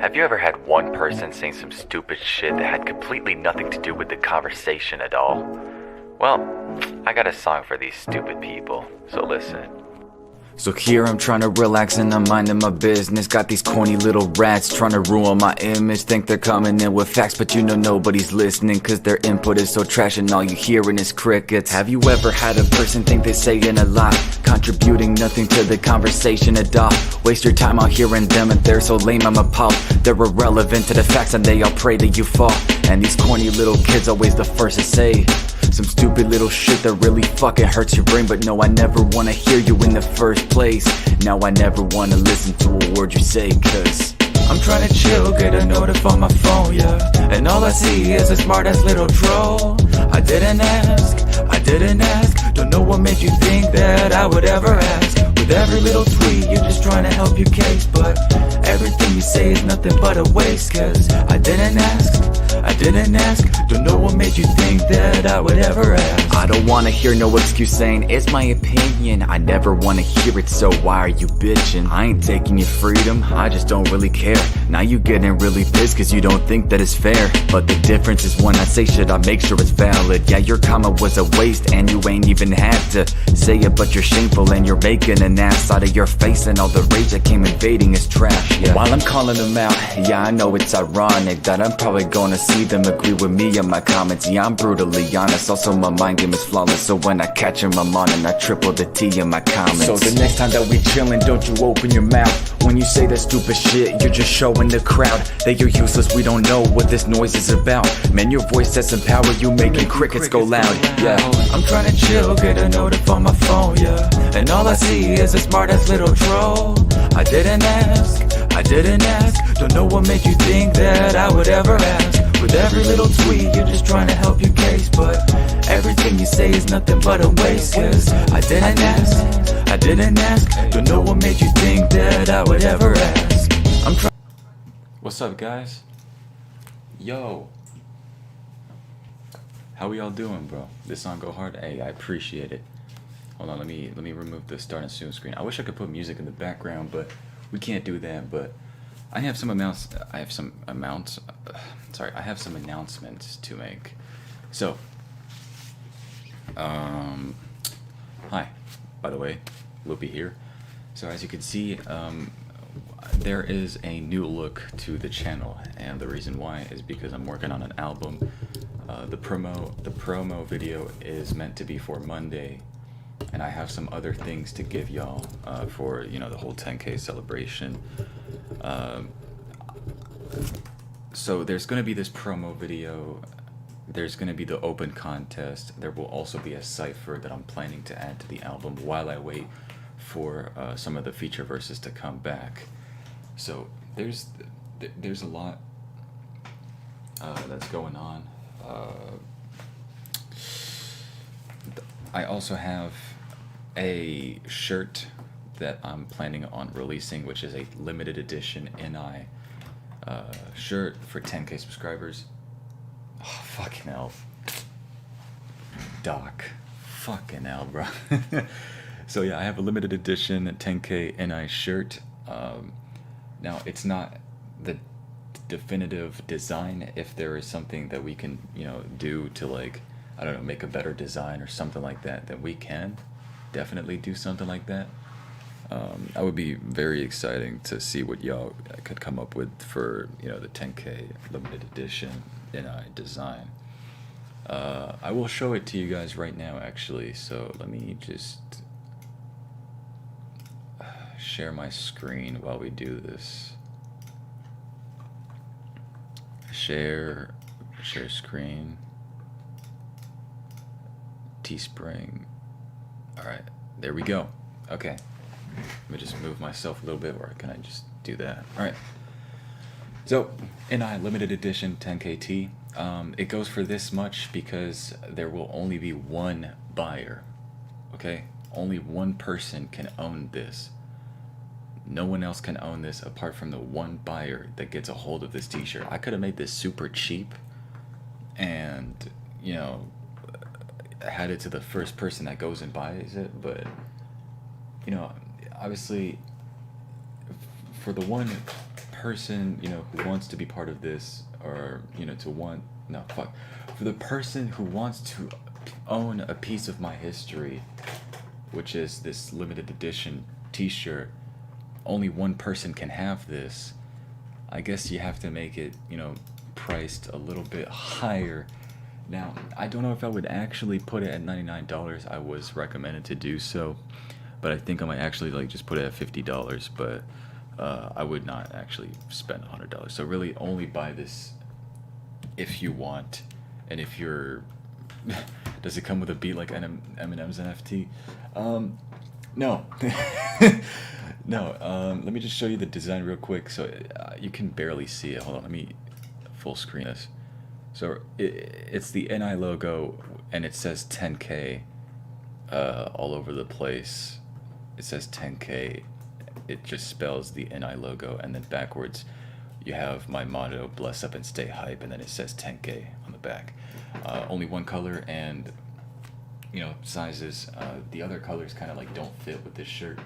Have you ever had one person saying some stupid shit that had completely nothing to do with the conversation at all? Well, I got a song for these stupid people, so listen. So here I'm trying to relax and I'm minding my business. Got these corny little rats trying to ruin my image. Think they're coming in with facts, but you know nobody's listening, cause their input is so trash and all you hearing is crickets. Have you ever had a person think they're saying a lot, contributing nothing to the conversation at all? Waste your time on hearing them and they're so lame I'm appalled. They're irrelevant to the facts and they all pray that you fall. And these corny little kids always the first to say some stupid little shit that really fucking hurts your brain. But no, I never wanna hear you in the first place. Now I never wanna listen to a word you say, cause I'm trying to chill, get a notif on my phone, yeah. And all I see is a smart ass little troll. I didn't ask, don't know what made you think that I would ever ask. With every little tweet, you're just trying to help your case, but everything you say is nothing but a waste, cause I didn't ask, don't know what made you think that I would ever ask. I don't wanna hear no excuse saying it's my opinion. I never wanna hear it, so why are you bitching? I ain't taking your freedom, I just don't really care. Now you getting really pissed cause you don't think that it's fair. But the difference is when I say shit, I make sure it's valid. Yeah, your comment was a waste and you ain't even had to say it, but you're shameful and you're making an ass out of your face. And all the rage that came invading is trash, yeah. While I'm calling them out, yeah, I know it's ironic that I'm probably gonna see them agree with me in my comments. Yeah, I'm brutally honest, also my mind game is flawless. So when I catch him, I'm on and I triple the T in my comments. So the next time that we chillin', don't you open your mouth. When you say that stupid shit, you're just showing the crowd that you're useless. We don't know what this noise is about. Man, your voice has some power, you making crickets go loud. Yeah, I'm trying to chill, get a notif on my phone, yeah. And all I see is a smart ass little troll. I didn't ask, don't know what made you think that I would ever ask. With every little tweet, you're just trying to help your case, but everything you say is nothing but a waste, cause I didn't ask, don't know what made you think that I would ever ask. What's up, guys? Yo, how we all doing, bro? This song go hard? Hey, I appreciate it. Hold on, let me remove the start and soon screen. I wish I could put music in the background, but we can't do that. But I have some announcements to make. So, hi, by the way, Loopy here. So as you can see, there is a new look to the channel, and the reason why is because I'm working on an album. The promo video is meant to be for Monday, and I have some other things to give y'all for, you know, the whole 10K celebration. So there's going to be this promo video, there's going to be the open contest, there will also be a cipher that I'm planning to add to the album while I wait for some of the feature verses to come back. So there's a lot that's going on. I also have a shirt that I'm planning on releasing, which is a limited edition NI shirt for 10K subscribers. Oh, fucking hell. Doc. Fucking hell, bro. So yeah, I have a limited edition 10K NI shirt. Now, it's not the definitive design. If there is something that we can, you know, do to, like, I don't know, make a better design or something like that, then we can definitely do something like that. I would be very exciting to see what y'all could come up with for, you know, the 10K limited edition NI design. I will show it to you guys right now, actually. So let me just share my screen while we do this. Share screen. Teespring. All right, there we go. Okay. Let me just move myself a little bit, or can I just do that? All right. So, NI limited edition 10KT. It goes for this much because there will only be one buyer. Okay? Only one person can own this. No one else can own this apart from the one buyer that gets a hold of this t-shirt. I could have made this super cheap and, you know, had it to the first person that goes and buys it, but, you know, obviously for the one person, you know, who wants to be part of this, or, you know, for the person who wants to own a piece of my history, which is this limited edition t-shirt, only one person can have this. I guess you have to make it, you know, priced a little bit higher. Now, I don't know if I would actually put it at $99. I was recommended to do so, but I think I might actually like just put it at $50. But I would not actually spend $100. So really, only buy this if you want, and if you're. Does it come with a beat like Eminem's NFT? No. No. Let me just show you the design real quick, so you can barely see it. Hold on, let me full screen this. So it's the NI logo, and it says 10K all over the place. It says 10K. It just spells the NI logo, and then backwards you have my motto, bless up and stay hype, and then it says 10K on the back. Only one color, and you know, sizes. The other colors kind of like don't fit with this shirt,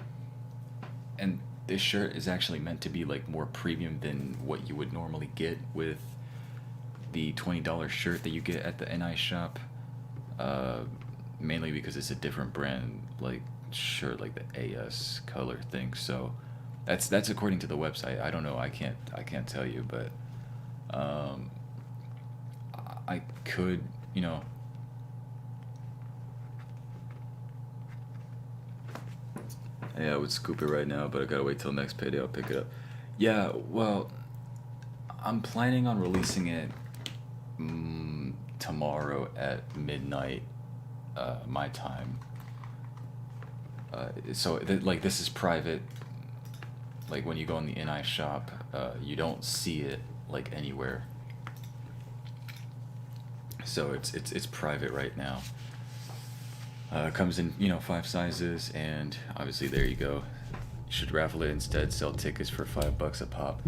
and this shirt is actually meant to be like more premium than what you would normally get with the $20 shirt that you get at the NI shop, mainly because it's a different brand like shirt, like the AS color thing. So that's according to the website. I don't know, I can't tell you, but I could, you know, yeah, I would scoop it right now, but I gotta wait till next payday. I'll pick it up. Yeah, well, I'm planning on releasing it tomorrow at midnight, my time. Like this is private. Like when you go in the NI shop, you don't see it like anywhere. So it's private right now. It comes in, you know, 5 sizes, and obviously there you go. You should raffle it instead. Sell tickets for $5 a pop.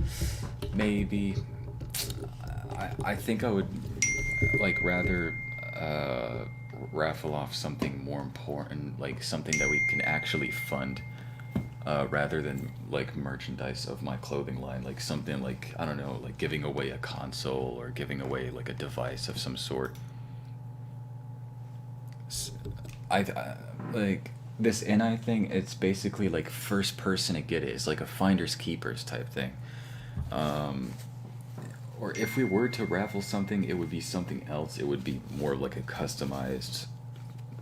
Maybe. I think I would like rather raffle off something more important, like something that we can actually fund, rather than like merchandise of my clothing line, like something like, I don't know, like giving away a console or giving away like a device of some sort. Like this NI thing, it's basically like first person to get it. It's like a finders keepers type thing. Or if we were to raffle something, it would be something else. It would be more like a customized,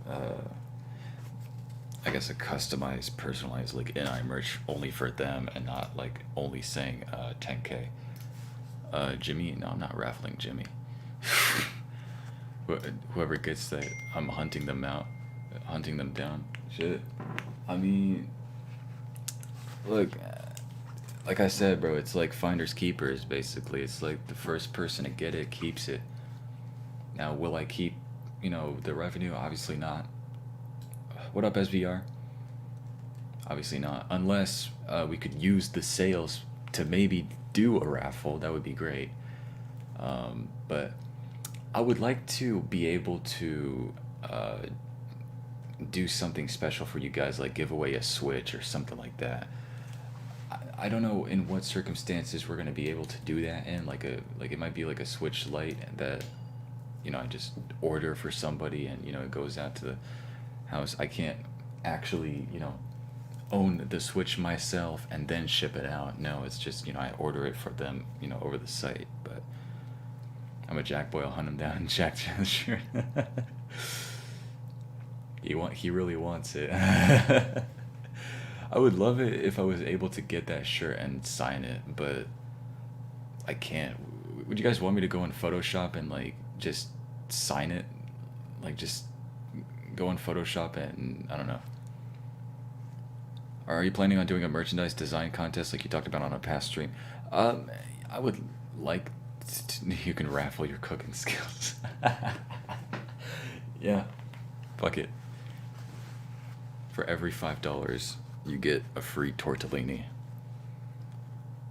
I guess a customized, personalized like NI merch only for them, and not like only saying 10K. Jimmy, no, I'm not raffling Jimmy. Whoever gets that, I'm hunting them down. Shit. I mean, look, like I said, bro, it's like finders keepers, basically. It's like the first person to get it keeps it. Now, will I keep, you know, the revenue? Obviously not. What up, SVR? Obviously not. Unless we could use the sales to maybe do a raffle. That would be great. But I would like to be able to do something special for you guys, like give away a Switch or something like that. I don't know in what circumstances we're gonna be able to do that in, like it might be like a Switch Lite that, you know, I just order for somebody, and you know it goes out to the house. I can't actually, you know, own the Switch myself and then ship it out. No, it's just, you know, I order it for them, you know, over the site. But I'm a jack boy. I'll hunt him down and jack the shirt. He really wants it. I would love it if I was able to get that shirt and sign it, but I can't. Would you guys want me to go in Photoshop and like just sign it? Like just go in Photoshop and I don't know. Are you planning on doing a merchandise design contest like you talked about on a past stream? I would like you can raffle your cooking skills. Yeah, fuck it. For every $5, you get a free tortellini.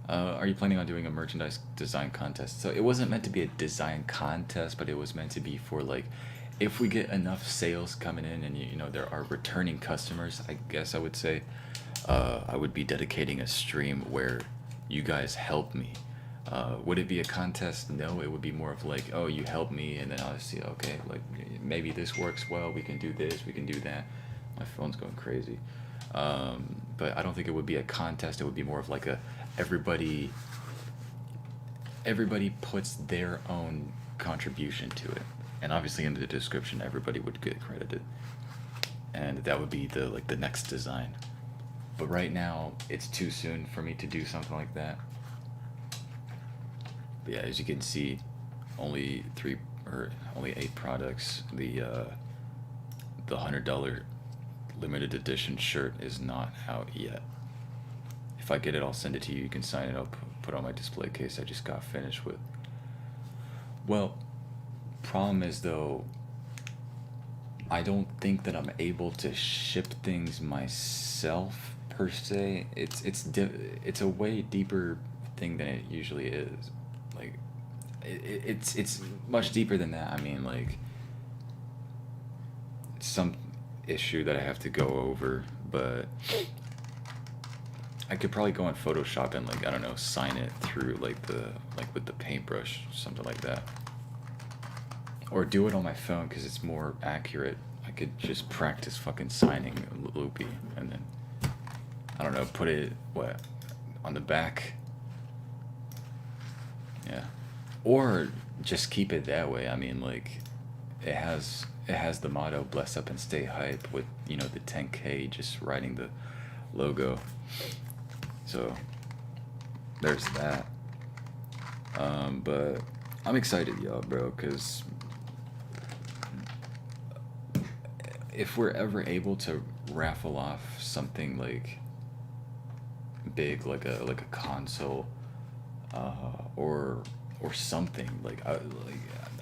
Are you planning on doing a merchandise design contest? So it wasn't meant to be a design contest, but it was meant to be for like, if we get enough sales coming in and you know there are returning customers, I guess I would say, I would be dedicating a stream where you guys help me. Would it be a contest? No, it would be more of like, oh, you help me, and then I'll see, okay, like maybe this works well, we can do this, we can do that. My phone's going crazy. But I don't think it would be a contest. It would be more of like a everybody puts their own contribution to it, and obviously in the description everybody would get credited, and that would be the next design. But right now it's too soon for me to do something like that. But yeah, as you can see, only 8 products. The $100 limited edition shirt is not out yet. If I get it, I'll send it to you. You can sign it up, put on my display case I just got finished with. Well, problem is though, I don't think that I'm able to ship things myself per se. It's a way deeper thing than it usually is. Like it's much deeper than that. I mean, like some issue that I have to go over, but I could probably go on Photoshop and, like, I don't know, sign it through like with the paintbrush, something like that, or do it on my phone because it's more accurate. I could just practice fucking signing loopy and then, I don't know, put it on the back. Yeah, or just keep it that way. I mean, like, it has the motto "Bless up and stay hype" with, you know, the 10K just writing the logo. So there's that. But I'm excited, y'all, bro, because if we're ever able to raffle off something like big, like a console, or something like,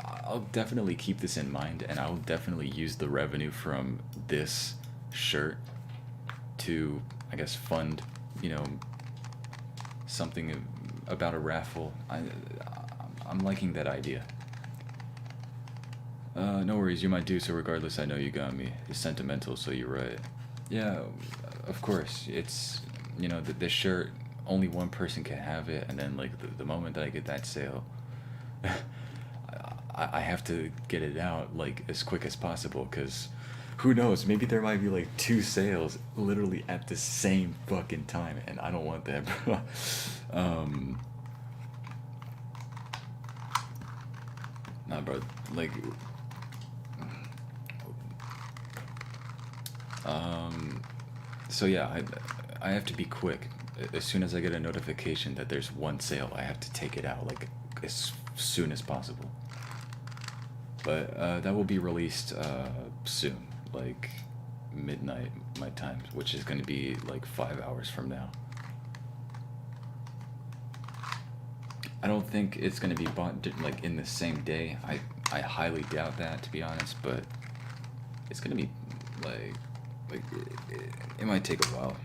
I'll definitely keep this in mind, and I'll definitely use the revenue from this shirt to, I guess, fund, you know, something about a raffle. I'm liking that idea. No worries, you're my dude, so regardless, I know you got me. It's sentimental, so you're right. Yeah, of course. It's, you know, this shirt, only one person can have it, and then, like, the moment that I get that sale, I have to get it out, like, as quick as possible, because who knows, maybe there might be, like, 2 sales literally at the same fucking time, and I don't want that, bro. Nah, bro, like, so yeah, I have to be quick. As soon as I get a notification that there's one sale, I have to take it out, like, as soon as possible. But that will be released soon, like midnight my time, which is going to be like 5 hours from now. I don't think it's going to be bought like in the same day. I highly doubt that, to be honest, but it's going to be like it might take a while.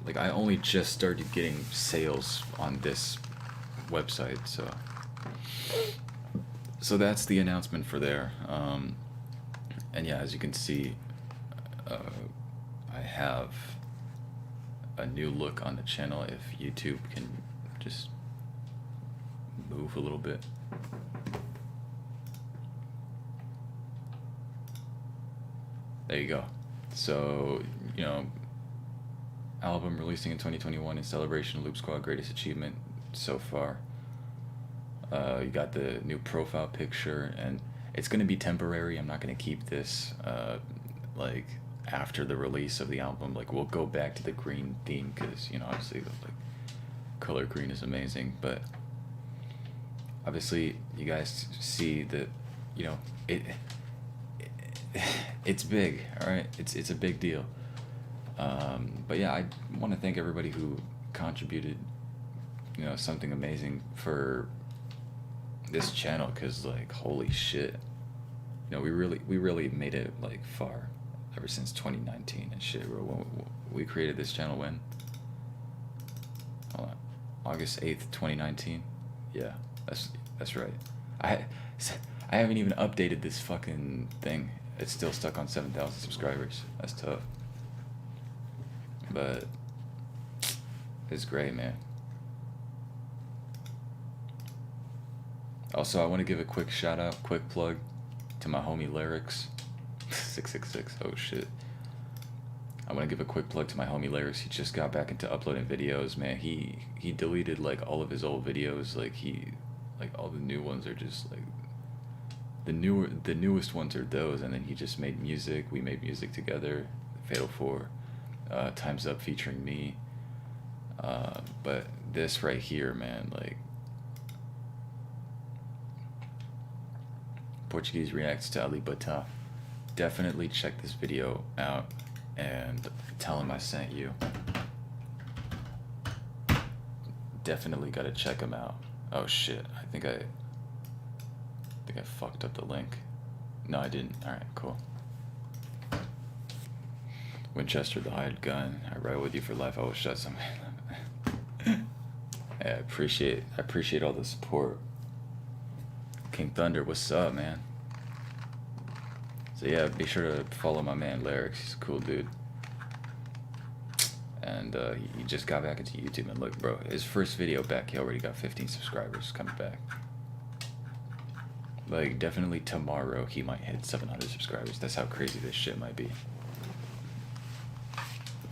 Like, I only just started getting sales on this website, so that's the announcement for there. And yeah, as you can see, I have a new look on the channel. If YouTube can just move a little bit. There you go. So, you know, album releasing in 2021 in celebration of Loop Squad greatest achievement so far. You got the new profile picture, and it's gonna be temporary. I'm not gonna keep this like after the release of the album. Like, we'll go back to the green theme because, you know, obviously like color green is amazing, but obviously you guys see that, you know, it's big. All right, it's a big deal. But yeah, I want to thank everybody who contributed, you know, something amazing for this channel, because, like, holy shit, you know, we really made it, like, far ever since 2019 and shit, bro. We created this channel when? Hold on. August 8th, 2019? Yeah, that's right. I haven't even updated this fucking thing. It's still stuck on 7,000 subscribers. That's tough. But is great, man. Also, I want to give a quick shout out, quick plug to my homie Lyrics. 666, oh shit. I want to give a quick plug to my homie Lyrics. He just got back into uploading videos, man. He deleted like all of his old videos. Like all the new ones are just like the newest ones are those, and then he just made music. We made music together. Fatal 4, Time's Up featuring me. But this right here, man, like Portuguese reacts to Ali Bata. Definitely check this video out and tell him I sent you. Definitely gotta check him out. Oh shit, I think I fucked up the link. No, I didn't. Alright, cool. Winchester, the hired gun. I ride with you for life. I will shut some. Yeah, I appreciate all the support. King Thunder, what's up, man? So yeah, be sure to follow my man Lyrics. He's a cool dude. And he just got back into YouTube, and look, bro, his first video back, he already got 15 subscribers coming back. Like, definitely tomorrow he might hit 700 subscribers. That's how crazy this shit might be.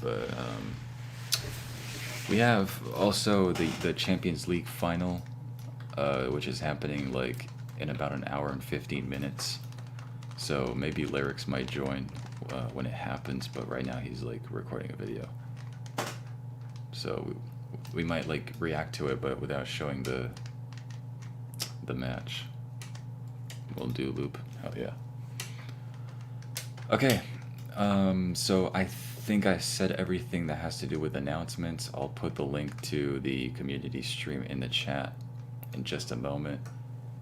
But we have also the Champions League final, which is happening like in about an hour and 15 minutes. So maybe Lyrics might join when it happens, but right now he's like recording a video. So we might like react to it, but without showing the match. We'll do loop. Hell yeah. Okay. So I think I said everything that has to do with announcements. I'll put the link to the community stream in the chat in just a moment.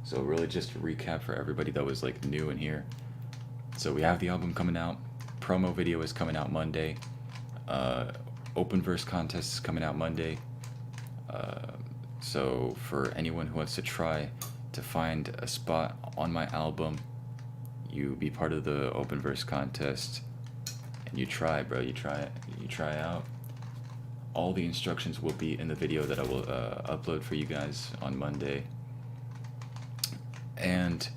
So really just a recap for everybody that was like new in here. So we have the album coming out. Promo video is coming out Monday. Open verse contest is coming out Monday. So for anyone who wants to try to find a spot on my album, you be part of the open verse contest, and you try, bro. You try it. You try out. All the instructions will be in the video that I will upload for you guys on Monday. And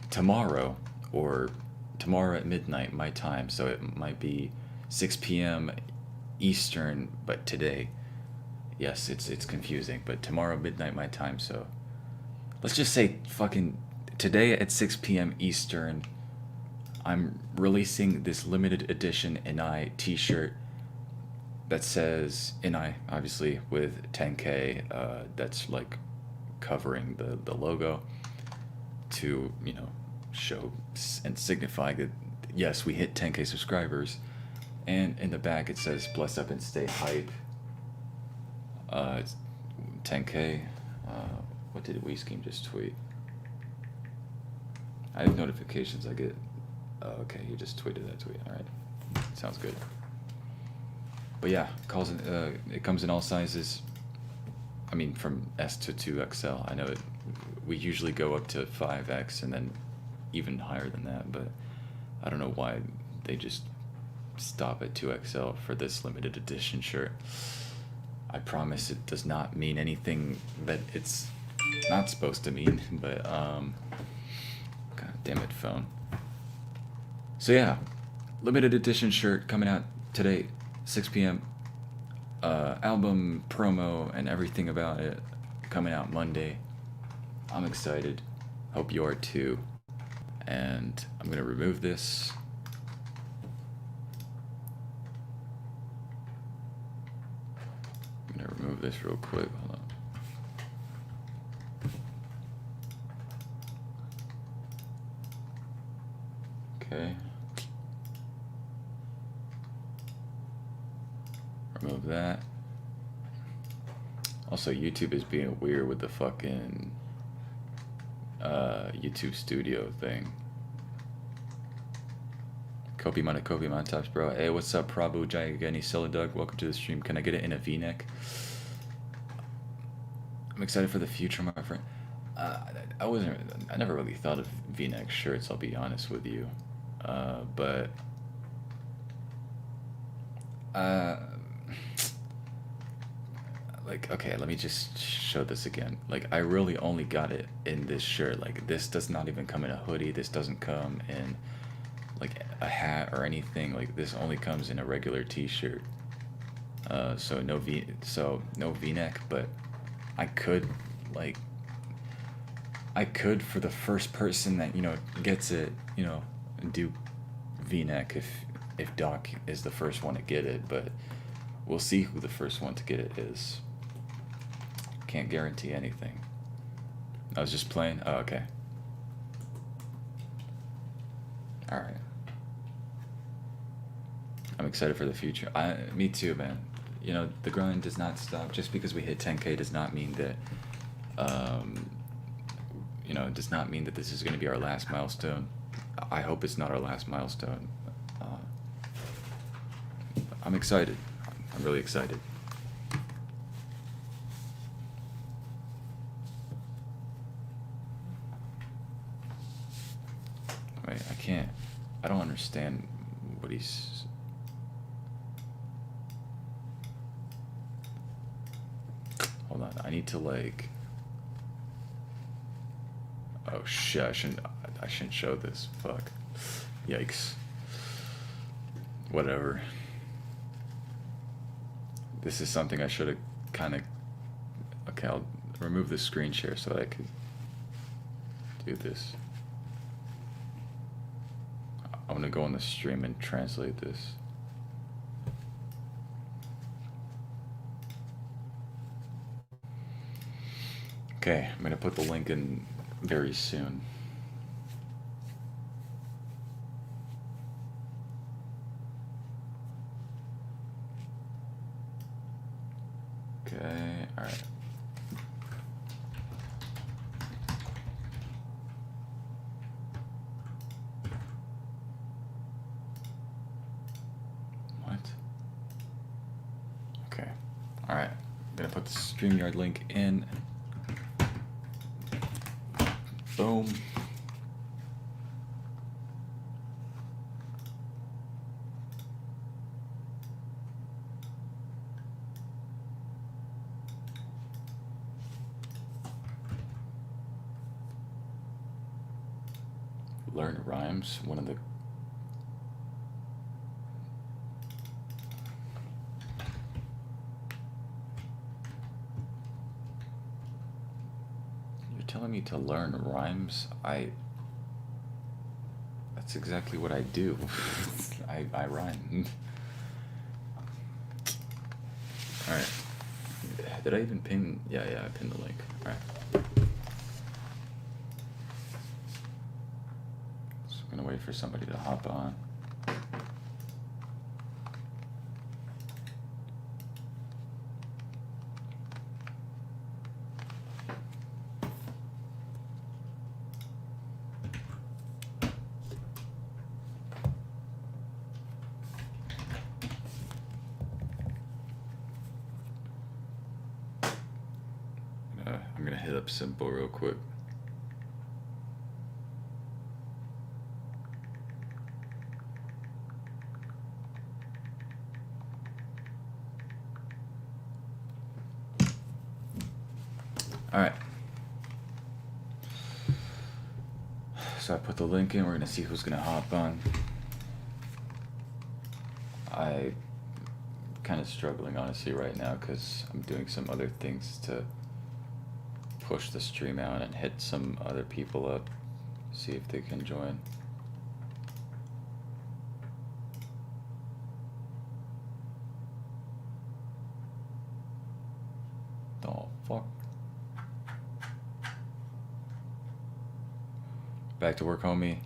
tomorrow at midnight my time, so it might be 6 p.m. Eastern, but today, yes, it's confusing, but tomorrow midnight my time, so let's just say fucking today at 6 p.m. Eastern, I'm releasing this limited edition NI t-shirt that says NI, obviously, with 10K, that's like covering the logo to, you know, show and signify that yes, we hit 10K subscribers. And in the back it says bless up and stay hype. It's 10K. What did WeScheme just tweet? I have notifications I get. Oh, okay, he just tweeted that tweet. All right, sounds good. But yeah, it comes in all sizes. I mean, from S to 2XL. I know we usually go up to 5X and then even higher than that, but I don't know why they just stop at 2XL for this limited edition shirt. I promise it does not mean anything that it's not supposed to mean, but god damn it, phone. So yeah, limited edition shirt coming out today, 6 p.m. Album promo and everything about it coming out Monday. I'm excited. Hope you are too. And I'm gonna remove this. I'm gonna remove this real quick. Hold on. Okay. Remove that. Also, YouTube is being weird with the fucking YouTube Studio thing. Kopi Man Tops, bro. Hey, what's up, Prabhu Jayagani Celadug? Welcome to the stream. Can I get it in a V-neck? I'm excited for the future, my friend. I never really thought of V-neck shirts, I'll be honest with you. But like, okay, let me just show this again. Like, I really only got it in this shirt. Like, this does not even come in a hoodie. This doesn't come in like a hat or anything. Like, this only comes in a regular t-shirt. So no V-neck, but I could, like, for the first person that, you know, gets it, you know, do V-neck if Doc is the first one to get it, but we'll see who the first one to get it is. Can't guarantee anything. I was just playing. Oh, okay. Alright. I'm excited for the future. Me too, man. You know, the grind does not stop. Just because we hit 10K does not mean that, you know, it does not mean that this is going to be our last milestone. I hope it's not our last milestone. I'm excited. I'm really excited. Wait, I don't understand what he's... Hold on, I need to, like... Oh shit, I shouldn't show this. Fuck. Yikes. Whatever. This is something I should have kind of... Okay, I'll remove the screen share so that I could do this. I'm gonna go on the stream and translate this. Okay, I'm gonna put the link in very soon. Okay, alright. What? Okay, alright. I'm gonna put the StreamYard link in. Boom. Learn rhymes, one of the... You're telling me to learn rhymes? That's exactly what I do. I rhyme. Alright. Did I even pin? Yeah, I pinned the link. Alright. I'm gonna wait for somebody to hop on. I'm gonna hit up Simple real quick. Alright. So I put the link in, we're gonna see who's gonna hop on. I'm kind of struggling honestly right now because I'm doing some other things to push the stream out and hit some other people up, see if they can join. Oh, fuck. Back to work, homie.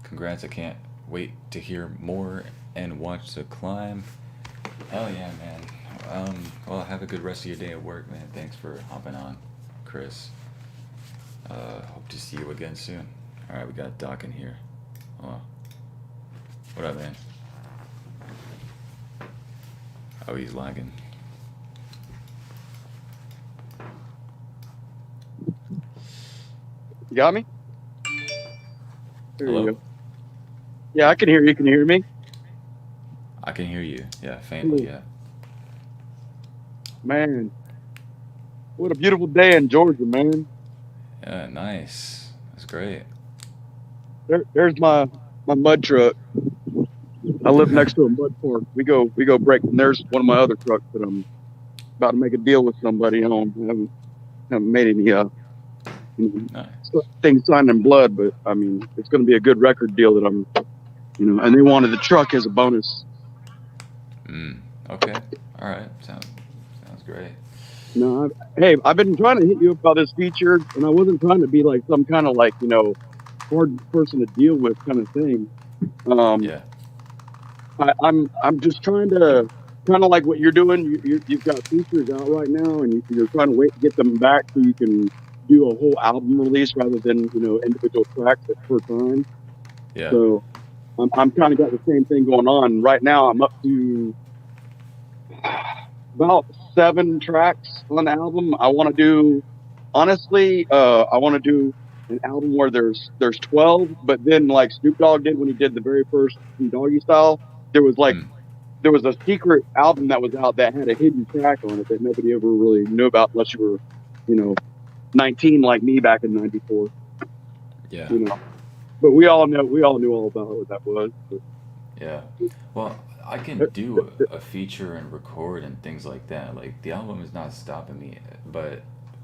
Congrats, I can't wait to hear more and watch the climb. Hell yeah, man. Well, have a good rest of your day at work, man. Thanks for hopping on, Chris. Hope to see you again soon. Alright, we got Doc in here. Oh. What up, man? Oh, he's lagging. You got me? There Hello? you go. Yeah, I can hear you. Can you hear me? I can hear you. Yeah, faintly, yeah. Man, What a beautiful day in Georgia, man. Yeah, nice. That's great. There's my mud truck. I live next to a mud park. We go break. And there's one of my other trucks that I'm about to make a deal with somebody on. I haven't made any you Nice. things signed in blood, but I mean it's going to be a good record deal that I'm And they wanted the truck as a bonus. Okay. All right. Sounds great. No, hey, I've been trying to hit you up about this feature, and I wasn't trying to be like some kind of like hard person to deal with kind of thing. Um, Yeah. I'm just trying to kind of like what you're doing. You've got features out right now, and you're trying to wait to get them back so you can do a whole album release rather than individual tracks at per time. Yeah. So I'm kind of got the same thing going on right now. I'm up to about 7 tracks on the album. I want to do honestly. I want to do an album where there's 12, but then like Snoop Dogg did when he did the very first Doggy Style. There was like Mm. there was a secret album that was out that had a hidden track on it that nobody ever really knew about unless you were, you know, 19 like me back in '94. Yeah. But we all knew all about what that was. But, Yeah. Well, I can do a feature and record and things like that. Like the album is not stopping me, but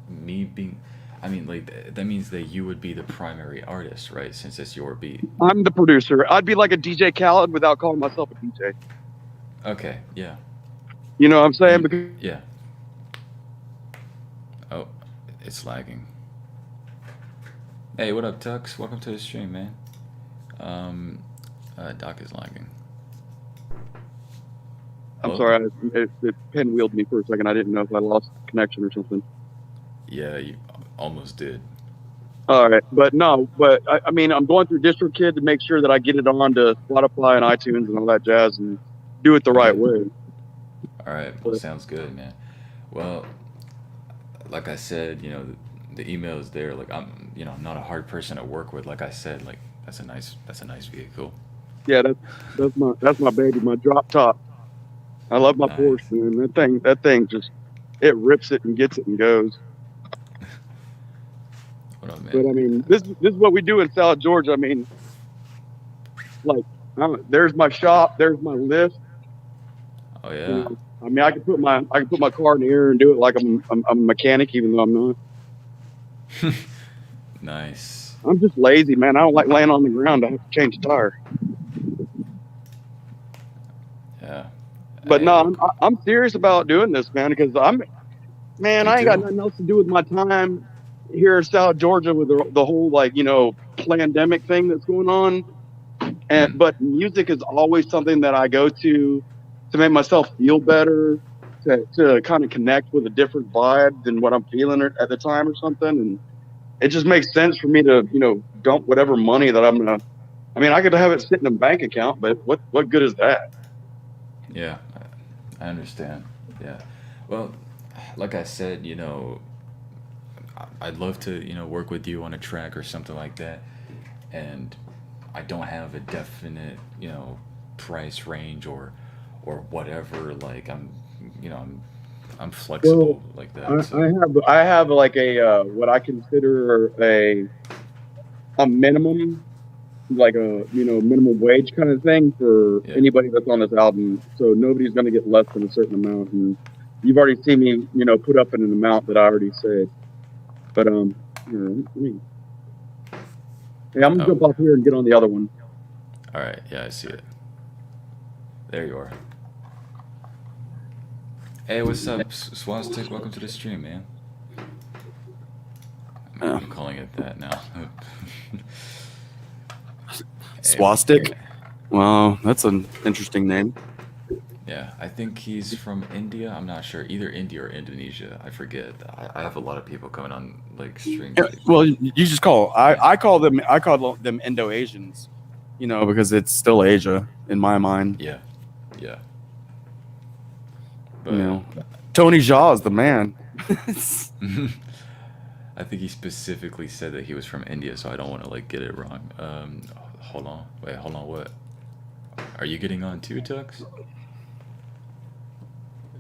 me being, I mean, like that means that you would be the primary artist, right? Since it's your beat. I'm the producer. I'd be like a DJ Khaled without calling myself a DJ. Okay. Yeah. You know what I'm saying? Because Yeah. Oh, it's lagging. Hey, what up, Tux? Welcome to the stream, man. Doc is lagging. I'm Hello? sorry, it pinwheeled me for a second. I didn't know if I lost connection or something. Yeah, you almost did. All right, but no, but I mean, I'm going through DistroKid to make sure that I get it on to Spotify and iTunes and all that jazz and do it the right Okay. way. All right. Well, sounds good, man. Well, like I said, the email is there. Like I'm not a hard person to work with. Like I said, like that's a nice vehicle. Yeah, that's my baby, my drop top. I love my Nice. Porsche, man. That thing just it rips it and gets it and goes. What up, But I man? mean, this is what we do in South Georgia. I mean, like, there's my shop, there's my list. Oh You yeah. know, I mean, I can put my car in the air and do it like I'm a mechanic, even though I'm not. Nice. I'm just lazy, man. I don't like laying on the ground. I have to change a tire. Yeah. But Hey, no, well, I'm serious about doing this, man, because I ain't me got too. nothing else to do with my time here in South Georgia with the whole like pandemic thing that's going on. Mm. But music is always something that I go to make myself feel better, to kind of connect with a different vibe than what I'm feeling at the time or something. And it just makes sense for me to dump whatever money that I'm gonna. I mean, I could have it sit in a bank account, but what good is that? Yeah, I understand. Yeah. Well, like I said, I'd love to, work with you on a track or something like that. And I don't have a definite, price range or whatever. Like I'm Well, flexible like I, that. I So have I have like a what I consider a minimum, like a minimum wage kind of thing for yeah. anybody that's on this album. So nobody's going to get less than a certain amount, and you've already seen me put up in an amount that I already said. But I mean, yeah, I'm gonna Oh, jump off here and get on the other one. all right. Yeah, I see it. There you are. Hey, what's up, Swastik? Welcome to the stream, man. Oh. I'm calling it that now. Swastik? Well, that's an interesting name. Yeah, I think he's from India. I'm not sure. Either India or Indonesia. I forget. I have a lot of people coming on like streams. Yeah, well, you just call. I call them Indo-Asians, because it's still Asia in my mind. Yeah, yeah. But Tony Jaa is the man. I think he specifically said that he was from India, so I don't want to like get it wrong. Hold on. Wait, hold on. What? Are you getting on too, Tux?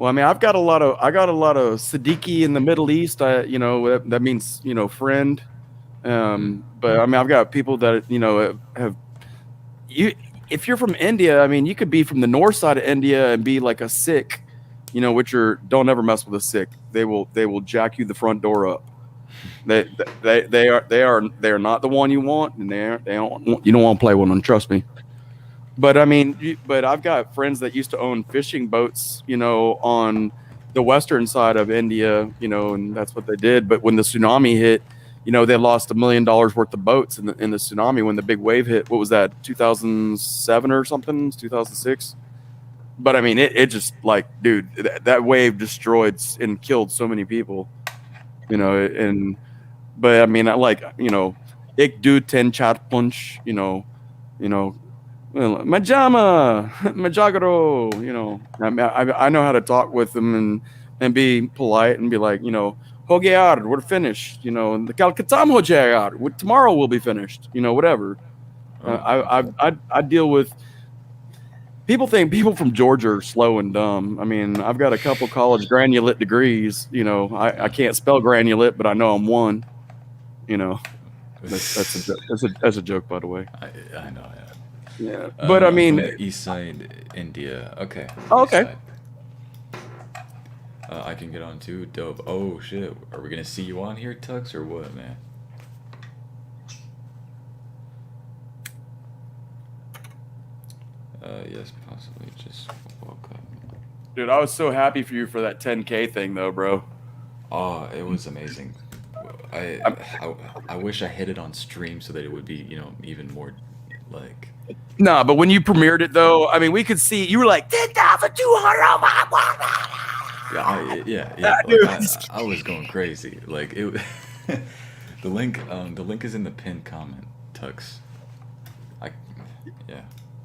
Well, I mean, I got a lot of Siddiqui in the Middle East. That means friend. But I mean, I've got people that have you. If you're from India, I mean, you could be from the north side of India and be like a Sikh, which don't ever mess with a Sikh. They will jack you the front door up. They are not the one you want, and you don't want to play with them. Trust me. But I mean, I've got friends that used to own fishing boats, on the western side of India, and that's what they did. But when the tsunami hit, they lost $1 million worth of boats in the tsunami when the big wave hit. What was that, 2007 or something, 2006? But I mean, it just like, dude, that wave destroyed and killed so many people, but I mean, I like, ik do ten chat punch, Majama, Majagaro, I know how to talk with them and be polite and be like, Hogyar, we're finished, and the Calcatam Hogyar, tomorrow we'll be finished, whatever. I deal with people from Georgia are slow and dumb. I mean, I've got a couple college granulate degrees, I can't spell granulate, but I know I'm one, that's a joke, by the way. I know. Yeah, but I mean, from the east side, India. Okay. Oh, okay. I can get on too. Dope. Oh shit. Are we gonna see you on here, Tux, or what, man? Yes, possibly. Just woke up. Dude, I was so happy for you for that 10K thing, though, bro. Oh, it was amazing. I wish I hit it on stream so that it would be, even more like. Nah, but when you premiered it, though, I mean, we could see you were like 10,200. I was going crazy. Like it. The link is in the pinned comment, Tux.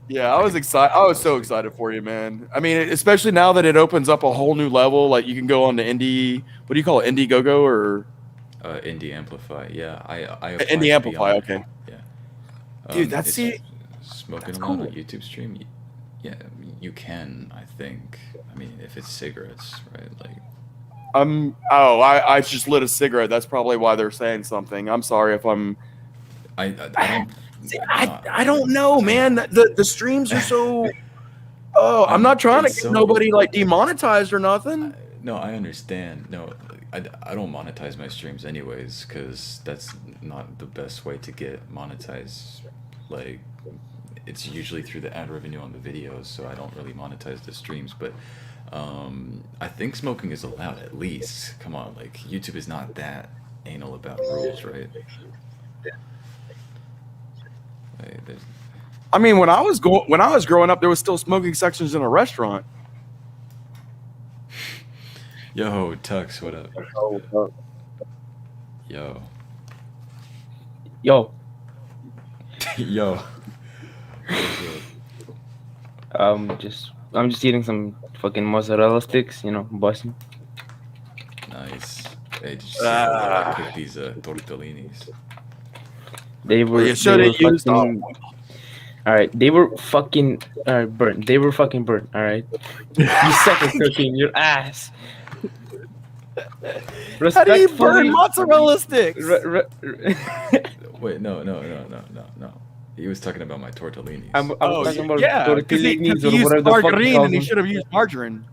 Yeah, I was excited. I was so excited for you, man. I mean, especially now that it opens up a whole new level. Like you can go on to Indie. What do you call it? Indiegogo or? Indie Amplify. Yeah, I Indie Amplify. Okay. Yeah. Dude, that's smoking that's a lot on YouTube stream. Yeah, you can. I think. I mean, if it's cigarettes, right? Like. I just lit a cigarette. That's probably why they're saying something. I'm sorry if I'm. I don't know, man. The streams are so. Oh, I'm not trying to get nobody like demonetized or nothing. No, I understand. No, I don't monetize my streams anyways, because that's not the best way to get monetized. Like, it's usually through the ad revenue on the videos, so I don't really monetize the streams. But I think smoking is allowed at least. Come on, like YouTube is not that anal about rules, right? I mean, when I was growing up, there was still smoking sections in a restaurant. Yo, Tux, what up? Yo. I'm just eating some fucking mozzarella sticks, busting. Nice. Hey, did you see how I cooked these tortellinis? They were fucking. All right, they were fucking burnt. They were fucking burnt. All right, you suck at cooking. Your ass. How do you burn mozzarella sticks? Wait, no. He was talking about my tortellinis. I'm talking about tortellinis or whatever the fuck he calls them. He should have used margarine.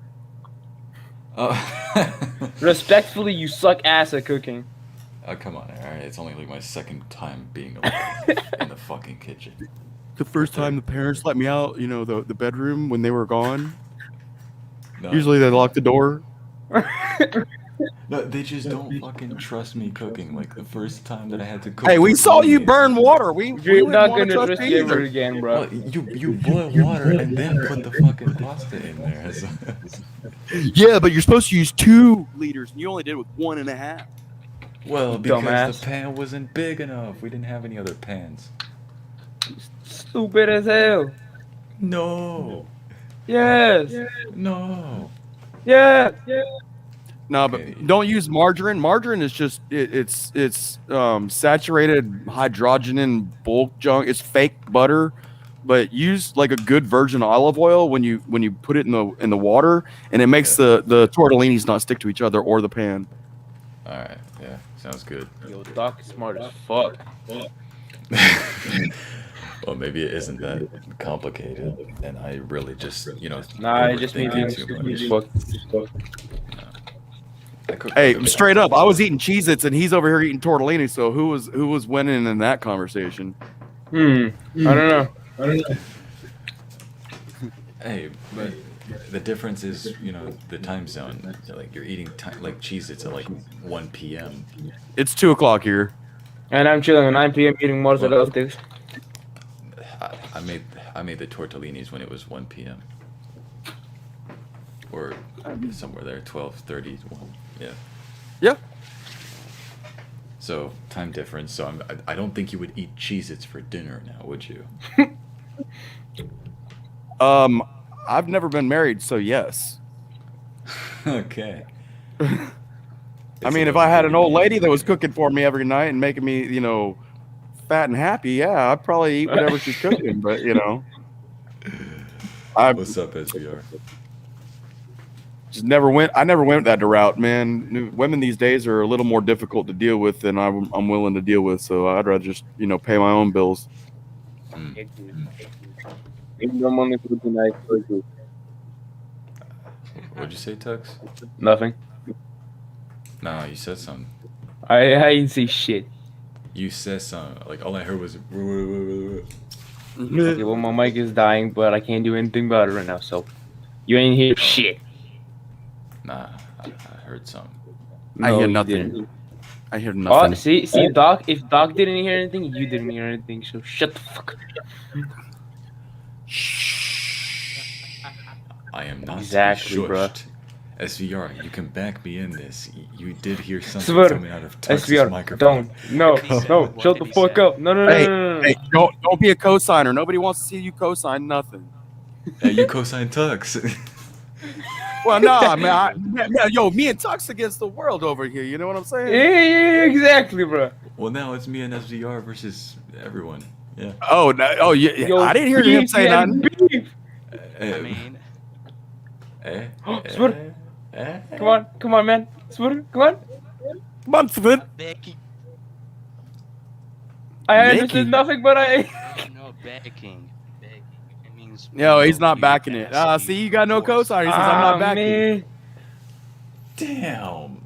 Respectfully, you suck ass at cooking. Oh, come on, all right. It's only like my second time being alive in the fucking kitchen. The first time the parents let me out, the bedroom when they were gone. No. Usually they lock the door. No, they just don't fucking trust me cooking. Like the first time that I had to cook. Hey, we saw you burn water. You're not gonna trust me ever again, bro. Well, you boil water and then put the fucking pasta in there. Yeah, but you're supposed to use 2 liters, and you only did it with 1.5. Well, because the pan wasn't big enough. We didn't have any other pans. Stupid as hell. No. Yes. No. Yeah. No, but don't use margarine. Margarine is just it's saturated hydrogen bulk junk. It's fake butter. but use like a good virgin olive oil when you put it in the water, and it makes the tortellinis not stick to each other or the pan. All right, yeah, sounds good. Yo, Doc is smart as fuck. Well, maybe it isn't that complicated, and I really just, Nah, it just made me overthinking too much. Hey, straight up, I was eating Cheez-Its and he's over here eating tortellini. So who was winning in that conversation? I don't know. Hey, but the difference is, the time zone. Like you're eating like Cheez-Its at like 1 p.m. It's 2:00 here. And I'm chilling at 9 p.m. eating mozzarella sticks. I made the tortellinis when it was 1 p.m. or somewhere there, 12:30. Yeah. Yeah. So time difference. So I don't think you would eat Cheez-Its for dinner now, would you? I've never been married, so yes. Okay. I mean, if I had an old lady that was cooking for me every night and making me, fat and happy, yeah, I'd probably eat whatever she's cooking. But What's up, SVR? I never went that route, man. Women these days are a little more difficult to deal with than I'm willing to deal with. So I'd rather just, pay my own bills. What'd you say, Tux? Nothing. No, you said something. I didn't say shit. You said something. Like all I heard was. Okay, well, my mic is dying, but I can't do anything about it right now. So you ain't hear shit. Nah, I heard something. I hear you nothing. didn't. I hear nothing. Oh, see, Doc. If Doc didn't hear anything, you didn't hear anything. So shut the fuck up. I am not Exactly, shushed. bruh. SVR, you can back me in this. You did hear something Swear, coming out of Tux's SVR, microphone. No, shut the fuck up. No. Hey, don't be a cosigner. Nobody wants to see you cosign nothing. Hey, you co-signed Tux. Well, nah, man. Me and Tux against the world over here. You know what I'm saying? Yeah, exactly, bro. Well, now it's me and SVR versus everyone. Yeah. Oh, no, yeah. Yo, I didn't hear him say nothing. Come on, man. Swear, come on. Monthman. I understood nothing, but I. No, backing. It means. No, he's not backing it. See, you got no cosigner. He says, I'm not backing it. Damn.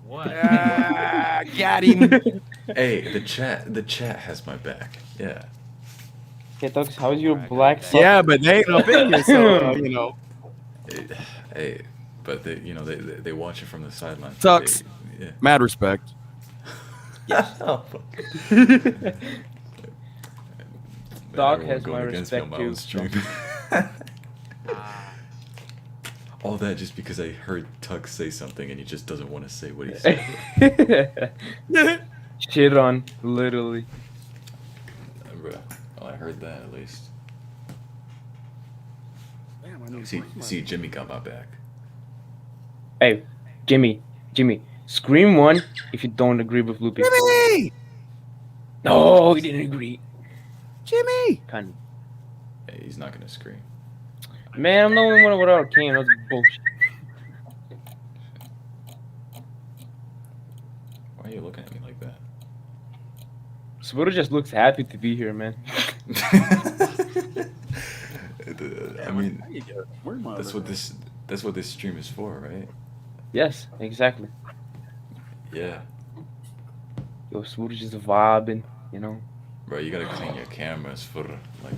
What? Got him. Hey, the chat has my back. Yeah. Hey, Tux, how's your black sock? Yeah, but they ain't up in here, so, Hey, but they watch it from the sideline. Tux. Yeah. Mad respect. Yes. Doc has my respect too. All that just because I heard Tux say something and he just doesn't want to say what he said. Shit on, literally. Well, I heard that at least. See, Jimmy got my back. Hey, Jimmy, scream one if you don't agree with Loopy. Jimmy! No, he didn't agree. Jimmy! Kind Hey, he's not gonna scream. of. Man, I'm the only one without a can. That's bullshit. Why are you looking at me like that? Sputter just looks happy to be here, man. I mean, that's what this stream is for, right? Yes, exactly. Yeah. Yo, Sputter's just vibing, Bro, you gotta clean your cameras for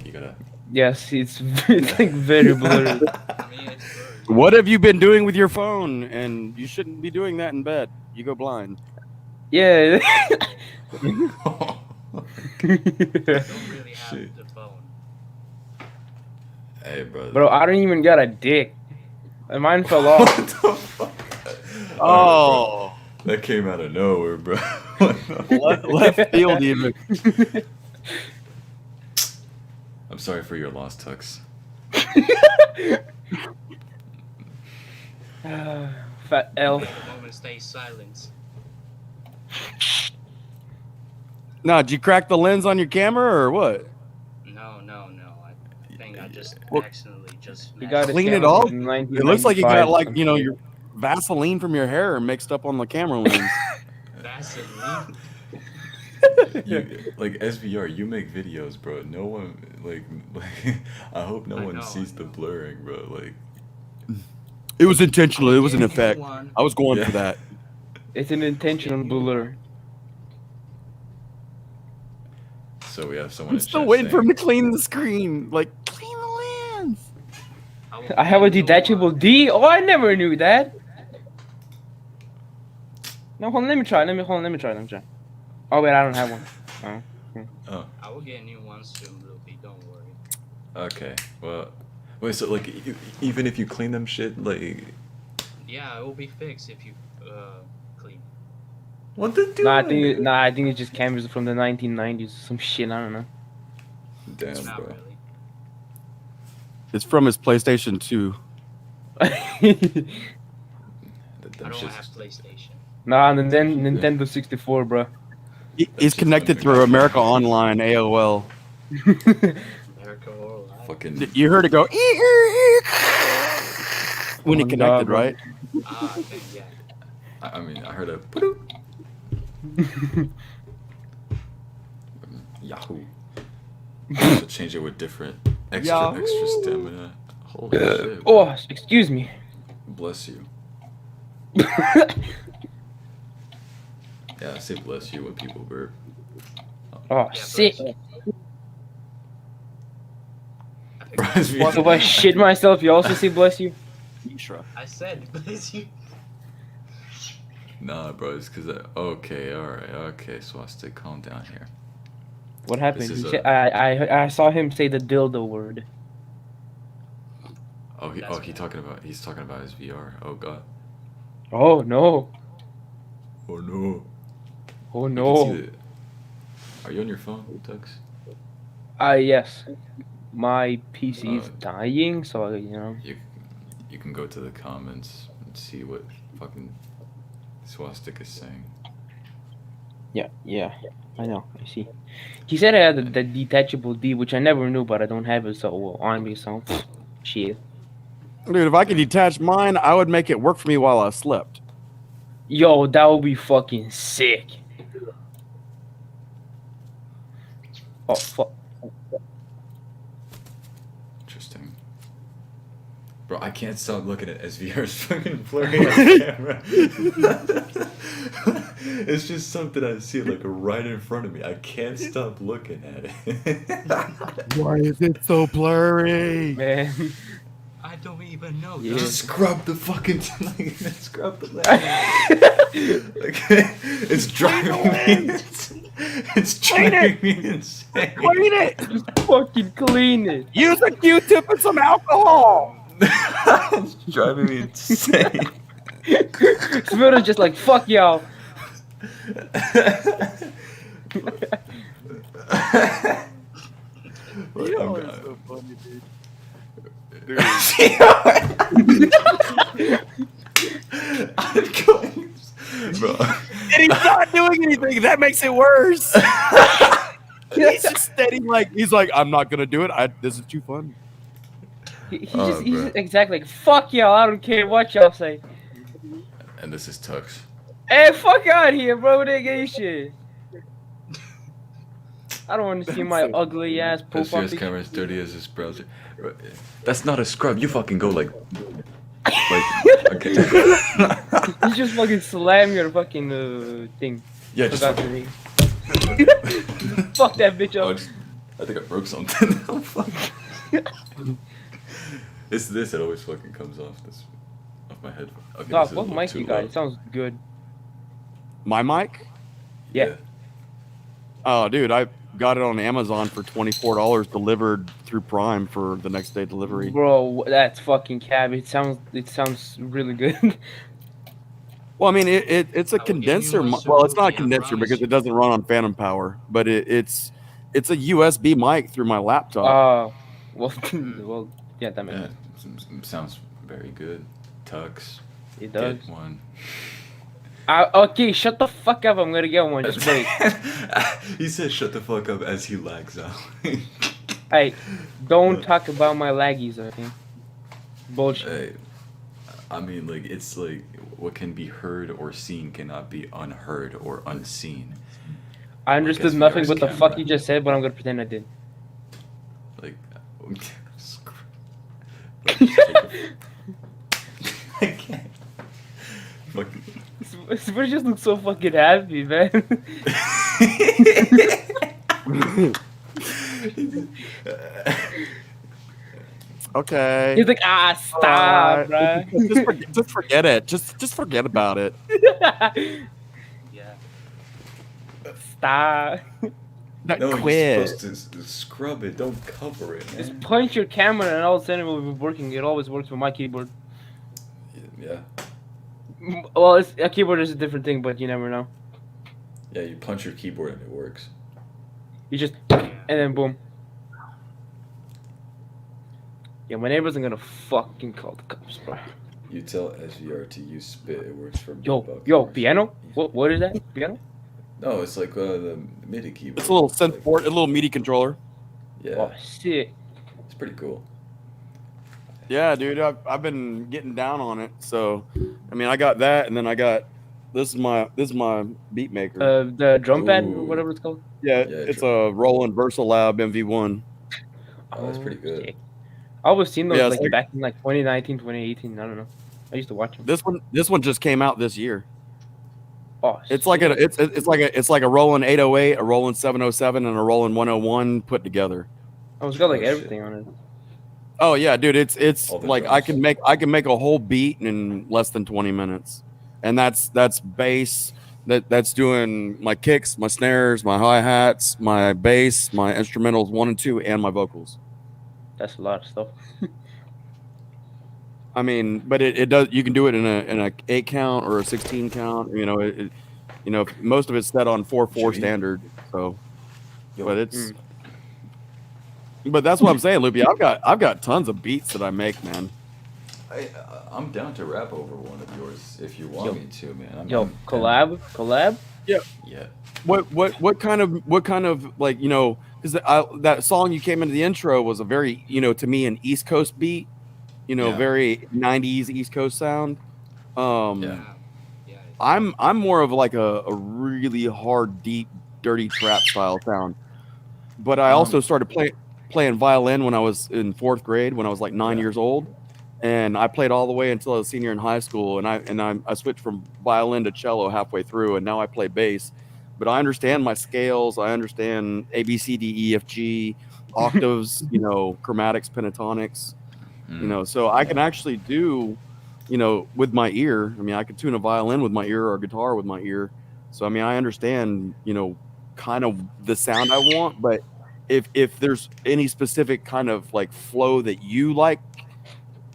you gotta. Yes, it's like very blurry. What have you been doing with your phone? And you shouldn't be doing that in bed. You go blind. Yeah. Shit. Hey, brother. Bro, I don't even got a dick. And mine fell off. What the fuck? Oh. That came out of nowhere, bro. Left field even. I'm sorry for your loss, Tux. Fat L. Moment stay silent. Nah, did you crack the lens on your camera or what? No. just Well, accidentally just He got his Clean it camera off. in It looks like you got 1995. like your Vaseline from your hair mixed up on the camera lens. Vaseline. You like SVR. You make videos, bro. No one like. I hope no I one know, sees I the know. blurring, bro. Like. It was intentional. It was an Yeah, effect. one. I was going Yeah. for that. It's an intentional blur. So we have someone. I'm in still chat waiting for him saying- to clean the screen. Like, clean the lens. will I have a get you detachable one. D. Oh, I never knew that. No, hold on, let me try. Let me try. Oh wait, I don't have one. Oh, I will get a new one soon, Loopy. Don't worry. okay. Well, wait. So like, even if you clean them, shit, like. Yeah, it will be fixed if you clean. What the dude? I think it's just cameras from the 1990s. Some shit. I don't know. Damn, Not bro. really. It's from his PlayStation 2. Them I don't shits- have PlayStation. Nah, and then Nintendo 64, bro. He's just connected don't through make- America Online, AOL. America or life. Fucking. You heard it go when he Oh, connected, bro. right? Ah, okay, yeah. I mean, I heard a. Yahoo. So change it with different extra stamina. Holy shit. Oh, excuse me. Bless you. Yeah, I say bless you when people burp. Oh, Yeah, sick. bless Surprise me. So if I shit myself, you also say bless you? I said bless you. Nah, bro, it's because okay, alright, okay, Swastik, calm down here. What happened? This is He said, I saw him say the dildo word. Oh, That's he's talking about his VR. Oh god. Oh no. Oh no. Oh You can no. see the- Are you on your phone, Tux? Yes. My PC is Uh, dying, so you know. You can go to the comments and see what fucking Swastik is saying. Yeah. I know. I see. He said I had the detachable D, which I never knew, but I don't have it, so on me, so shit. Dude, if I could detach mine, I would make it work for me while I slept. Yo, that would be fucking sick. Oh fuck. Interesting. Bro, I can't stop looking at SVR's fucking blurry ass camera. It's just something I see like right in front of me. I can't stop looking at it. Why is it so blurry? Man. I don't even know. Yeah. Just scrub the fucking scrub the lens. Okay, it's driving me. It's driving me insane. Clean it! Just fucking clean it. Use a Q-tip and some alcohol! It's driving me insane. Smith's just like, fuck y'all. Yo, it's so funny, dude. I'm going, bro. And he's not doing anything. That makes it worse. He's just steady, he's like, I'm not gonna do it. This is too fun. He's Oh, just bro. exactly like, fuck y'all, I don't care what y'all say. And this is Tux. Hey, fuck out here, bro, with that gay shit. I don't want to see my That's so ugly ass profile SVS picture. camera as dirty as this browser. Bro, that's not a scrub. You fucking go like okay. You just fucking slam your fucking thing. Yeah, just Forgot fucking. the name. Fuck that bitch Oh, up. I think I broke something. Oh, fuck. It's this. It always fucking comes off my head. Okay, No, this is a what little mic too you got? loud. It sounds good. My mic? Yeah. Oh, dude, I got it on Amazon for $24 delivered through Prime for the next day delivery. Bro, that's fucking cab. It sounds really good. Well, I mean, it's a I will give you condenser. one Well, it's soon, not a I condenser promise because you. it doesn't run on phantom power, but it's a USB mic through my laptop. Well, yeah, that makes Yeah, sense. sounds very good. Tux. It does. Get one. Okay, shut the fuck up. I'm gonna get one. Just wait. He says shut the fuck up as he lags out. Hey, don't talk about my laggies, okay? Bullshit. Hey, I mean, like, it's like what can be heard or seen cannot be unheard or unseen. I Like understood SVR's nothing what the fuck camera. you just said, but I'm gonna pretend I did. Like, like, just take a- I can't. Fucking. Spurs just looks so fucking happy, man. Okay. He's like, stop, bro. Just forget it. Just forget about it. Yeah. Stop. No, Quit. you're supposed to scrub it. Don't cover it, man. Just point your camera and all of a sudden it will be working. It always works with my keyboard. Yeah. Well, a keyboard is a different thing, but you never know. Yeah, you punch your keyboard and it works. You just, and then boom. Yeah, my neighbors are gonna fucking call the cops, bro. You tell SVR to use spit. It works for Yo, covers. piano? What is that? Piano? No, it's like the MIDI keyboard. It's a little synth like, board, a little MIDI controller. Yeah, Oh, shit. it's pretty cool. Yeah, dude, I've been getting down on it. So, I mean, I got that, and then I got this is my beat maker. The drum pad, or Ooh. whatever it's called. Yeah, Yeah, it's a Roland VersaLab MV1. Oh, that's pretty good. Shit. I always seen those Yeah, it's like like- back in like 2019, 2018. I don't know. I used to watch them. This one just came out this year. Oh, It's like it's like a Roland 808, a Roland 707, and a Roland 101 put together. Oh, it's got like Oh, shit. everything on it. Oh yeah, dude, it's All the like drums. I can make a whole beat in less than 20 minutes, and that's bass. That's doing my kicks, my snares, my hi hats, my bass, my instrumentals 1 and 2, and my vocals. That's a lot of stuff. I mean, but it does. You can do it in a 8 count or a 16 count. You know, most of it's set on 4/4 Jimmy? standard. So, Yo. but it's. But that's what I'm saying, Loopy. I've got tons of beats that I make, man. I'm down to rap over one of yours if you want me to, man. Yo, I'm collab? Yeah. What kind of like, you know, because that song you came into the intro was a very, you know, to me, an East Coast beat, you know, Yeah. very 90s East Coast sound. Yeah. Yeah. I'm more of like a really hard, deep, dirty trap style sound. But I also started playing violin when I was in 4th grade, when I was like 9 years old, and I played all the way until I was a senior in high school. And I switched from violin to cello halfway through, and now I play bass. But I understand my scales. I understand A, B, C, D, E, F, G, octaves, you know, chromatics, pentatonics, you know. So I can actually do, you know, with my ear. I mean, I can tune a violin with my ear or a guitar with my ear. So I mean, I understand, you know, kind of the sound I want. But if there's any specific kind of like flow that you like,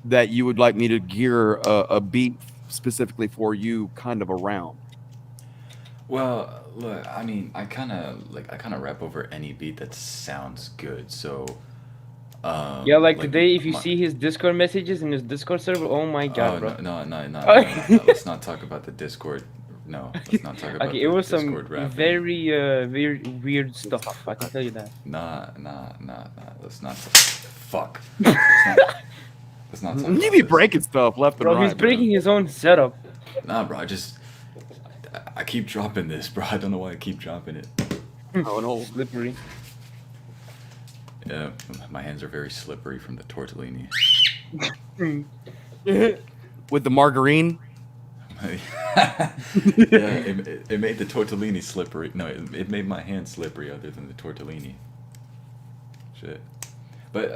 that you would like me to gear a beat specifically for you, kind of around. Well, look, I mean, I kind of rap over any beat that sounds good. So, Yeah, like today, if you my- see his Discord messages in his Discord server, oh my god, bro. no, Oh. let's not talk about the Discord. No, let's not talk about Okay, the it was some Discord rapping. very weird stuff. I can tell you that. Nah. Let's not. Fuck. Let's not talk You about be this. breaking stuff left and Bro, right. he's breaking his own setup. Nah, bro. I keep dropping this, bro. I don't know why I keep dropping it. Oh, no. Slippery. Yeah, my hands are very slippery from the tortellini. With the margarine. Yeah, it made the tortellini slippery. No, it made my hands slippery other than the tortellini. Shit. But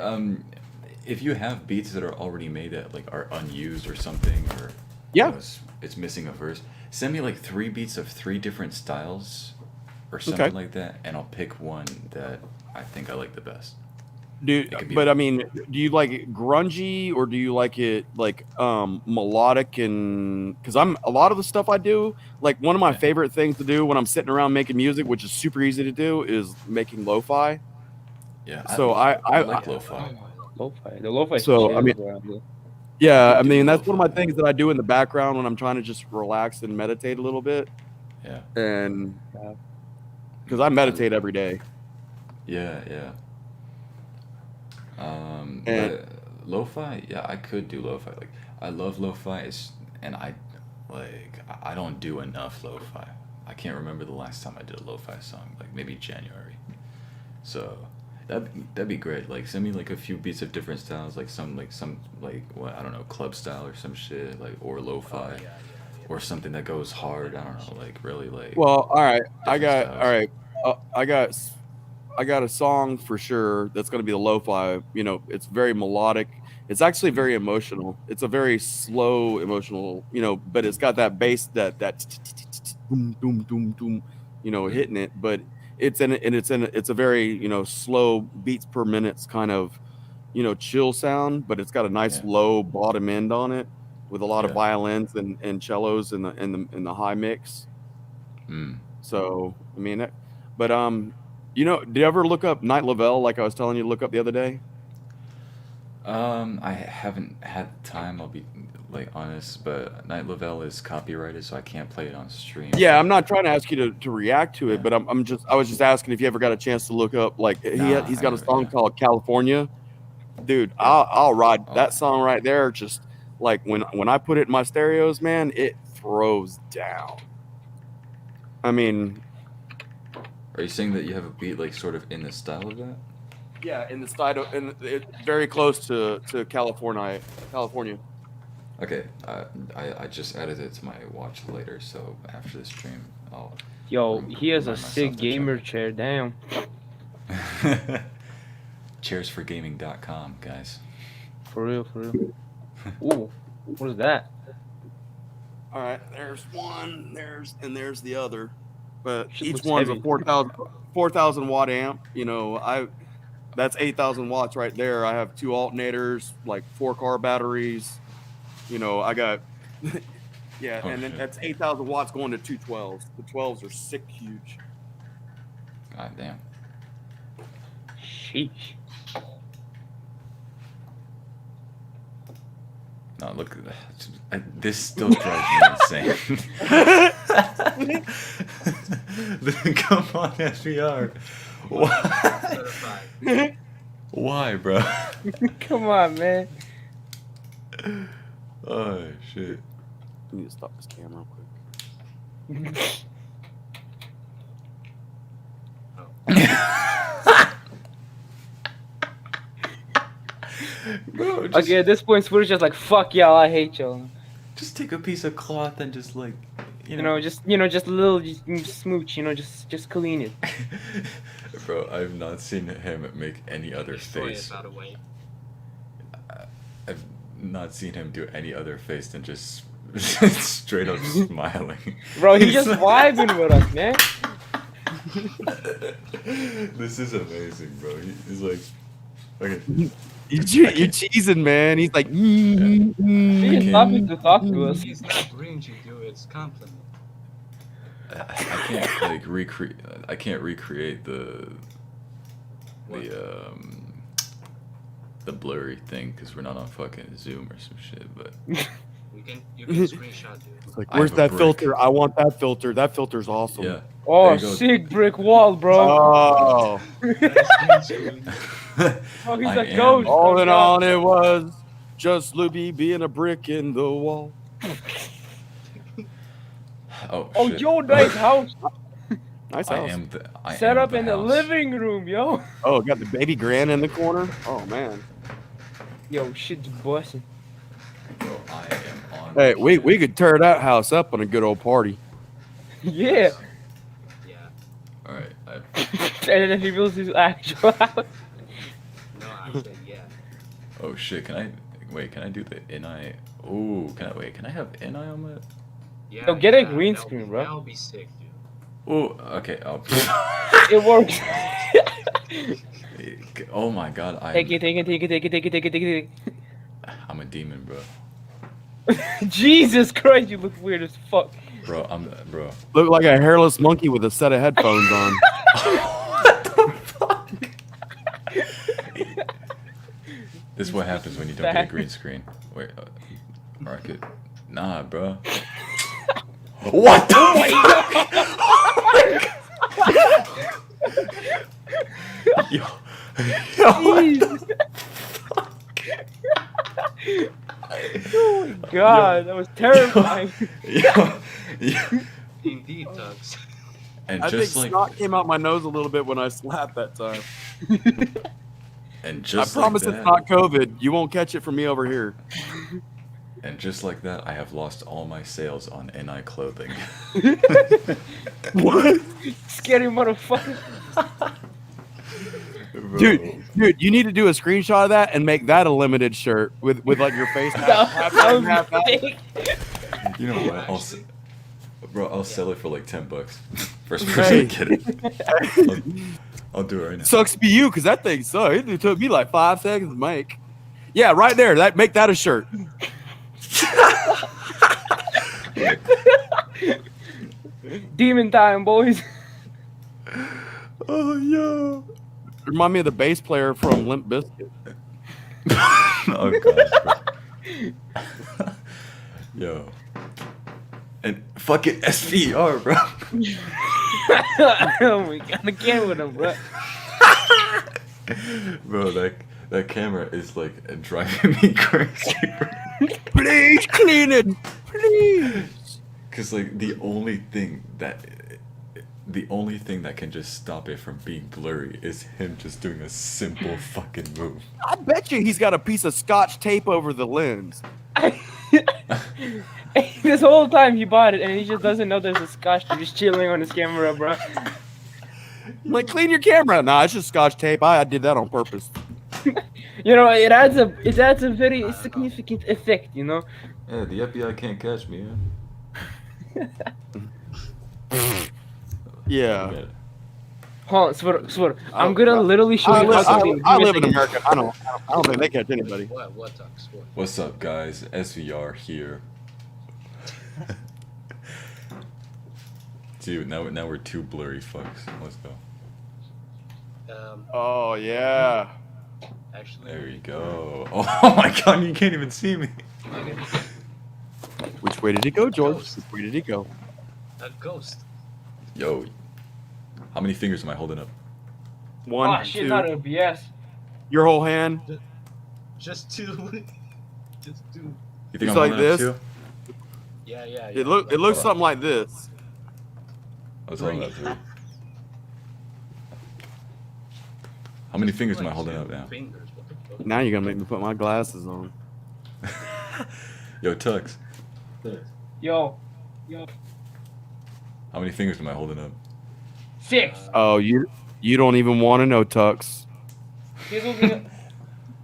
if you have beats that are already made that like are unused or something, or Yeah. you know, it's missing a verse, send me like 3 beats of 3 different styles or something Okay. like that, and I'll pick one that I think I like the best. Dude, It could be- but I mean, do you like it grungy or do you like it like melodic? And because a lot of the stuff I do, like one of my favorite things to do when I'm sitting around making music, which is super easy to do, is making lo-fi. Yeah. So I like lo-fi. Lo-fi. The lo-fi. So, shit I is mean- around here. Yeah, I do mean that's lo-fi. one of my things that I do in the background when I'm trying to just relax and meditate a little bit. Yeah. And Yeah. because I meditate every day. Yeah. And Lo-fi, yeah, I could do lo-fi. Like, I love lo-fi, and I don't do enough lo-fi. I can't remember the last time I did a lo-fi song, like maybe January. So that'd be great. Like, send me like a few beats of different styles, like some what, I don't know, club style or some shit, like, or lo-fi, or something that goes hard. I don't know, like really like. well, all right, styles. I got a song for sure that's going to be the lo-fi. You know, it's very melodic. It's actually very emotional. It's a very slow emotional, you know, but it's got that bass that boom doom doom doom, you know, hitting it. But it's a very, you know, slow beats per minutes kind of, you know, chill sound. But it's got a nice low bottom end on it with a lot of violins and cellos in the high mix. So I mean, but you know, did you ever look up Night Lavelle like I was telling you to look up the other day? I haven't had time, I'll be like honest, but Night Lavelle is copyrighted, so I can't play it on stream. Yeah, I'm not trying to ask you to react to it, but I was just asking if you ever got a chance to look up, like, he's got a song called California. Dude, I'll ride that song right there. Just like when I put it in my stereos, man, it throws down. I mean, are you saying that you have a beat like sort of in the style of that? yeah, in the style, very close to California. Okay, I just added it to my watch later, so after the stream, I'll. Yo, he has a sick gamer chair. Damn. Chairsforgaming.com, guys. For real. Ooh, what is that? All right, there's one, there's the other, but Shit each looks one's heavy. a 4,000 watt amp. You know, that's 8,000 watts right there. I have 2 alternators, like 4 car batteries. You know, I got and then that's 8,000 watts going to 2 12s. The 12s are sick huge. God damn. Sheesh. No, look at that. This still drives me insane. Come on, SBR. Why? Why, bro? Come on, man. Oh, shit. I need to stop this camera real quick. Bro, Okay, at this point, Twitter's just like, fuck y'all, I hate y'all. Just take a piece of cloth and just like, just a little smooch, just clean it. Bro, I've not seen him make any other face. I've not seen him do any other face than just straight up smiling. Bro, he's just vibing with us, man. This is amazing, bro. He's like, okay. You're cheesing, man. He's like, He's stopping to talk to us. He's not cringy, dude. It's compliment. I can't like recreate. I can't recreate the blurry thing because we're not on fucking Zoom or some shit. But you can screenshot, dude. It's like, where's that filter? I want that filter. That filter's awesome. yeah. Oh, sick brick wall, bro. Oh. Oh, he's I a am. ghost. All in all, it was just Luby being a brick in the wall. Oh, Oh, shit. yo, nice house. Nice I house. am Set up the in the house. living room, yo. Oh, got the baby grand in the corner. Oh man. Yo, shit's busting. Bro, I am on. Hey, we could tear that house up on a good old party. Yeah. Yeah. All right. And then he builds his actual house. No, I said yeah. Oh shit! Can I do the NI? Ooh, can I have NI on my? Yeah. Yo, get a yeah, green that'll screen, be- bro. That'll be sick, dude. Oh, okay. It works. Oh my god! Take it. I'm a demon, bro. Jesus Christ, you look weird as fuck. Bro. Look like a hairless monkey with a set of headphones on. This is what happens when you don't get a green screen. Wait, or I could. Nah, bro. What the fuck? Yo. god, that was terrifying. Indeed, Tugs. And I think just like snot came out my nose a little bit when I slapped that time. and I just promise like it's that, not COVID. You won't catch it from me over here. and just like that, I have lost all my sales on NI clothing. What? Scary motherfucker. Dude, you need to do a screenshot of that and make that a limited shirt with like your face half That in, was half out. fake. You know what? I'll sell it for like $10. First person to get it. I'll do it right now. Sucks to be you, because that thing sucks. It took me like 5 seconds to make. Yeah, right there. Make that a shirt. Demon time, boys. Oh yeah. Remind me of the bass player from Limp Bizkit. Oh gosh. Bro. Yo. And fucking SVR, bro. Oh my god, I can't with him, bro. Bro, that camera is like driving me crazy. Please clean it. Please. Cause like the only thing that can just stop it from being blurry is him just doing a simple fucking move. I bet you he's got a piece of scotch tape over the lens. This whole time he bought it and he just doesn't know there's a scotch just chilling on his camera, bro. I'm like, clean your camera. Nah, it's just scotch tape. I did that on purpose. You know, it adds a very significant effect, you know. Yeah, the FBI can't catch me, Yeah. Hold on, swear. I'm gonna literally show you something. I live in America. I don't think they catch anybody. What, Tugs? What? What's up, guys? SVR here. Dude, now we're two blurry fucks. Let's go. Oh yeah. Actually, There you go. Oh my god, you can't even see me. Which way did he go, George? Which way did he go? a ghost. Yo, how many fingers am I holding up? 1, Oh shit, 2. not OBS. Your whole hand. Just two. Just two. You think It's I'm like holding up this? two? Yeah. It looks something like this. I was holding up three. How many fingers am I holding up now? Fingers. What the fuck? Now you're gonna make me put my glasses on. Yo, Tux, Yo, how many fingers am I holding up? 6. Oh, you don't even want to know, Tux. Here's what we-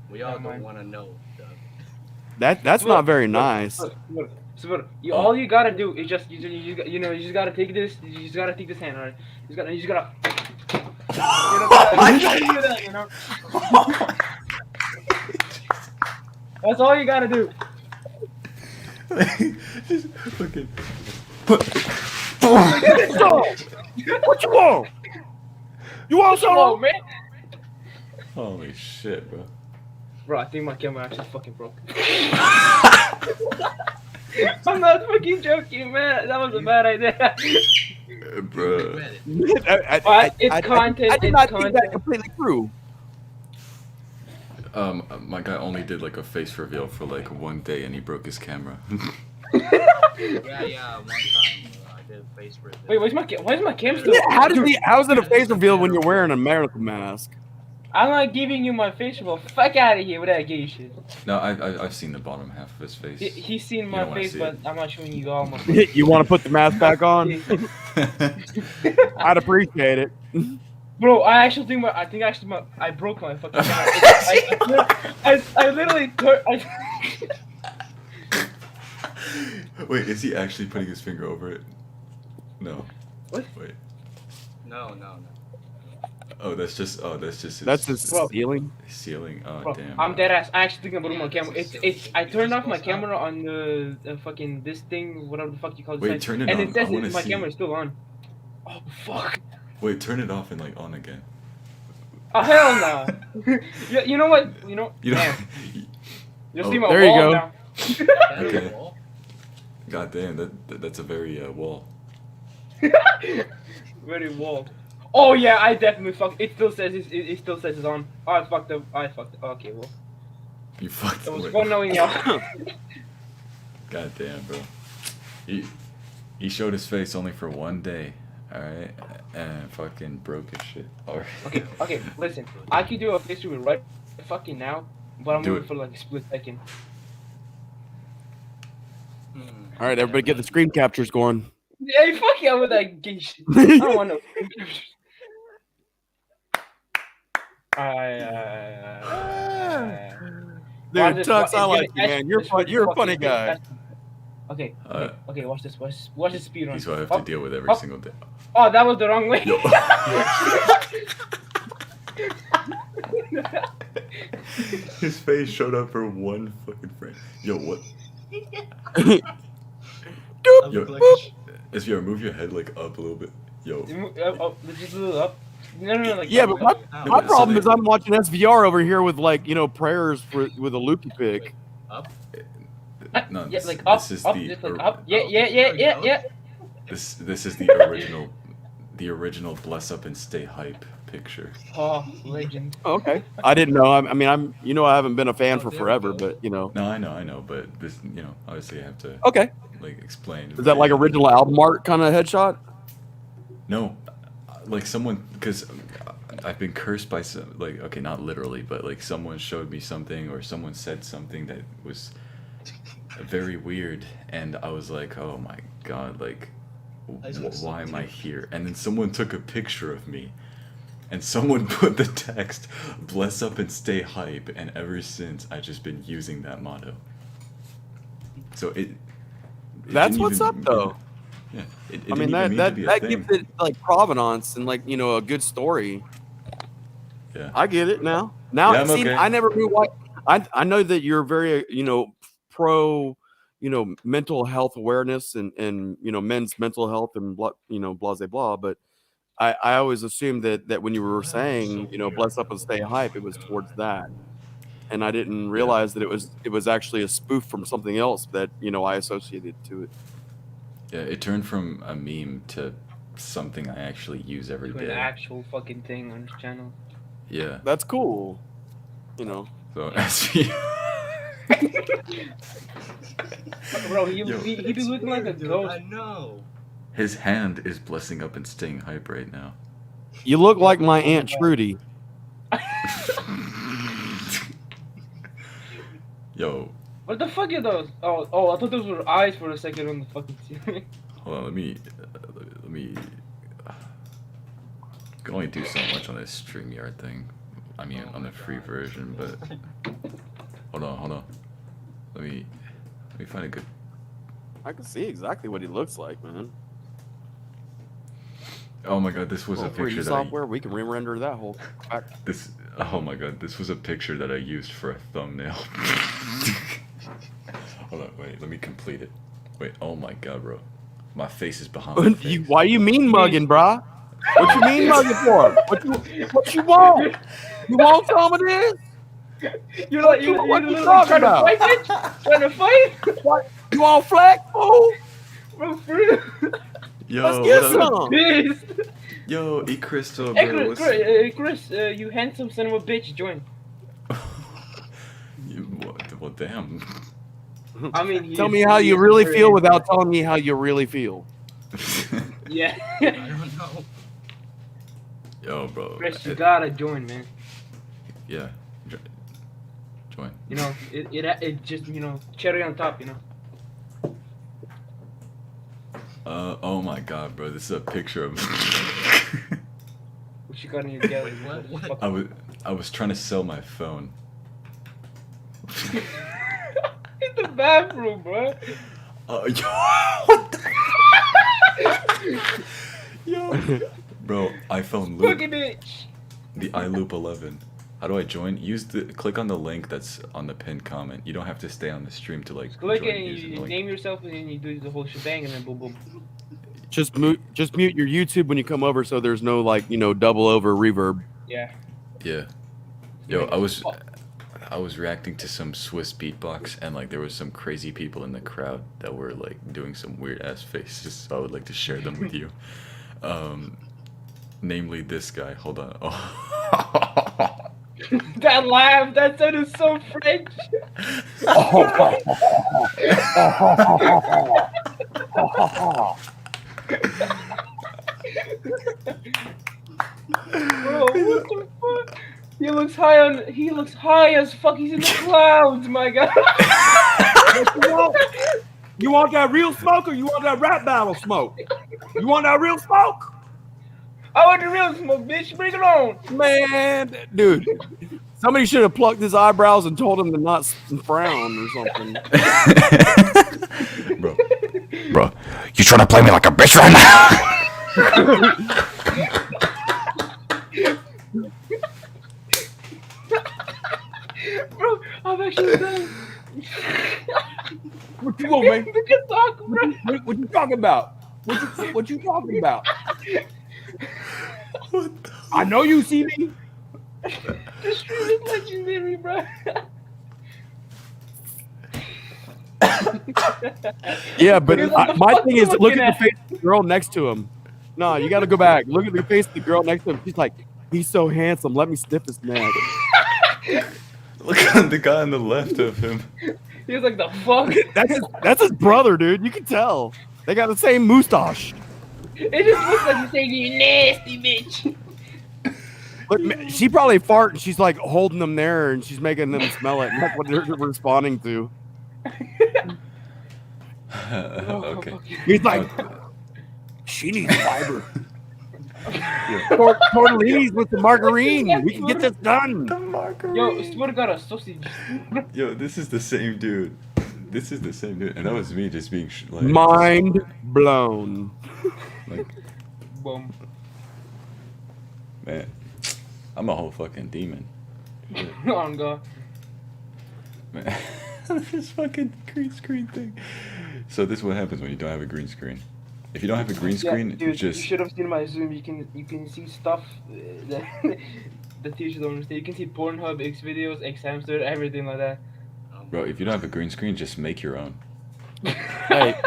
We all Never don't mind. want to know. Doug. That's not very nice. So, all you gotta do is just you just gotta take this. You just gotta take this hand, alright? You just gotta. You know? That's all you gotta do. Just fucking. What you want? You want Come on, some? man. Holy shit, bro. Bro, I think my camera actually fucking broke. I'm not fucking joking, man. That was a bad idea. Bro. Regret it. It's content. I did It's not think that content. completely true. My guy only did like a face reveal for like 1 day and he broke his camera. Yeah. One time I did a face reveal. Wait, why is my cam still? Yeah, how's it a face reveal when you're wearing a medical mask? I'm not giving you my face reveal. Fuck out of here with that gay shit. No, I've seen the bottom half of his face. He's seen You my don't wanna face, see but it. I'm not showing you all my face. You want to put the mask back on? I'd appreciate it. Bro, I think I broke my fucking camera. I literally Wait, is he actually putting his finger over it? No. What? Wait. No. Oh, that's just his That's his Bro. ceiling. ceiling. Oh, Bro, damn. I'm dead ass. I actually think I broke my camera. I turned off my camera on the fucking this thing, whatever the fuck you call it. Wait, turn it and on. it says I wanna my see. camera is still on. Oh fuck. Wait, turn it off and like on again. Oh hell no. You know what? You know. You know. Damn. You Oh, see my there you wall go. now. That's Okay. all. God damn, that's a very wall. Very wall. Oh yeah, I definitely fucked. It still says it still says it's on. Oh, I fucked up. Okay, well, You fucked. it was wait. fun knowing y'all. God damn, bro. He showed his face only for one day, alright? And fucking broke his shit. Alright. Okay, listen. I could do a face reveal right fucking now, but I'm Do moving it. for like a split second. All right, everybody, get the screen captures going. Hey, fuck yeah with that gay shit. I don't want no screen captures. Dude, Tux, I like you, man. You're a funny guy. Okay, okay, watch this. Watch this speed run. He's what I have to deal with every single day. Oh, that was the wrong way. His face showed up for one fucking frame. Yo, what? Yo, SVR, move your head like up a little bit. Yo. Just a little up. No, like yeah, but my problem is I'm watching SVR over here with like prayers with a loopy pig. Up. No, yeah, like up, this is up, the just like up. Yeah. This is the original bless up and stay hype picture. Oh, legend. Okay. I didn't know. I mean, I haven't been a fan for forever, but No, I know, but this, obviously I have to. Okay. Like explain. Is that like original album art kind of headshot? No, like someone, because I've been cursed by some, like, okay, not literally, but like someone showed me something or someone said something that was very weird, and I was like, oh my god, like, why am I here? And then someone took a picture of me, and someone put the text, bless up and stay hype, and ever since I've just been using that motto. So that's what's up, though. Yeah, I mean, that gives it like provenance and like a good story. Yeah, I get it now. Now, yeah, see, okay. I never knew why. I know that you're very pro mental health awareness and men's mental health and blah blah blah. But I always assumed that when you were saying bless up and stay hype, it was towards that. And I didn't realize that it was actually a spoof from something else that I associated to it. Yeah, it turned from a meme to something I actually use every day. An actual fucking thing on this channel. Yeah, that's cool. So Bro, he be looking like a ghost. I know. His hand is blessing up and staying hype right now. You look like my Aunt Trudy. Yo. What the fuck are those? Oh, I thought those were eyes for a second on the fucking ceiling. Hold on, let me. Can only do so much on this StreamYard thing. I mean, on the free version, but hold on. Let me find a good. I can see exactly what he looks like, man. Oh my god, this was a picture that software. We can re-render that whole. This. Oh my god, this was a picture that I used for a thumbnail. Hold on, wait, let me complete it. Wait, oh my god, bro. My face is behind my face. Why you mean mugging, brah? What you mean mugging for? What you want? You want some of this? You're like, you're talking about? Fight, bitch? Trying to fight? What? You want flex, fool? Bro, for real? Yo, let's get some. Yo, eat Crystal, Hey, bro. Chris, you handsome son of a bitch, join. Well, damn. I mean, tell me how you really feel without telling me how you really feel. Yeah. I don't know. Yo, bro. Chris, you gotta join, man. Yeah. Join. It just, cherry on top, Oh my god, bro. This is a picture of. What you got in your gallery? What? I was trying to sell my phone. In the bathroom, bro. Yo, what the? Yo, bro, iPhone loop. Fucking bitch. The iLoop 11. How do I join? Click on the link that's on the pinned comment. You don't have to stay on the stream to like. Click join it and using you the link. name yourself and then you do the whole shebang and then boom boom. Just mute your YouTube when you come over, so there's no double over reverb. Yeah. Yeah. Yo, I was reacting to some Swiss beatbox, and like there was some crazy people in the crowd that were like doing some weird ass faces. So I would like to share them with you. Namely this guy. Hold on. Oh. That laugh, that sounded so French. Bro, what the fuck? He looks high as fuck. He's in the clouds, my god. You want that real smoke or you want that rap battle smoke? You want that real smoke? I want the real smoke, bitch. Bring it on. Man, dude. Somebody should have plucked his eyebrows and told him to not frown or something. Bro, you trying to play me like a bitch right now? Bro, I'm actually done. What you want, man? We can talk, bro. What you talking about? What you talking about? I know you see me. The stream is legendary, bro. Yeah, but my thing is, look at at? the face of the girl next to him. No, you got to go back. Look at the face of the girl next to him. She's like, he's so handsome. Let me sniff his neck. Look at the guy on the left of him. He was like, the fuck? That's his brother, dude. You can tell. They got the same mustache. It just looks like he's saying, you nasty bitch. But she probably fart and she's like holding them there and she's making them smell it. And that's what they're responding to. Okay. He's like, she needs fiber. Tortellinis with the margarine. We can get this done. Yo, swear to God, a sausage. Yo, this is the same dude. This is the same dude, and that was me just being like Mind blown. like, Boom. man, I'm a whole fucking demon. Oh God. Man, this fucking green screen thing. So this is what happens when you don't have a green screen. If you don't have a green screen, dude, just you should have seen my Zoom. You can see stuff that the teachers don't understand. You can see Pornhub, X videos, X hamster, everything like that. bro, if you don't have a green screen, just make your own. Hey,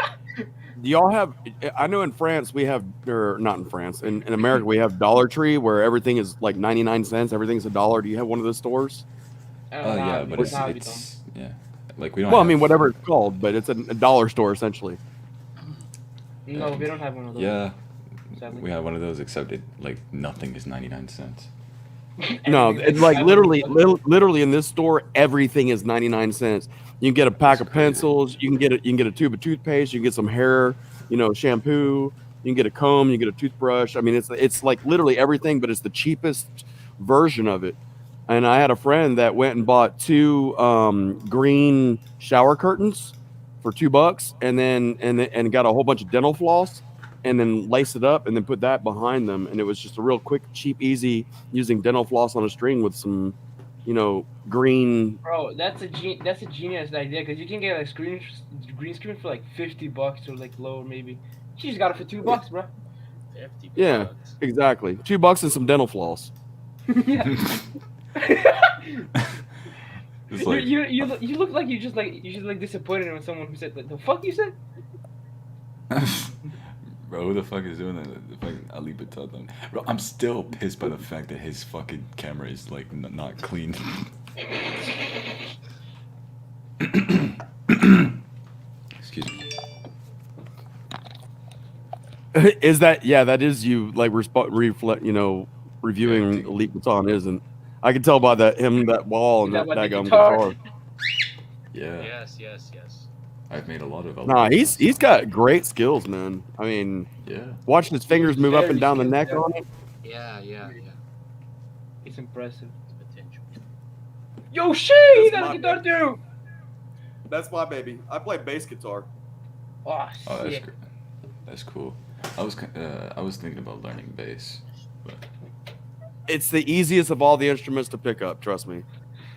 do y'all have? I know in France we have, or not in France, in America we have Dollar Tree where everything is like 99 cents. Everything's $1. Do you have one of those stores? Oh yeah, but it's yeah, like we don't. Well, I have, mean, whatever it's called, but it's a dollar store essentially. No, we don't have one of those. Yeah, sadly. we have one of those, except it like nothing is 99 cents. No, it's like literally in this store, everything is 99 cents. You can get a pack of pencils. You can get a tube of toothpaste. You can get some hair, shampoo. You can get a comb. You can get a toothbrush. I mean, it's like literally everything, but it's the cheapest version of it. And I had a friend that went and bought 2 green shower curtains for $2, and got a whole bunch of dental floss, and then lace it up, and then put that behind them, and it was just a real quick, cheap, easy using dental floss on a string with some, green. Bro, that's a genius idea because you can get like green screen for like $50 or like lower maybe. She just got it for $2, bro. 50 Yeah, bucks. exactly. $2 and some dental floss. Yeah. It's like, you look like you just disappointed when someone who said the fuck you said. bro, who the fuck is doing that? The fucking Ali Batat. Bro, I'm still pissed by the fact that his fucking camera is like not clean. Excuse me. Is that that is you like reviewing Elite Baton, isn't? I can tell by that wall and that daggum guitar. Yeah. Yes. I've made a lot of. Nah, he's got great skills, man. I mean, Yeah. watching his fingers move up and down the neck on it. Yeah. It's impressive. Potential. Yo, shit, he got a guitar too. That's my baby. I play bass guitar. Oh, Oh, that's shit. great. That's cool. I was thinking about learning bass, but It's the easiest of all the instruments to pick up. Trust me.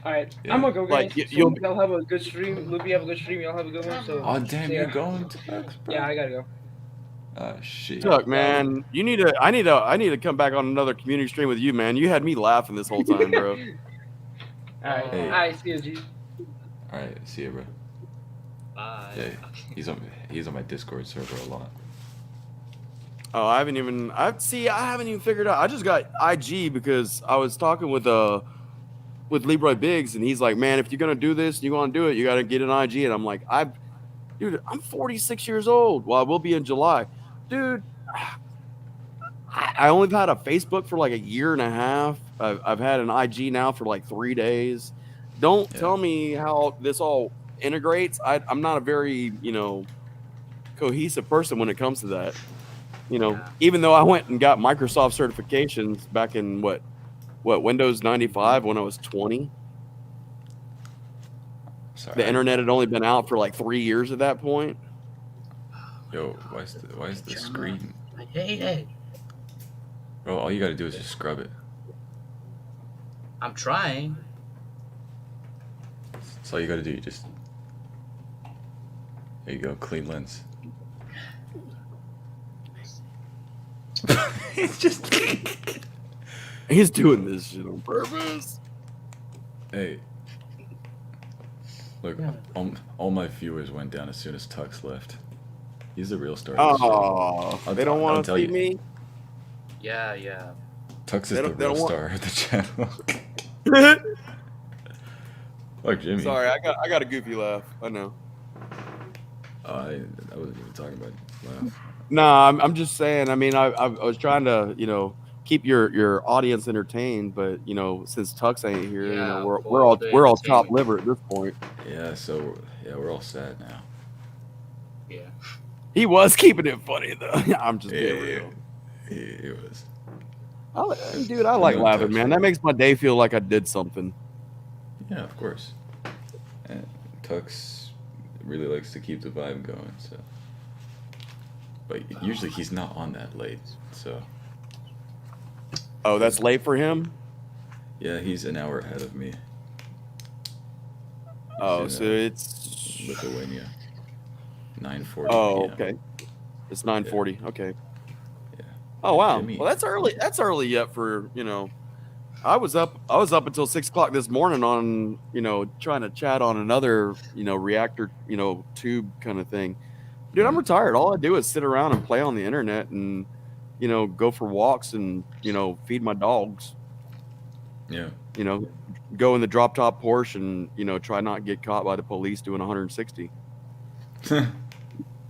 All right, Yeah. I'm gonna go, guys. Like, So y'all have a good stream. Luby have a good stream. Y'all have a good one. So. oh damn, yeah. you're going to Max, bro. Yeah, I gotta go. Ah shit. Look, man, I need to come back on another community stream with you, man. You had me laughing this whole time, bro. All right, Hey. all right, see you, G. All right, see ya, bro. Bye. Yeah, he's on my Discord server a lot. Oh, I haven't even figured out. I just got IG because I was talking with with Leroy Biggs, and he's like, man, if you're gonna do this, you want to do it, you got to get an IG. And I'm like, dude, I'm 46 years old. Well, I will be in July, dude. I only had a Facebook for like a year and a half. I've had an IG now for like 3 days. Don't tell me how this all integrates. I'm not a very, cohesive person when it comes to that. Even though I went and got Microsoft certifications back in what Windows 95 when I was 20. Sorry. The internet had only been out for like 3 years at that point. Yo, why is the screen? I hate it. Bro, all you gotta do is just scrub it. I'm trying. That's all you gotta do. You just. There you go, clean lens. He's doing this shit on purpose. Hey. Look, all my viewers went down as soon as Tux left. He's the real star. Oh, they don't want to see me? Yeah. Tux is the real star of the channel. Look, Jimmy. Sorry, I got a goofy laugh. I know. I wasn't even talking about laugh. No, I'm just saying. I mean, I was trying to, keep your audience entertained, but since Tux ain't here, we're all chopped liver at this point. Yeah, so we're all sad now. Yeah. He was keeping it funny though. I'm just being real. He was. Dude, I like laughing, man. That makes my day feel like I did something. Yeah, of course. And Tux really likes to keep the vibe going, so. But usually he's not on that late, so. Oh, that's late for him? Yeah, he's an hour ahead of me. Oh, so it's Lithuania. 9:40. Oh, okay. It's 9:40. Yeah. Okay. Yeah. Oh wow. Jimmy. Well, that's early. That's early yet for I was up until 6 o'clock this morning on trying to chat on another reactor tube kind of thing. Dude, I'm retired. All I do is sit around and play on the internet and go for walks and feed my dogs. Yeah. Go in the drop top Porsche and try not to get caught by the police doing 160.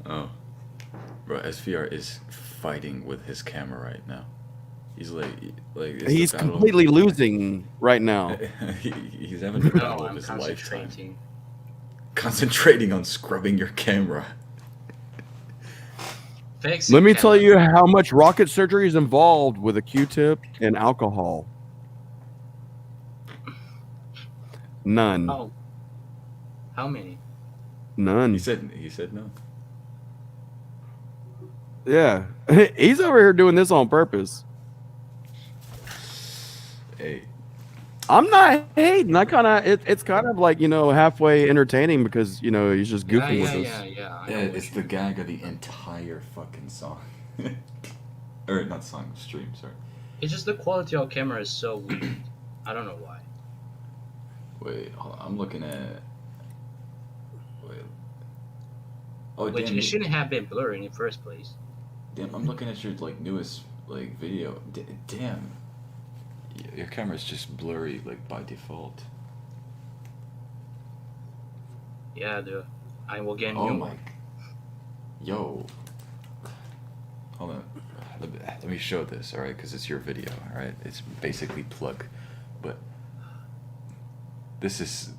Oh, bro, SVR is fighting with his camera right now. He's he's completely losing right now. He's having the battle of his lifetime. Concentrating on scrubbing your camera. Let me tell you how much rocket surgery is involved with a Q-tip and alcohol. None. Oh. How many? None. He said no. Yeah. He's over here doing this on purpose. Hey. I'm not hating. It's kind of like, halfway entertaining because, he's just goofing with us. Yeah, it's the gag of the entire fucking song. Or not song, stream, sorry. It's just the quality of camera is so weird. I don't know why. Wait, I'm looking at... Oh, which damn, it shouldn't have been blurry in the first place. Damn, I'm looking at your newest video. Damn, your camera's just blurry by default. Yeah, dude. I will get Oh new my. one. Yo. Hold on. Let me show this, all right? Because it's your video, all right? It's basically plug, but this is.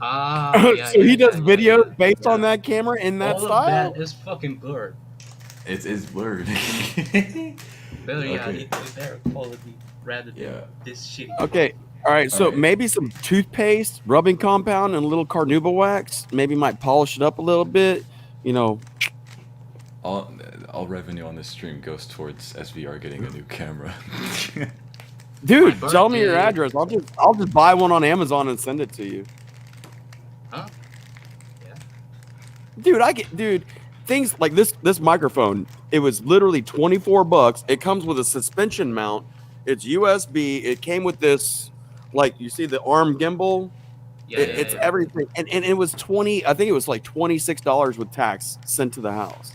So he does videos based on that camera in that all style? Of that is fucking blurred. It's blurred. Better, yeah, Okay. it's better quality rather than this shitty. Okay. All right. So maybe some toothpaste, rubbing compound, and a little carnauba wax. Maybe might polish it up a little bit. All revenue on this stream goes towards SVR getting a new camera. Dude, tell me your address. I'll just buy one on Amazon and send it to you. Huh? Yeah. Dude, things like this microphone, it was literally $24. It comes with a suspension mount. It's USB. It came with this, you see the arm gimbal. It's everything. And it was I think it was like $26 with tax sent to the house.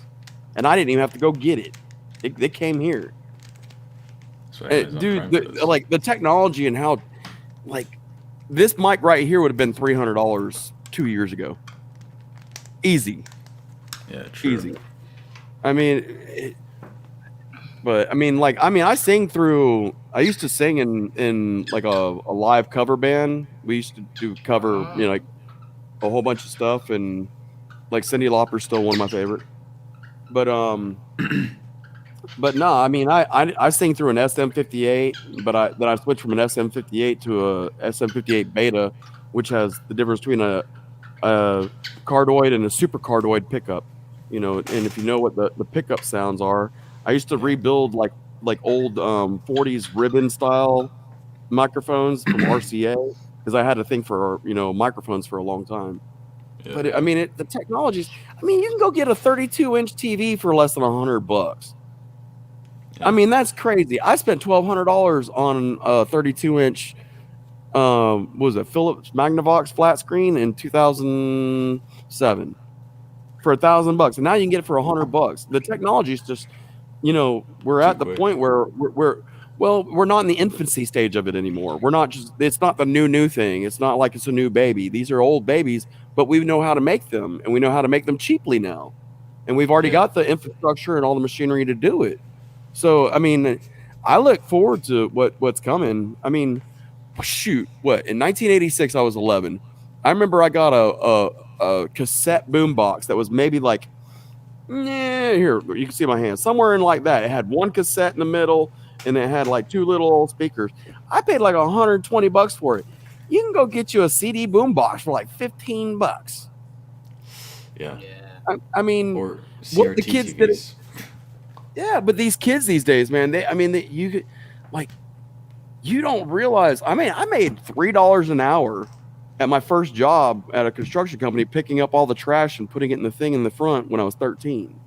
And I didn't even have to go get it. It came here. Dude, the technology and how, this mic right here would have been $300 2 years ago. Easy. Yeah, true. Easy. I mean, I sing through. I used to sing in like a live cover band. We used to do cover, like a whole bunch of stuff, and like Cyndi Lauper's still one of my favorite. But no, I mean, I sing through an SM58, but then I switched from an SM58 to a SM58 Beta, which has the difference between a cardioid and a super cardioid pickup. You know, and if you know what the pickup sounds are, I used to rebuild like old 40s ribbon style microphones from RCA because I had a thing for microphones for a long time. Yeah. But the technologies. I mean, you can go get a 32-inch TV for less than $100. Yeah. I mean, that's crazy. I spent $1,200 on a 32-inch. What was it, Philips Magnavox flat screen in 2007 for $1,000, and now you can get it for $100. The technology is just, we're at the point where we're not in the infancy stage of it anymore. We're not just. It's not the new thing. It's not like it's a new baby. These are old babies, but we know how to make them, and we know how to make them cheaply now, and we've already got the infrastructure and all the machinery to do it. So, I mean, I look forward to what's coming. I mean, shoot, what, in 1986 I was 11. I remember I got a cassette boombox that was maybe like, here you can see my hand, somewhere in like that. It had one cassette in the middle, and it had like two little old speakers. I paid like $120 for it. You can go get you a CD boombox for like $15. Yeah. I mean, or what the kids TVs. did it. Yeah, but these kids these days, man, you don't realize. I mean, I made $3 an hour at my first job at a construction company, picking up all the trash and putting it in the thing in the front when I was 13.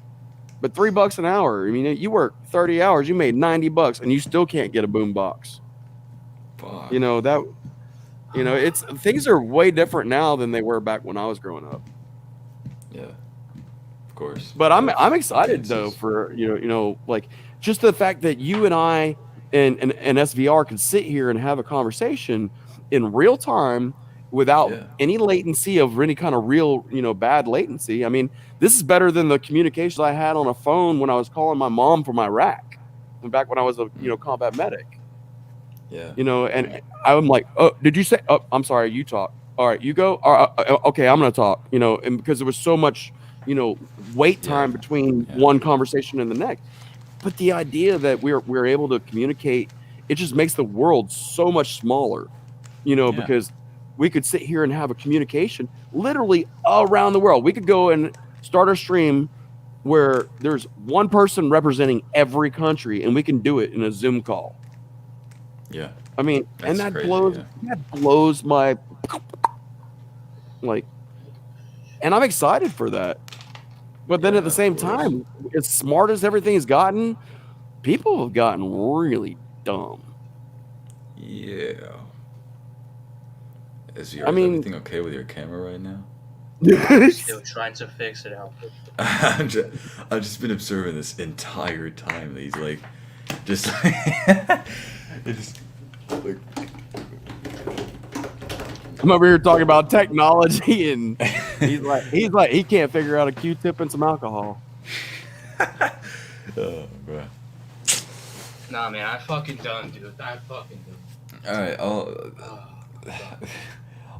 But $3 an hour. I mean, you work 30 hours, you made $90, and you still can't get a boom box. Fuck. It's things are way different now than they were back when I was growing up. Yeah. Of course. But I'm excited though for like just the fact that you and I and SVR can sit here and have a conversation in real time without any latency of any kind of real bad latency. I mean, this is better than the communications I had on a phone when I was calling my mom from Iraq, back when I was a combat medic. Yeah. And I'm like, oh, did you say? Oh, I'm sorry, you talk. All right, you go. Okay, I'm gonna talk. And because there was so much wait time between one conversation and the next. But the idea that we're able to communicate, it just makes the world so much smaller, because we could sit here and have a communication literally around the world. We could go and start a stream where there's one person representing every country, and we can do it in a Zoom call. Yeah. I mean, That's and that crazy, blows my and I'm excited for that. But then at the same time, as smart as everything has gotten, people have gotten really dumb. Yeah. Is everything okay with your camera right now? Still trying to fix it out. I've just been observing this entire time that he's like, just it's like, I'm over here talking about technology, and he's like he can't figure out a Q-tip and some alcohol. oh, bro. Nah, man, I fucking done, dude. I fucking done. All right,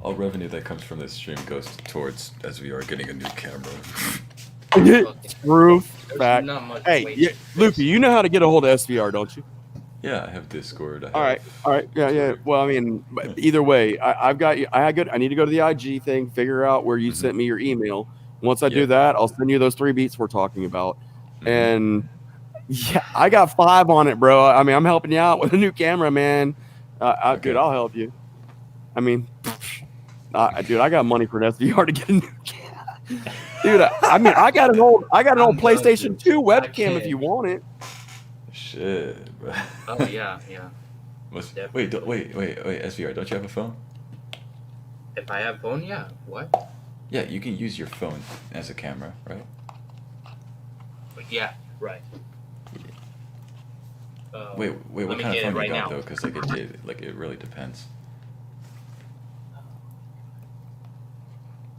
all revenue that comes from this stream goes towards SVR getting a new camera. Proof fact. Not much Hey, Luffy, you know how to get a hold of SVR, don't you? Yeah, I have Discord. All right, yeah. Well, I mean, either way, I've got you. I need to go to the IG thing, figure out where you sent me your email. Once I do that, I'll send you those 3 beats we're talking about. And yeah, I got 5 on it, bro. I mean, I'm helping you out with a new camera, man. Dude, I'll help you. I mean, dude, I got money for an SVR to get a new camera. Dude, I mean, I got an old PlayStation 2 webcam if you want it. Shit, bro. Oh yeah. Wait, SVR, don't you have a phone? If I have phone, yeah. What? Yeah, you can use your phone as a camera, right? Yeah, right. Wait, what kind of phone you got though? Because it really depends.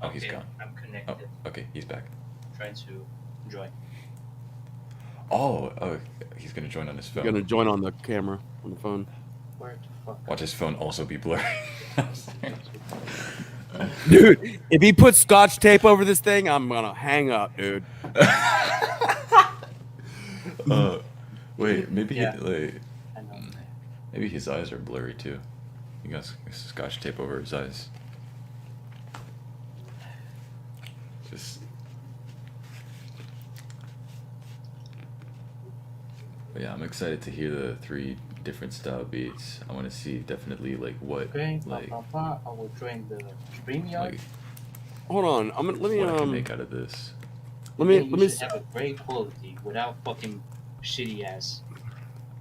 Oh, he's Okay, gone. I'm connected. Oh, okay, he's back. Trying to join. Oh, he's gonna join on his phone. Gonna join on the camera on the phone. Where the fuck? Watch his phone also be blurry. Dude, if he puts scotch tape over this thing, I'm gonna hang up, dude. Wait, maybe Yeah. like, I know. maybe his eyes are blurry too. He got scotch tape over his eyes. Just. But yeah, I'm excited to hear the 3 different style beats. I want to see definitely like what Okay, like I will join the StreamYard. like Hold on, let me what I can make out of this. let me You should have a great quality without fucking shitty ass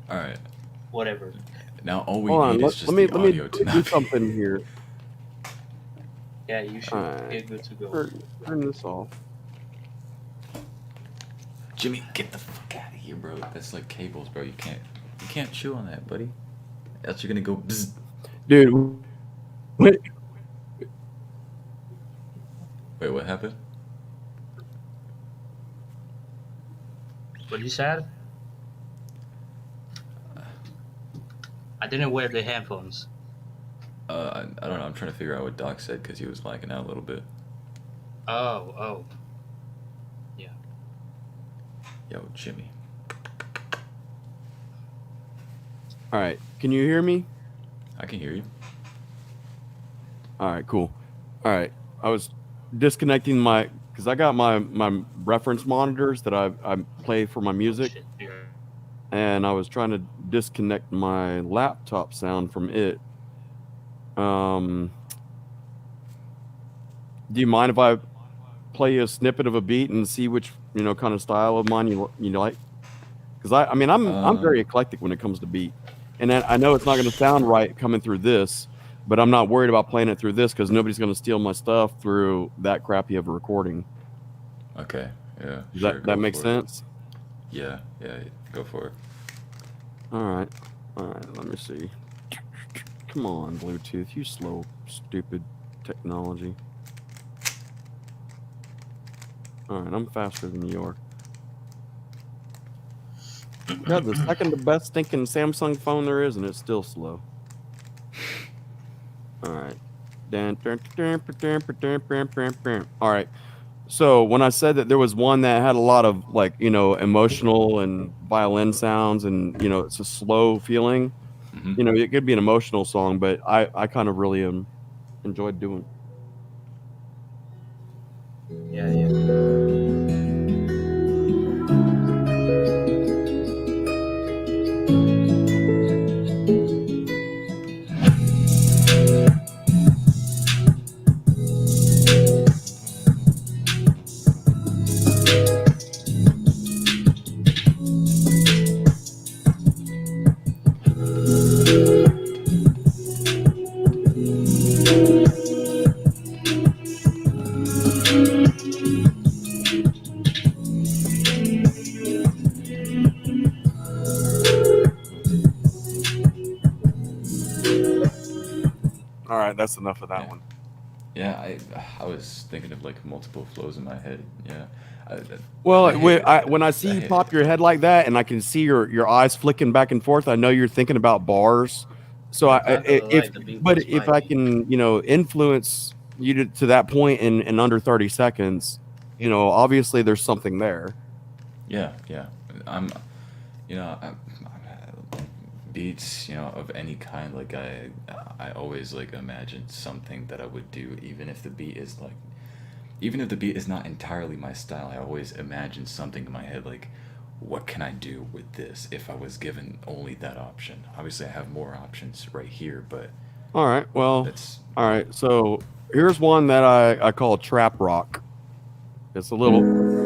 All right. whatever. Now all we hold on. need Let is just me the audio to do not be. something here. Yeah, you should Alright. get good to go. Turn this off. Jimmy, get the fuck out of here, bro. That's like cables, bro. You can't chew on that, buddy. Else you're gonna go bzz. Dude, wait. Wait, what happened? What you said? I didn't wear the headphones. I don't know. I'm trying to figure out what Doc said because he was lagging out a little bit. Oh. Yeah. Yo, Jimmy. All right, can you hear me? I can hear you. All right, cool. All right, I was disconnecting because I got my reference monitors that I play for my music, Shit, yeah. and I was trying to disconnect my laptop sound from it. Do you mind if I play you a snippet of a beat and see which kind of style of mine you like? Because I'm very eclectic when it comes to beat, and then I know it's not going to sound right coming through this, but I'm not worried about playing it through this because nobody's going to steal my stuff through that crappy of a recording. Okay. Yeah. Does that make sense? Yeah. Go for it. All right. Let me see. Come on, Bluetooth, you slow, stupid technology. All right, I'm faster than you are. Got the second to best stinking Samsung phone there is, and it's still slow. All right. All right. So when I said that there was one that had a lot of emotional and violin sounds, and it's a slow feeling. Mm-hmm. It could be an emotional song, but I kind of really enjoyed doing. Yeah. All right, that's enough of that one. Yeah, I was thinking of like multiple flows in my head. Yeah. When I see you pop your head like that, and I can see your eyes flicking back and forth, I know you're thinking about bars. So if I can influence you to that point in under 30 seconds, obviously there's something there. Yeah. I'm beats, of any kind. Like I always like imagine something that I would do, even if the beat is not entirely my style. I always imagine something in my head, like, what can I do with this if I was given only that option? Obviously, I have more options right here, but all right. Well, all right. So here's one that I call trap rock. It's a little.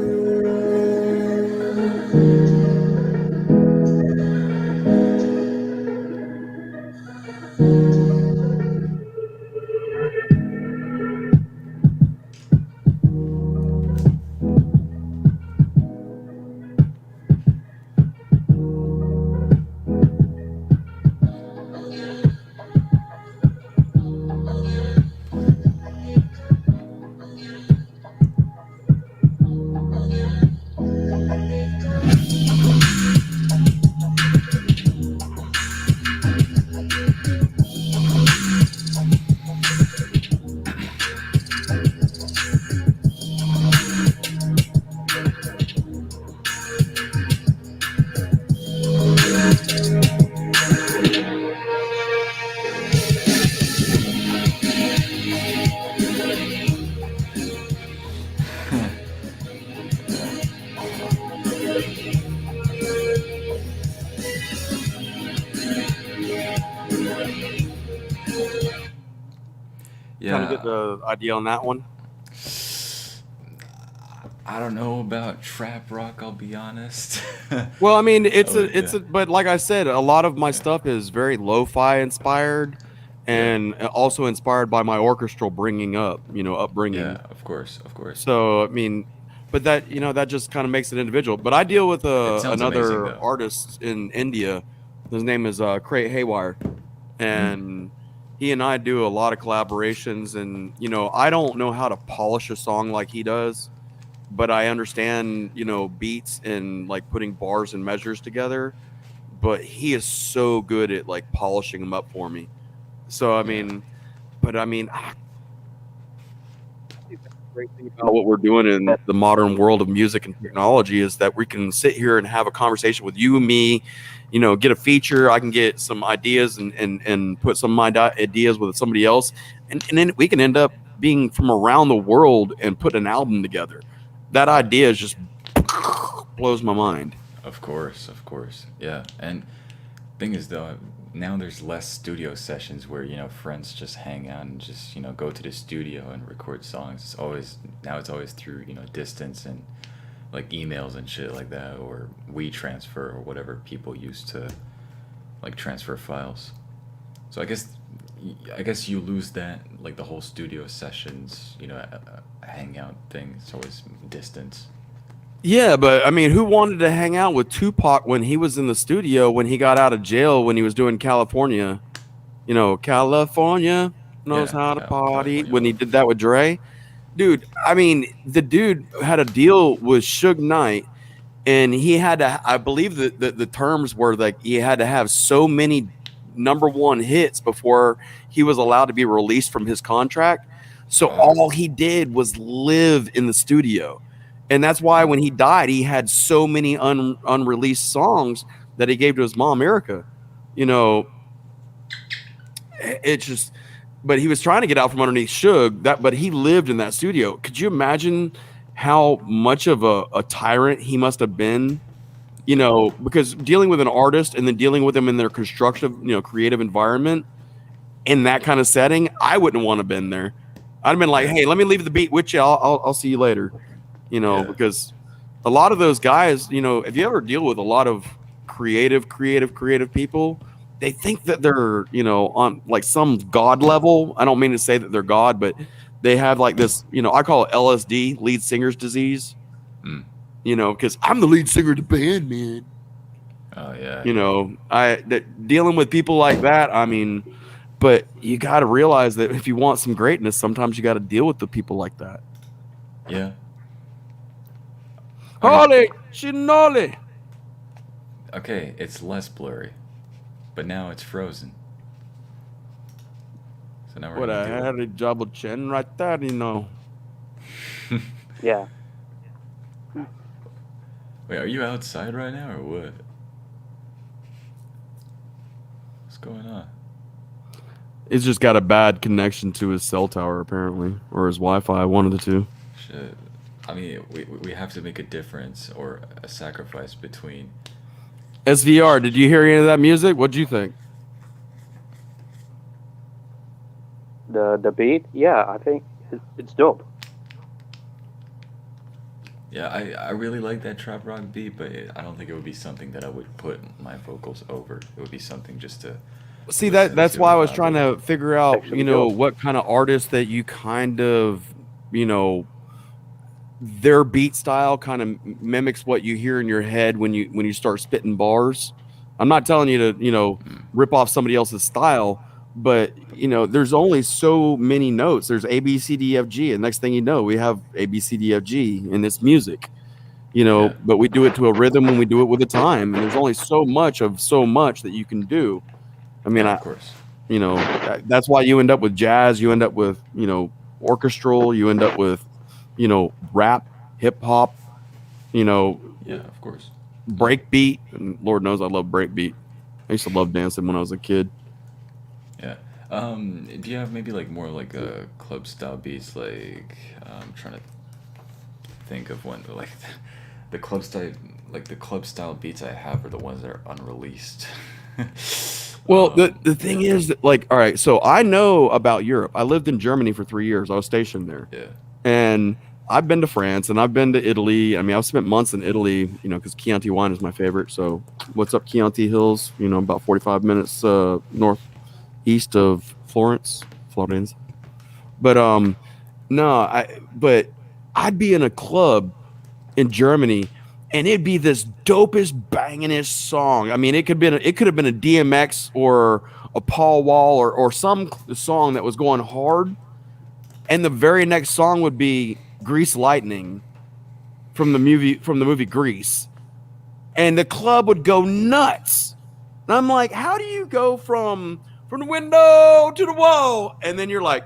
kind of get the idea on that one? I don't know about trap rock. I'll be honest. Well, I mean, Yeah. but like I said, a lot of my stuff is very lo-fi inspired, and also inspired by my orchestral upbringing. Yeah, of course, of course. So I mean, but that just kind of makes it individual. But I deal with It sounds amazing another though. artist in India. His name is Crate Haywire, and he and I do a lot of collaborations. And I don't know how to polish a song like he does, but I understand beats and like putting bars and measures together. But he is so good at like polishing them up for me. So I mean, but I mean, great thing about what we're doing in the modern world of music and technology is that we can sit here and have a conversation with you and me, get a feature. I can get some ideas and put some of my ideas with somebody else. And then we can end up being from around the world and put an album together. That idea is just blows my mind. Of course, yeah. And thing is though, now there's less studio sessions where friends just hang out and just go to the studio and record songs. It's always through distance and like emails and shit like that, or WeTransfer or whatever people use to like transfer files. So I guess you lose that, like the whole studio sessions, hangout thing. It's always distance. Yeah, but I mean, who wanted to hang out with Tupac when he was in the studio when he got out of jail when he was doing California? California knows how to party when he did that with Dre. Dude, I mean, the dude had a deal with Suge Knight, and he had to, I believe that the terms were like he had to have so many #1 hits before he was allowed to be released from his contract. So all he did was live in the studio. And that's why when he died, he had so many unreleased songs that he gave to his mom, Erica. It's just, but he was trying to get out from underneath Suge. But he lived in that studio. Could you imagine how much of a tyrant he must have been? Because dealing with an artist and then dealing with them in their constructive, creative environment in that kind of setting, I wouldn't want to have been there. I'd have been like, hey, let me leave the beat with you. I'll see you later. Because a lot of those guys, if you ever deal with a lot of creative people, they think that they're, on like some God level. I don't mean to say that they're God, but they have like this, I call it LSD, lead singer's disease. Because I'm the lead singer of the band, man. Oh yeah. Dealing with people like that, I mean, but you got to realize that if you want some greatness, sometimes you got to deal with the people like that. Yeah. Holy chinole. Okay, it's less blurry, but now it's frozen. So now we're What a hairy double chin right there, Yeah. Wait, are you outside right now or what? What's going on? He's just got a bad connection to his cell tower, apparently, or his Wi-Fi, one of the two. Shit. I mean, we have to make a difference or a sacrifice between. SVR, did you hear any of that music? What'd you think? The beat, yeah, I think it's dope. Yeah, I really like that trap rock beat, but I don't think it would be something that I would put my vocals over. It would be something just to. See, that's why I was trying to figure out, what kind of artist that you kind of, their beat style kind of mimics what you hear in your head when you start spitting bars. I'm not telling you to, rip off somebody else's style, but there's only so many notes. There's A, B, C, D, F, G, and next thing you know, we have A, B, C, D, F, G in this music. But we do it to a rhythm and we do it with a time, and there's only so much that you can do. I mean, of course, that's why you end up with jazz, you end up with orchestral, you end up with rap, hip hop, yeah, of course, break beat, and Lord knows I love break beat. I used to love dancing when I was a kid. Yeah. Do you have maybe like more like club style beats? Like I'm trying to think of one. Like the club style beats I have are the ones that are unreleased. Well, the thing is that, like, all right, so I know about Europe. I lived in Germany for 3 years. I was stationed there. Yeah. And I've been to France and I've been to Italy. I mean, I've spent months in Italy, you know, because Chianti wine is my favorite. So what's up, Chianti Hills? You know, about 45 minutes northeast of Florence. But but I'd be in a club in Germany and it'd be this dopest bangingest song. I mean, it could have been a DMX or a Paul Wall or some song that was going hard, and the very next song would be Grease Lightning from the movie Grease, and the club would go nuts. And I'm like, how do you go from the window to the wall, and then you're like,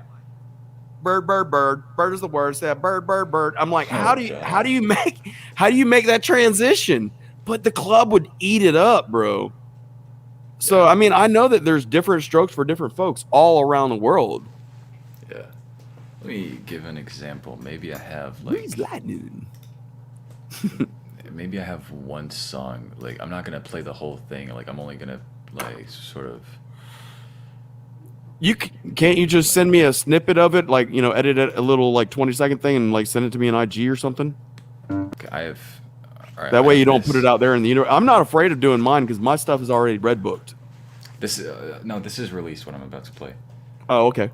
bird, bird, bird, bird is the word. Say bird, bird, bird. I'm like, how do you make that transition? But the club would eat it up, bro. So I mean, I know that there's different strokes for different folks all around the world. Yeah. Let me give an example. Maybe I have like maybe I have one song. Like I'm not gonna play the whole thing. Like I'm only gonna like sort of. Can't you just send me a snippet of it, like, you know, edit it a little like 20-second thing and like send it to me in IG or something? Okay, I have. All right, that way you don't put it out there in the universe. I'm not afraid of doing mine because my stuff is already red booked. This no, this is released what I'm about to play. Oh, okay.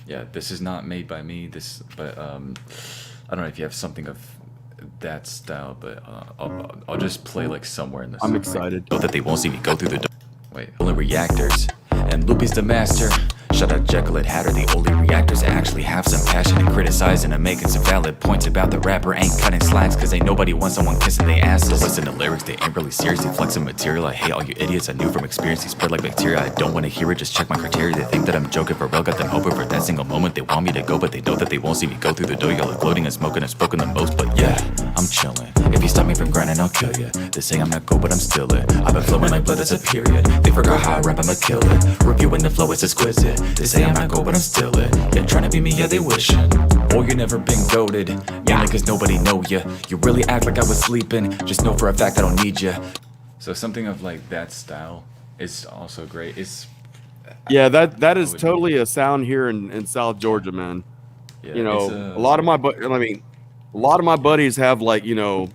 Yeah, this is not made by me. But I don't know if you have something of that style, but I'll just play like somewhere in this. I'm excited. Know that they won't see me go through the door. Wait, only reactors. And Loopy's the master. Shout out Jekyll and Hatter, the only reactors that actually have some passion and criticizing and making some valid points about the rapper ain't cutting slacks, cause ain't nobody wants someone kissing their asses. Listen to lyrics, they ain't really seriously flexing material. I hate all you idiots, I knew from experience they spread like bacteria. I don't wanna hear it, just check my criteria. They think that I'm joking for real, got them hoping for that single moment. They want me to go, but they know that they won't see me go through the door. Y'all are gloating and smoking and spoken the most, but yeah, I'm chilling. If you stop me from grinding, I'll kill ya. They say I'm not cool, but I'm still it. I've been flowing like blood, that's a period. They forgot how I rap, I'ma kill it. Reviewing the flow, it's exquisite. They say I'm not cool, but I'm still it. Yeah, trying to be me, yeah, they wishing. Or you never been goated. Yeah, cause nobody know ya. You really act like I was sleeping. Just know for a fact I don't need ya. So something of like that style is also great. It's yeah, that is totally a sound here in South Georgia, man. Yeah, you know, a lot of my buddies have like, you know,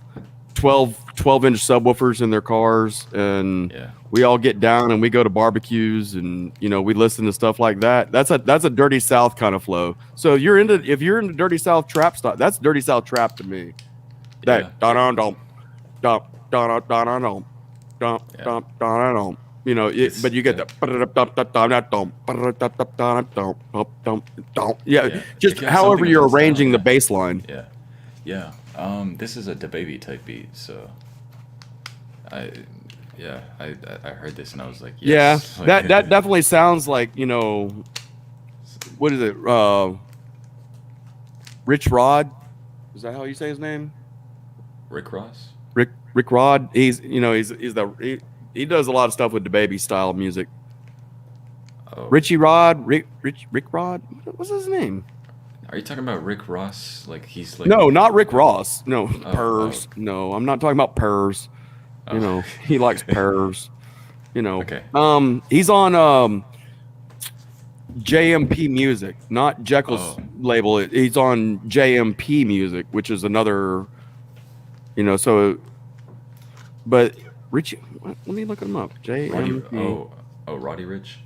12-inch subwoofers in their cars, and we all get down and we go to barbecues and, you know, we listen to stuff like that. That's a Dirty South kind of flow. So if you're into Dirty South trap stuff, that's Dirty South trap to me. That dum dum dum dum dum dum. You know, but you get the just however you're arranging the bass line. Yeah. This is a DaBaby type beat, so I heard this and I was like, yes. Yeah, that definitely sounds like, you know, what is it? Rich Rod, is that how you say his name? Rick Ross. Rick Rod. He does a lot of stuff with DaBaby style music. Oh. Richie Rod, Rick Rod. What's his name? Are you talking about Rick Ross? Like he's like no, not Rick Ross. No, Purrs. No, I'm not talking about Purrs. You know, he likes Purrs. You know, okay. He's on JMP Music, not Jekyll's label. He's on JMP Music, which is another. You know, so, but Richie, let me look him up. JMP. Roddy Rich.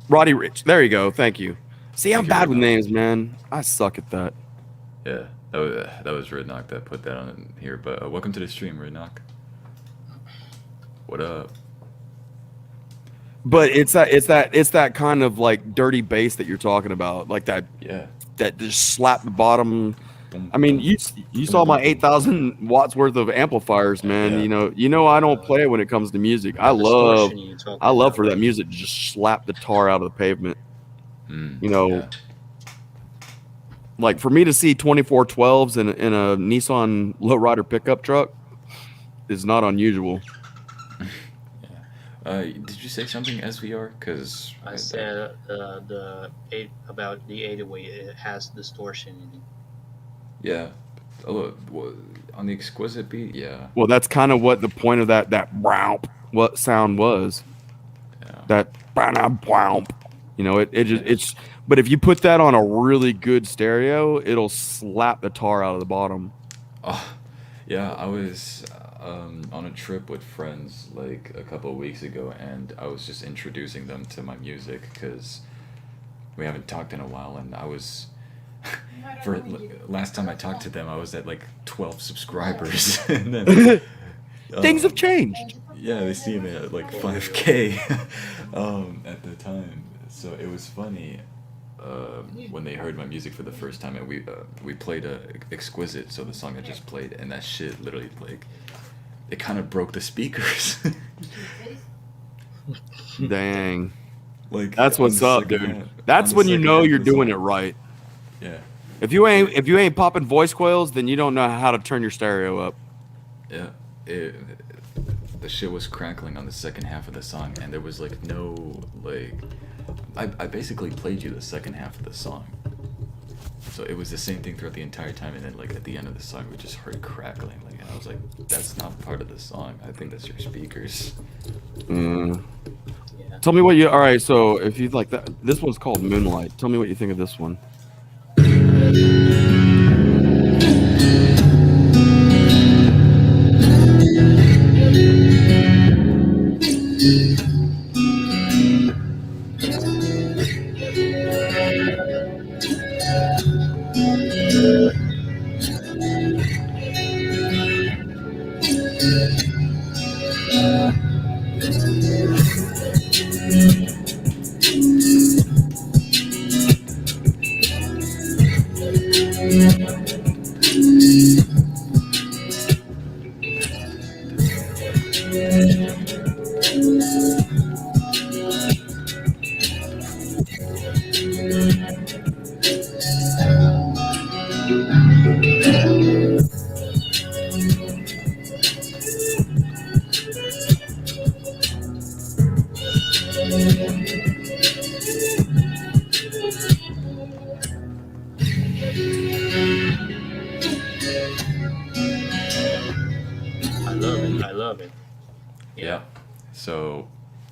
Roddy Rich. There you go. Thank you. See, I'm bad with names, man. I suck at that. Yeah, that was Redknock that put that on here. But welcome to the stream, Redknock. What up? But it's that kind of like dirty bass that you're talking about, like that. Yeah. That just slap the bottom. I mean, you saw my 8,000 watts worth of amplifiers, man. Yeah. You know I don't play when it comes to music. I love for that music to just slap the tar out of the pavement. You know, like for me to see 2412s in a Nissan lowrider pickup truck is not unusual. Did you say something SVR? Because I said about the 808, it has distortion in it. Yeah. On the exquisite beat, yeah. Well, that's kind of what the point of that what sound was. Yeah. You know, it's. But if you put that on a really good stereo, it'll slap the tar out of the bottom. Oh, yeah, I was on a trip with friends like a couple of weeks ago, and I was just introducing them to my music because we haven't talked in a while, and I was for last time I talked to them, I was at like 12 subscribers, and then Things have changed. yeah, they see me at like 5K at the time, so it was funny. When they heard my music for the first time, and we played Exquisite, so the song I just played, and that shit literally like it kind of broke the speakers. Dang. Like That's on what's the up, second dude. half- That's on the when you second know half you're of the doing song. it right. Yeah, If you ain't popping voice coils, then you don't know how to turn your stereo up. yeah. The shit was crackling on the second half of the song, and there was like no like. I basically played you the second half of the song. So it was the same thing throughout the entire time, and then like at the end of the song, we just heard crackling. Like, and I was like, "That's not part of the song. I think that's your speakers." Mm. Yeah. Tell me what you. All right, so if you like that, this one's called Moonlight. Tell me what you think of this one. I love it. I love it. Yeah. So,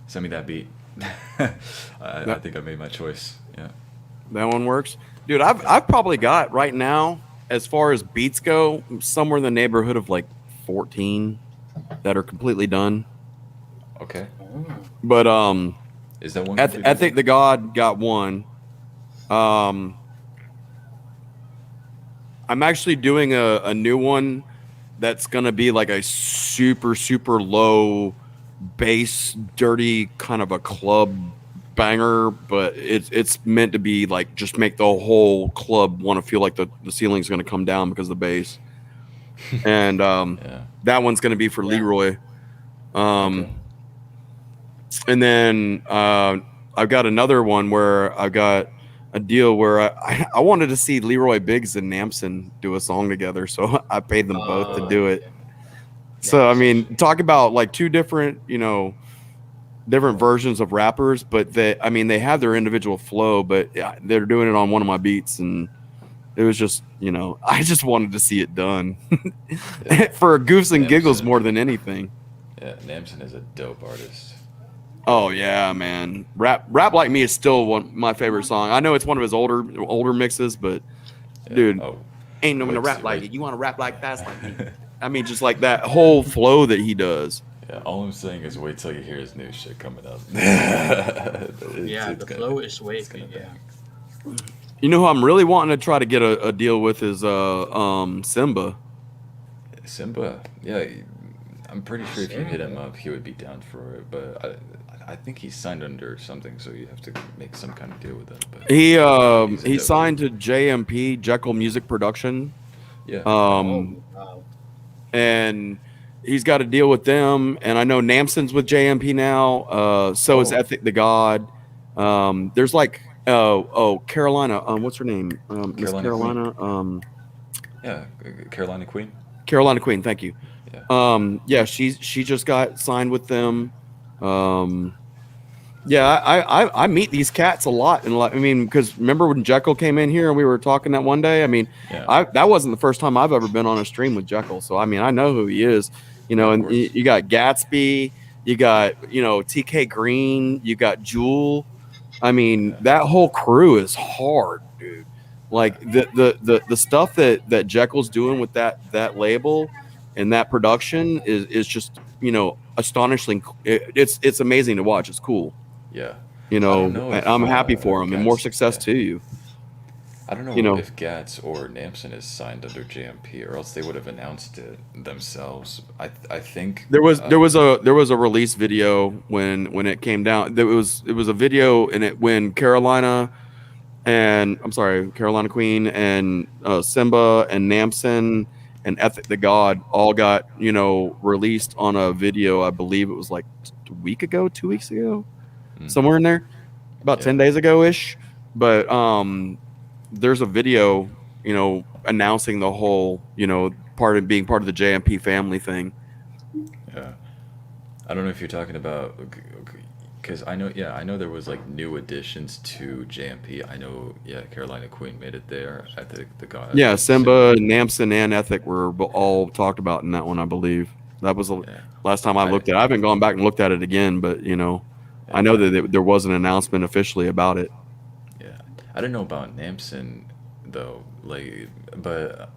send me that beat. I think I made my choice. Yeah. That one works, dude. I've probably got right now, as far as beats go, somewhere in the neighborhood of like 14 that are completely done. Okay. But Is that one? I completely think the God got one. I'm actually doing a new one that's gonna be like a super low bass, dirty kind of a club banger, but it's meant to be like just make the whole club want to feel like the ceiling's gonna come down because of the bass. And Yeah. that one's gonna be for Yeah. Leroy. Okay. And then I've got another one where I've got a deal where I wanted to see Leroy Biggs and Namson do a song together, so I paid them both to do it. Okay. So I Nice. mean, talk about like two different, different versions of rappers, but they have their individual flow, but yeah, they're doing it on one of my beats, and it was just, I just wanted to see it done Yeah. for goofs and giggles Namson. more than anything. Yeah. Namson is a dope artist. Oh yeah, man. Rap Like Me is still my favorite song. I know it's one of his older mixes, but Yeah. dude, Oh. ain't no one to wait- rap like wait. it. You want to rap like fast like me? I mean, just like that whole flow that he does. Yeah. All I'm saying is wait till you hear his new shit coming up. Yeah, the flow is way gonna good. Yeah. bang. You know who I'm really wanting to try to get a deal with is Simba. Simba. Yeah. I'm pretty sure if you hit him up, he would be down for it. But I think he's signed under something, so you have to make some kind of deal with him. But He he's a he dope signed to JMP, Jekyll Music Production. Yeah. Oh, wow. And he's got a deal with them. And I know Namson's with JMP now. So is Oh. Ethic the God. There's like Carolina. What's her name? Miss Carolina Carolina. Yeah. Carolina Queen. Carolina Queen. Thank you. Yeah. Yeah, she just got signed with them. Yeah, I meet these cats a lot, and I mean, because remember when Jekyll came in here and we were talking that one day? I mean, Yeah. that wasn't the first time I've ever been on a stream with Jekyll, so I mean, I know who he is, Yeah, of and course. you got Gatsby, You got TK Green. You got Jewel. I mean, that whole crew is hard, dude. Like the stuff that Jekyll's doing with that label and that production is just astonishing. It's amazing to watch. It's cool. Yeah. I don't know if I'm happy for him and more success to you. I don't know if Gats or Namson is signed under JMP, or else they would have announced it themselves. I think there was a release video when it came down. It was a video in it when Carolina Queen and Simba and Namson and Ethic the God all got released on a video. I believe it was like a week ago, 2 weeks ago, somewhere in there, about 10 days ago ish. But there's a video, announcing the whole, being part of the JMP family thing. Yeah, I don't know if you're talking about, because I know there was like new additions to JMP. I know, Carolina Queen made it there. I think the guy. Yeah, Simba, Namson, and Ethic were all talked about in that one, I believe. That was the last time I looked at it. I haven't gone back and looked at it again, but I know that there was an announcement officially about it. Yeah, I didn't know about Namson though. But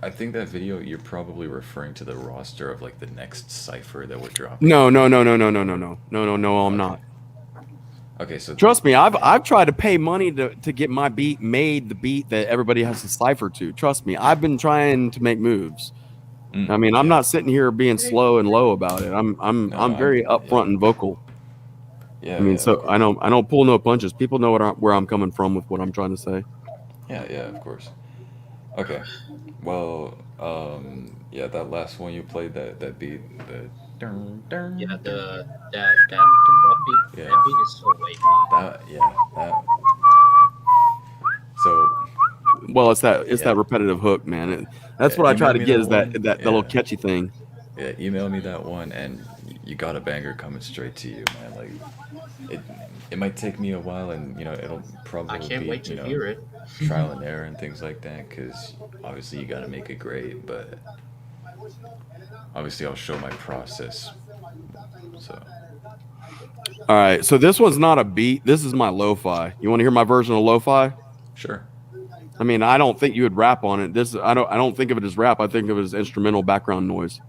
I think that video you're probably referring to the roster of like the next cipher that we're dropping. No, I'm not. Okay, so trust me, I've tried to pay money to get my beat made, the beat that everybody has to cipher to. Trust me, I've been trying to make moves. I mean, I'm not sitting here being slow and low about it. I'm very upfront and vocal. Yeah. I mean, I don't pull no punches. People know where I'm coming from with what I'm trying to say. Yeah, of course. Okay. Well, that last one you played, that beat, the yeah, that beat is so wavy. So. Well, it's that repetitive hook, man. That's what I try to get is that little catchy thing. Yeah, email me that one, and you got a banger coming straight to you, man. Like, it might take me a while, and it'll probably I can't wait to hear it. Trial and error and things like that, because obviously you got to make it great, but obviously I'll show my process. So. All right, so this one's not a beat. This is my lo-fi. You want to hear my version of lo-fi? Sure. I mean, I don't think you would rap on it. I don't think of it as rap. I think of it as instrumental background noise.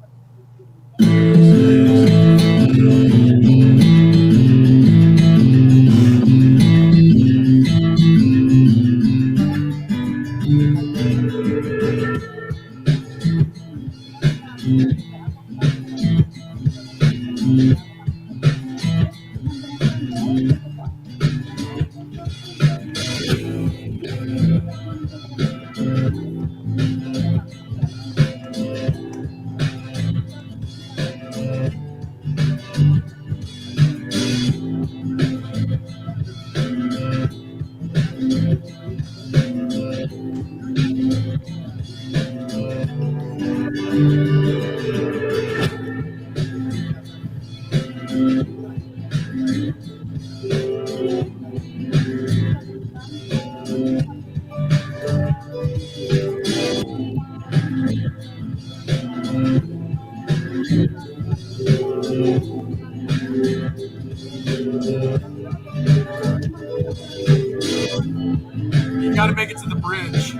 You gotta make it to the bridge.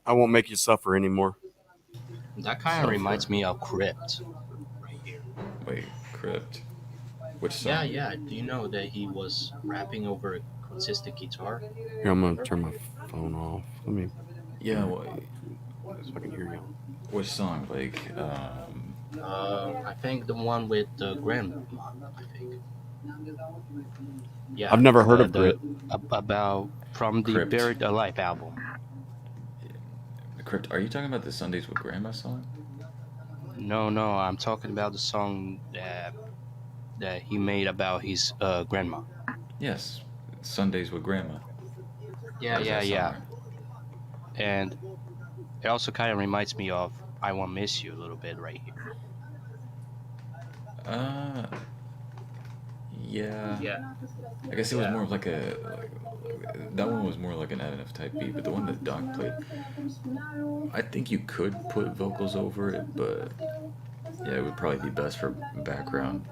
I won't make you suffer anymore. That kind of reminds me of Crypt. Right here. Wait, Crypt? Which song? Yeah. Do you know that he was rapping over a consistent guitar? Here, I'm gonna turn my phone off. Let me. Yeah, well, Which song? Like, I think the one with the grandma. I think. Yeah. I've never heard of it. About from the Crypt. Buried Alive album. Crypt. Are you talking about the Sundays with Grandma song? No, I'm talking about the song that he made about his grandma. Yes, Sundays with Grandma. Yeah. And it also kind of reminds me of "I Won't Miss You" a little bit right here. Yeah. I guess it was more of like that one was more like an NF type beat, but the one that Doc played, I think you could put vocals over it, but yeah, it would probably be best for background.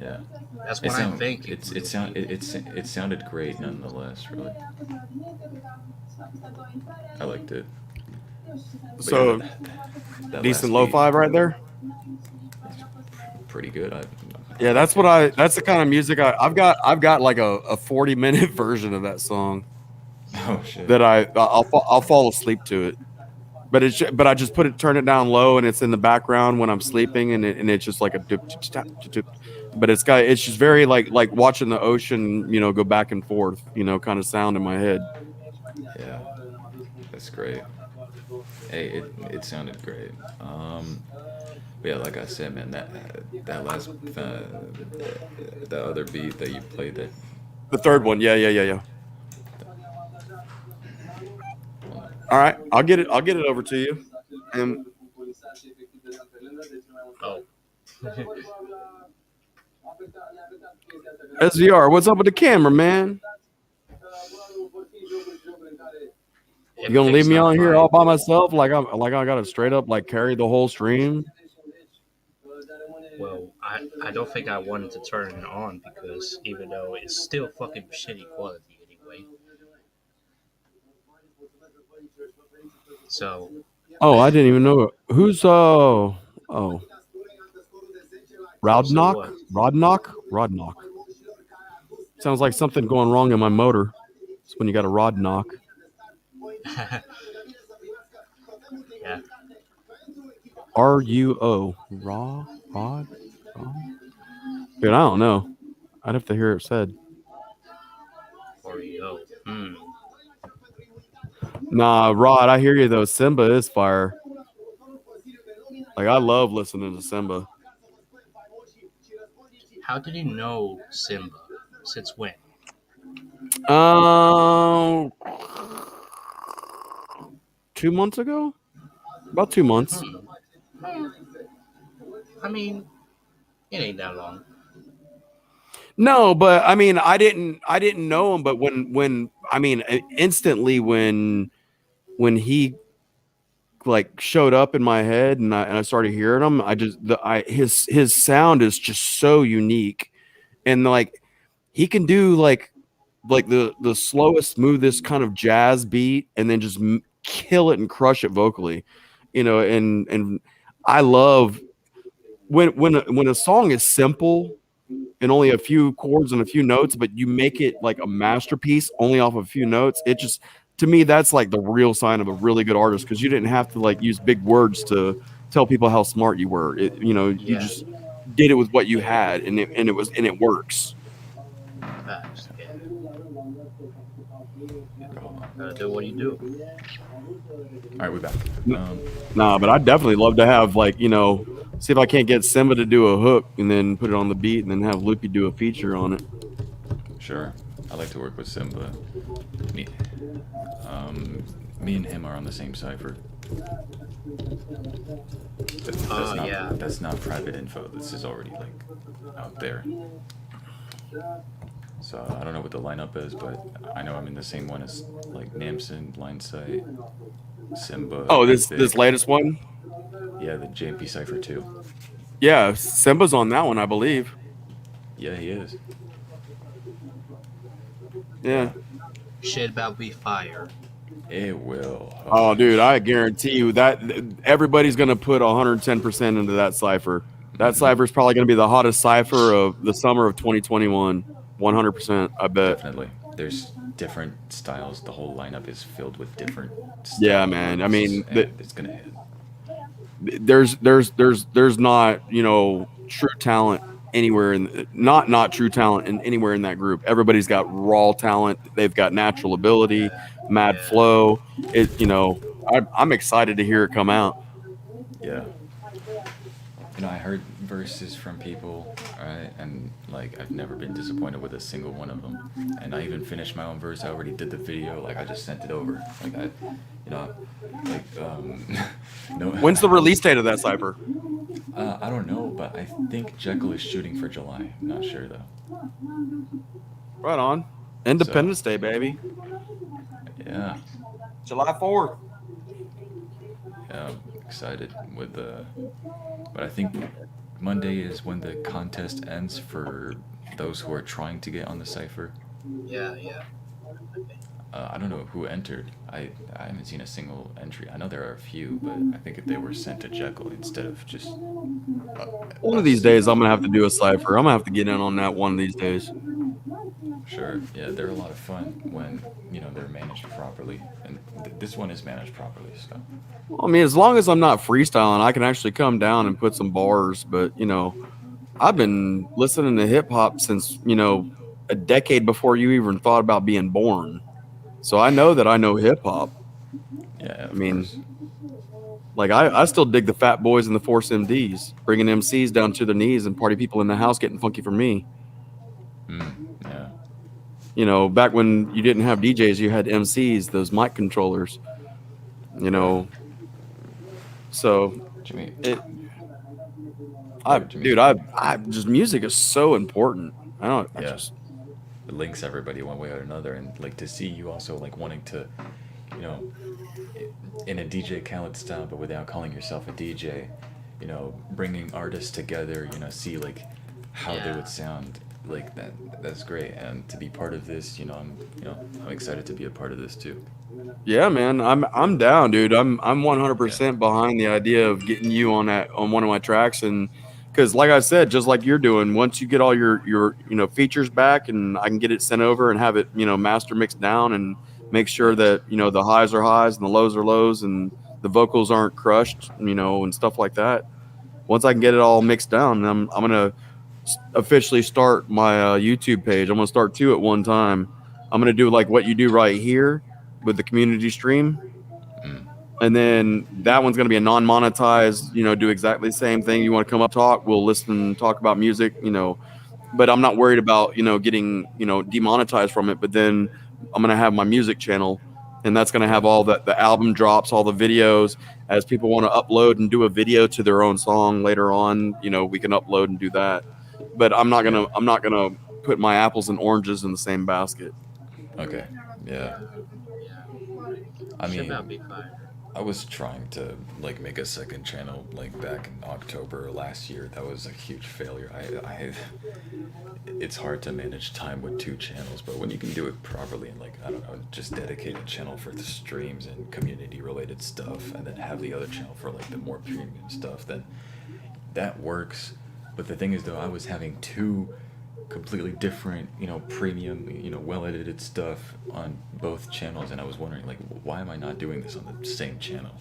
Yeah, That's what I think. It sounded great nonetheless. Really, I liked it. But So yeah, that decent last beat, lo-fi right there. pretty good. Yeah, that's the kind of music I've got like a 40-minute version of that song Oh shit. that I'll fall asleep to it. But I just turn it down low, and it's in the background when I'm sleeping, and it's just like a dip, but it's just very like watching the ocean, go back and forth, kind of sound in my head. Yeah, that's great. Hey, it sounded great. Yeah, like I said, man, that last the other beat that you played, that The third one, yeah. All right, I'll get it over to you. And Oh. SVR, what's up with the camera, man? You gonna leave me on here all by myself, like I gotta straight up like carry the whole stream? Well, I don't think I wanted to turn it on because even though it's still fucking shitty quality anyway. So. Oh, I didn't even know who's Rodnock. Sounds like something going wrong in my motor. It's when you got a rod knock. Yeah. RUO. Rod? Dude, I don't know. I'd have to hear it said. REO. Nah, Rod, I hear you though. Simba is fire. Like, I love listening to Simba. How did you know Simba? Since when? 2 months ago? About 2 months. I mean, it ain't that long. No, but I mean, I didn't know him, but when I mean, instantly when he like showed up in my head and I started hearing him, his sound is just so unique, and like he can do like the slowest, smoothest kind of jazz beat, and then just kill it and crush it vocally, and I love when a song is simple and only a few chords and a few notes, but you make it like a masterpiece only off of a few notes. It just, to me, that's like the real sign of a really good artist, because you didn't have to like use big words to tell people how smart you were. You just did it with what you had, and it works. Facts. Do what you do. All right, we're back. Nah, but I'd definitely love to have see if I can't get Simba to do a hook and then put it on the beat, and then have Loopy do a feature on it. Sure, I like to work with Simba. Me and him are on the same cipher. That's not private info. This is already like out there. So I don't know what the lineup is, but I know I'm in the same one as like Namson, Blindsight, Simba. Oh, this latest one? Yeah, the JP Cypher 2. Yeah, Simba's on that one, I believe. Yeah, he is. Yeah. Shit about be fire. It will. Oh, dude, I guarantee you that everybody's going to put 110% into that cipher. That cipher is probably going to be the hottest cipher of the summer of 2021. 100%, I bet. Definitely. There's different styles. The whole lineup is filled with different styles. Yeah, man. I mean, it's gonna hit. There's not, you know, true talent anywhere in not true talent in anywhere in that group. Everybody's got raw talent. They've got natural ability, mad flow. You know, I'm excited to hear it come out. Yeah. You know, I heard verses from people, right? And like, I've never been disappointed with a single one of them. And I even finished my own verse. I already did the video. Like, I just sent it over. Like, no. When's the release date of that cipher? I don't know, but I think Jekyll is shooting for July. I'm not sure though. Right on. Independence Day, baby. Yeah. July 4th. Yeah, I'm excited with but I think Monday is when the contest ends for those who are trying to get on the cipher. Yeah. I don't know who entered. I haven't seen a single entry. I know there are a few, but I think if they were sent to Jekyll instead of just... one of these days, I'm going to have to do a cipher. I'm going to have to get in on that one of these days. Sure. Yeah, they're a lot of fun when, you know, they're managed properly. And this one is managed properly, so... Well, I mean, as long as I'm not freestyling, I can actually come down and put some bars. But, you know, I've been listening to hip-hop since, you know, a decade before you even thought about being born. So I know that I know hip-hop. Yeah, I mean, like, I still dig the Fat Boys and the Force MDs, bringing MCs down to their knees and party people in the house getting funky for me. Yeah. You know, back when you didn't have DJs, you had MCs, those mic controllers. You know, so Jimmy, I just music is so important. It links everybody one way or another, and like to see you also like wanting to, you know, in a DJ Khaled style, but without calling yourself a DJ, you know, bringing artists together, you know, see like how they would sound like that. That's great, and to be part of this, I'm excited to be a part of this too. Yeah, man, I'm down, dude. I'm 100% behind the idea of getting you on one of my tracks, and because like I said, just like you're doing, once you get all your features back, and I can get it sent over and have it master mixed down and make sure that the highs are highs and the lows are lows and the vocals aren't crushed, and stuff like that. Once I can get it all mixed down, I'm gonna officially start my YouTube page. I'm gonna start 2 at one time. I'm gonna do like what you do right here with the community stream, and then that one's gonna be a non-monetized. Do exactly the same thing. You want to come up, talk, we'll listen, talk about music. But I'm not worried about getting demonetized from it. But then I'm gonna have my music channel, and that's gonna have all the album drops, all the videos. As people want to upload and do a video to their own song later on, we can upload and do that. But I'm not gonna put my apples and oranges in the same basket. Okay. Yeah. I mean, I was trying to like make a second channel like back in October last year. That was a huge failure. It's hard to manage time with 2 channels, but when you can do it properly and like, I don't know, just dedicate a channel for the streams and community related stuff, and then have the other channel for like the more premium stuff, then that works. But the thing is though, I was having 2 completely different, premium, well edited stuff on both channels, and I was wondering like, why am I not doing this on the same channel?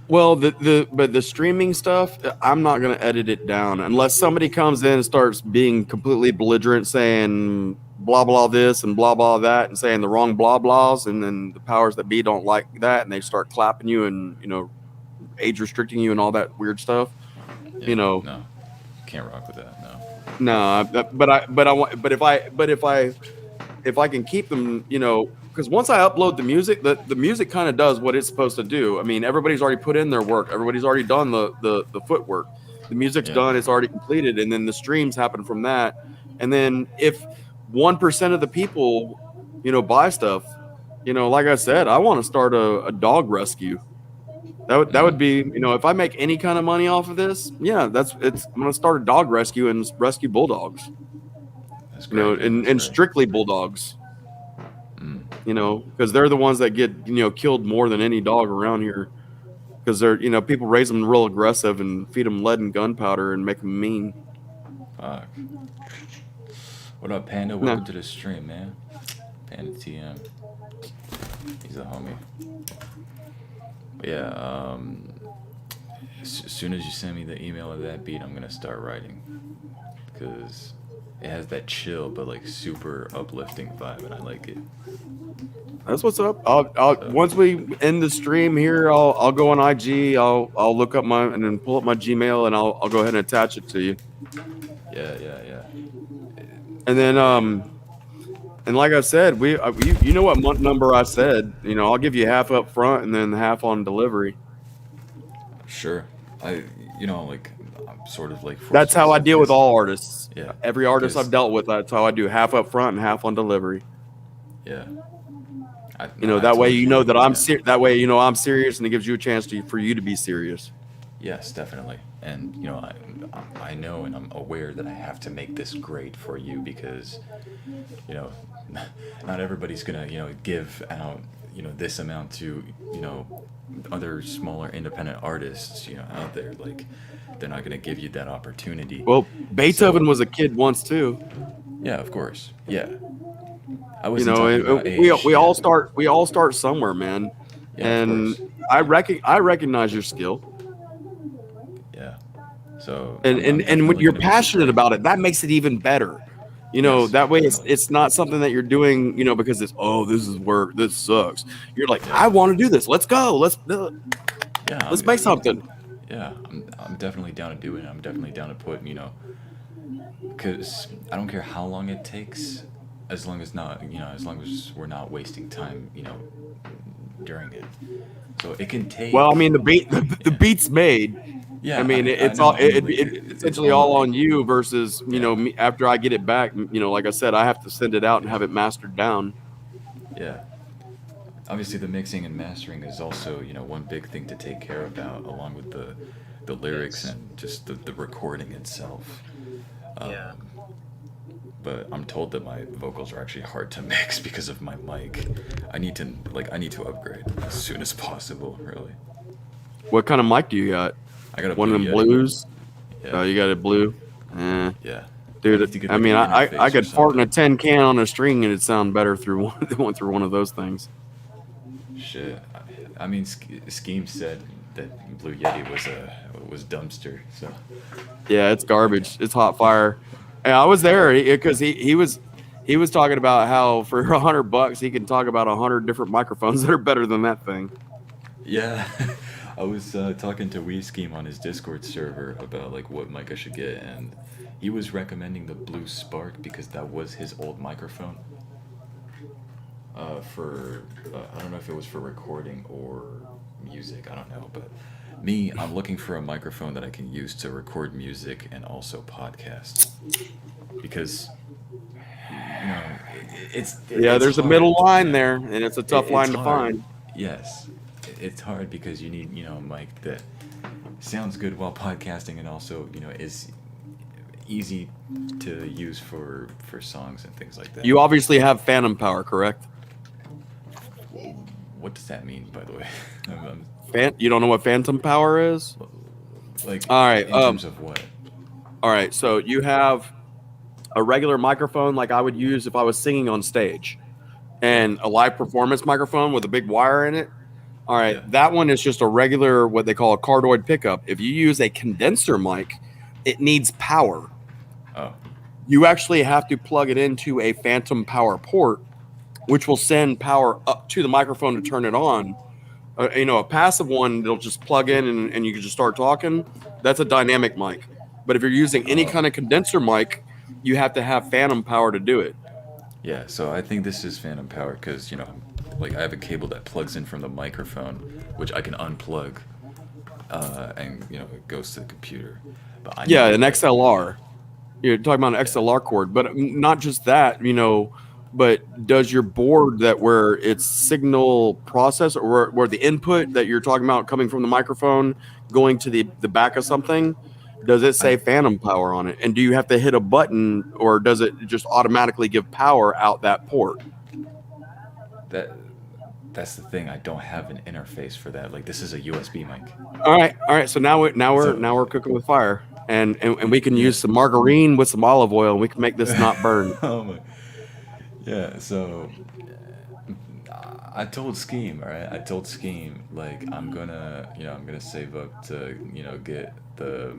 Well, but the streaming stuff, I'm not gonna edit it down unless somebody comes in and starts being completely belligerent, saying blah blah this and blah blah that, and saying the wrong blah blahs, and then the powers that be don't like that, and they start clapping you and age restricting you and all that weird stuff. Yeah, no, can't rock with that. No, but if I can keep them, because once I upload the music, the music kind of does what it's supposed to do. I mean, everybody's already put in their work. Everybody's already done the footwork. The music's done. It's already completed. And then the streams happen from that. And then if 1% of the people, buy stuff, like I said, I want to start a dog rescue. That would be, if I make any kind of money off of this, I'm gonna start a dog rescue and rescue bulldogs. That's great. And strictly bulldogs. Because they're the ones that get killed more than any dog around here. Because they're people raise them real aggressive and feed them lead and gunpowder and make them mean. Fuck. What up, Panda? Welcome to the stream, man. Panda TM. He's a homie. But yeah, as soon as you send me the email of that beat, I'm gonna start writing, because it has that chill but like super uplifting vibe, and I like it. That's what's up. I'll once we end the stream here, I'll go on IG. I'll look up and then pull up my Gmail, and I'll go ahead and attach it to you. Yeah. And then and like I said, you know what number I said. You know, I'll give you half up front and then half on delivery. Sure. I'm sort of like. That's how I deal with all artists. Yeah. Every artist I've dealt with, that's how I do, half up front and half on delivery. Yeah. That way you know that I'm that way you know I'm serious, and it gives you a chance for you to be serious. Yes, definitely. And I know and I'm aware that I have to make this great for you, because not everybody's gonna give out this amount to other smaller independent artists out there. Like, they're not gonna give you that opportunity. Well, Beethoven was a kid once too. Yeah, of course. Yeah. I was we all start somewhere, man. Yeah, and I recognize your skill. Yeah. So and when you're passionate about it, that makes it even better. Yes, that way it's not something that you're doing, because this is work, this sucks. You're like, I want to do this. Let's go. Let's make something. Yeah, I'm definitely down to do it. I'm definitely down to put, because I don't care how long it takes, as long as we're not wasting time, during it. So it can take. Well, I mean, the beat's made. Yeah, I mean, it's essentially all on you versus me. After I get it back, like I said, I have to send it out and have it mastered down. Yeah. Obviously, the mixing and mastering is also one big thing to take care of, along with the lyrics and just the recording itself. But I'm told that my vocals are actually hard to mix because of my mic. I need to upgrade as soon as possible, really. What kind of mic do you got? I got one of them blues. Yeah. Oh, you got a blue. Yeah. Dude, I mean, I could fart in a tin can on a string and it'd sound better through one of those things. Shit. I mean, Scheme said that Blue Yeti was dumpster. So. Yeah, it's garbage. It's hot fire. And I was there because he was talking about how for $100 he can talk about 100 different microphones that are better than that thing. Yeah. I was talking to Wii Scheme on his Discord server about what mic I should get, and he was recommending the Blue Spark because that was his old microphone. I don't know if it was for recording or music, I don't know, but I'm looking for a microphone that I can use to record music and also podcasts, because there's a middle line there, and it's a tough line to find. Yes. It's hard because you need, a mic that sounds good while podcasting and also, is easy to use for songs and things like that. You obviously have phantom power, correct? What does that mean, by the way? You don't know what phantom power is? All right. In terms of what? All right. So you have a regular microphone like I would use if I was singing on stage, and a live performance microphone with a big wire in it. All right, yeah. That one is just a regular, what they call a cardioid pickup. If you use a condenser mic, it needs power. Oh. You actually have to plug it into a phantom power port, which will send power up to the microphone to turn it on. A passive one, it'll just plug in and you can just start talking. That's a dynamic mic. But if you're using any kind of condenser mic, you have to have phantom power to do it. Yeah, so I think this is phantom power because, I have a cable that plugs in from the microphone, which I can unplug, and it goes to the computer. But an XLR. You're talking about an XLR cord, but not just that. But does your board where it's signal process, or where the input that you're talking about coming from the microphone going to the back of something, does it say phantom power on it? And do you have to hit a button, or does it just automatically give power out that port? That's the thing. I don't have an interface for that. This is a USB mic. All right. So now we're cooking with fire, and we can use some margarine with some olive oil, and we can make this not burn. Oh my. Yeah. So I told Scheme, all right. I told Scheme like I'm gonna save up to get the.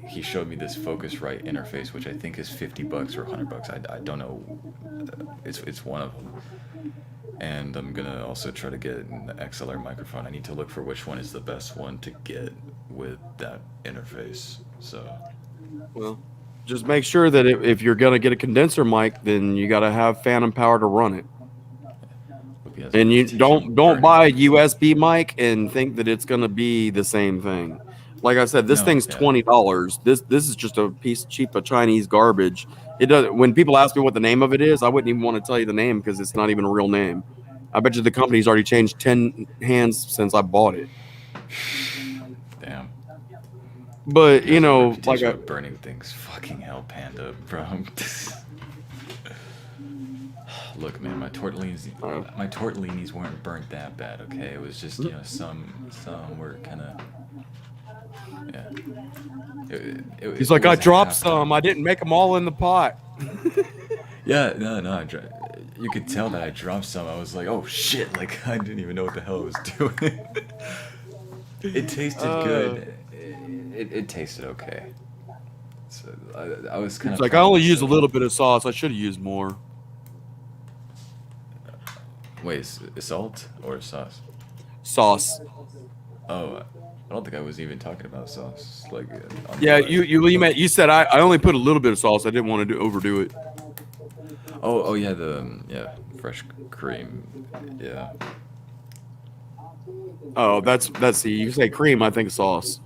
He showed me this Focusrite interface, which I think is $50 or $100. I don't know. It's one of them. And I'm gonna also try to get an XLR microphone. I need to look for which one is the best one to get with that interface. So, well, just make sure that if you're gonna get a condenser mic, then you gotta have phantom power to run it. And you don't buy a USB mic and think that it's gonna be the same thing. Like I said, this thing's $20. This is just a piece cheap of Chinese garbage. It does. When people ask me what the name of it is, I wouldn't even want to tell you the name because it's not even a real name. I bet you the company's already changed 10 hands since I bought it. Damn. But you know, like burning things, fucking hell, Panda, bro. Look, man, my tortellinis weren't burnt that bad. Okay, it was just some were kind of. Yeah. He's like, I dropped some. I didn't make them all in the pot. Yeah, no. You could tell that I dropped some. I was like, oh shit! Like I didn't even know what the hell I was doing. It tasted good. It tasted okay. So I was kind of like, I only used a little bit of sauce. I should have used more. Wait, is salt or sauce? Sauce. Oh. I don't think I was even talking about sauce. Like, yeah, you said I only put a little bit of sauce. I didn't want to overdo it. Oh yeah, fresh cream. Yeah. Oh, that's you say cream, I think sauce.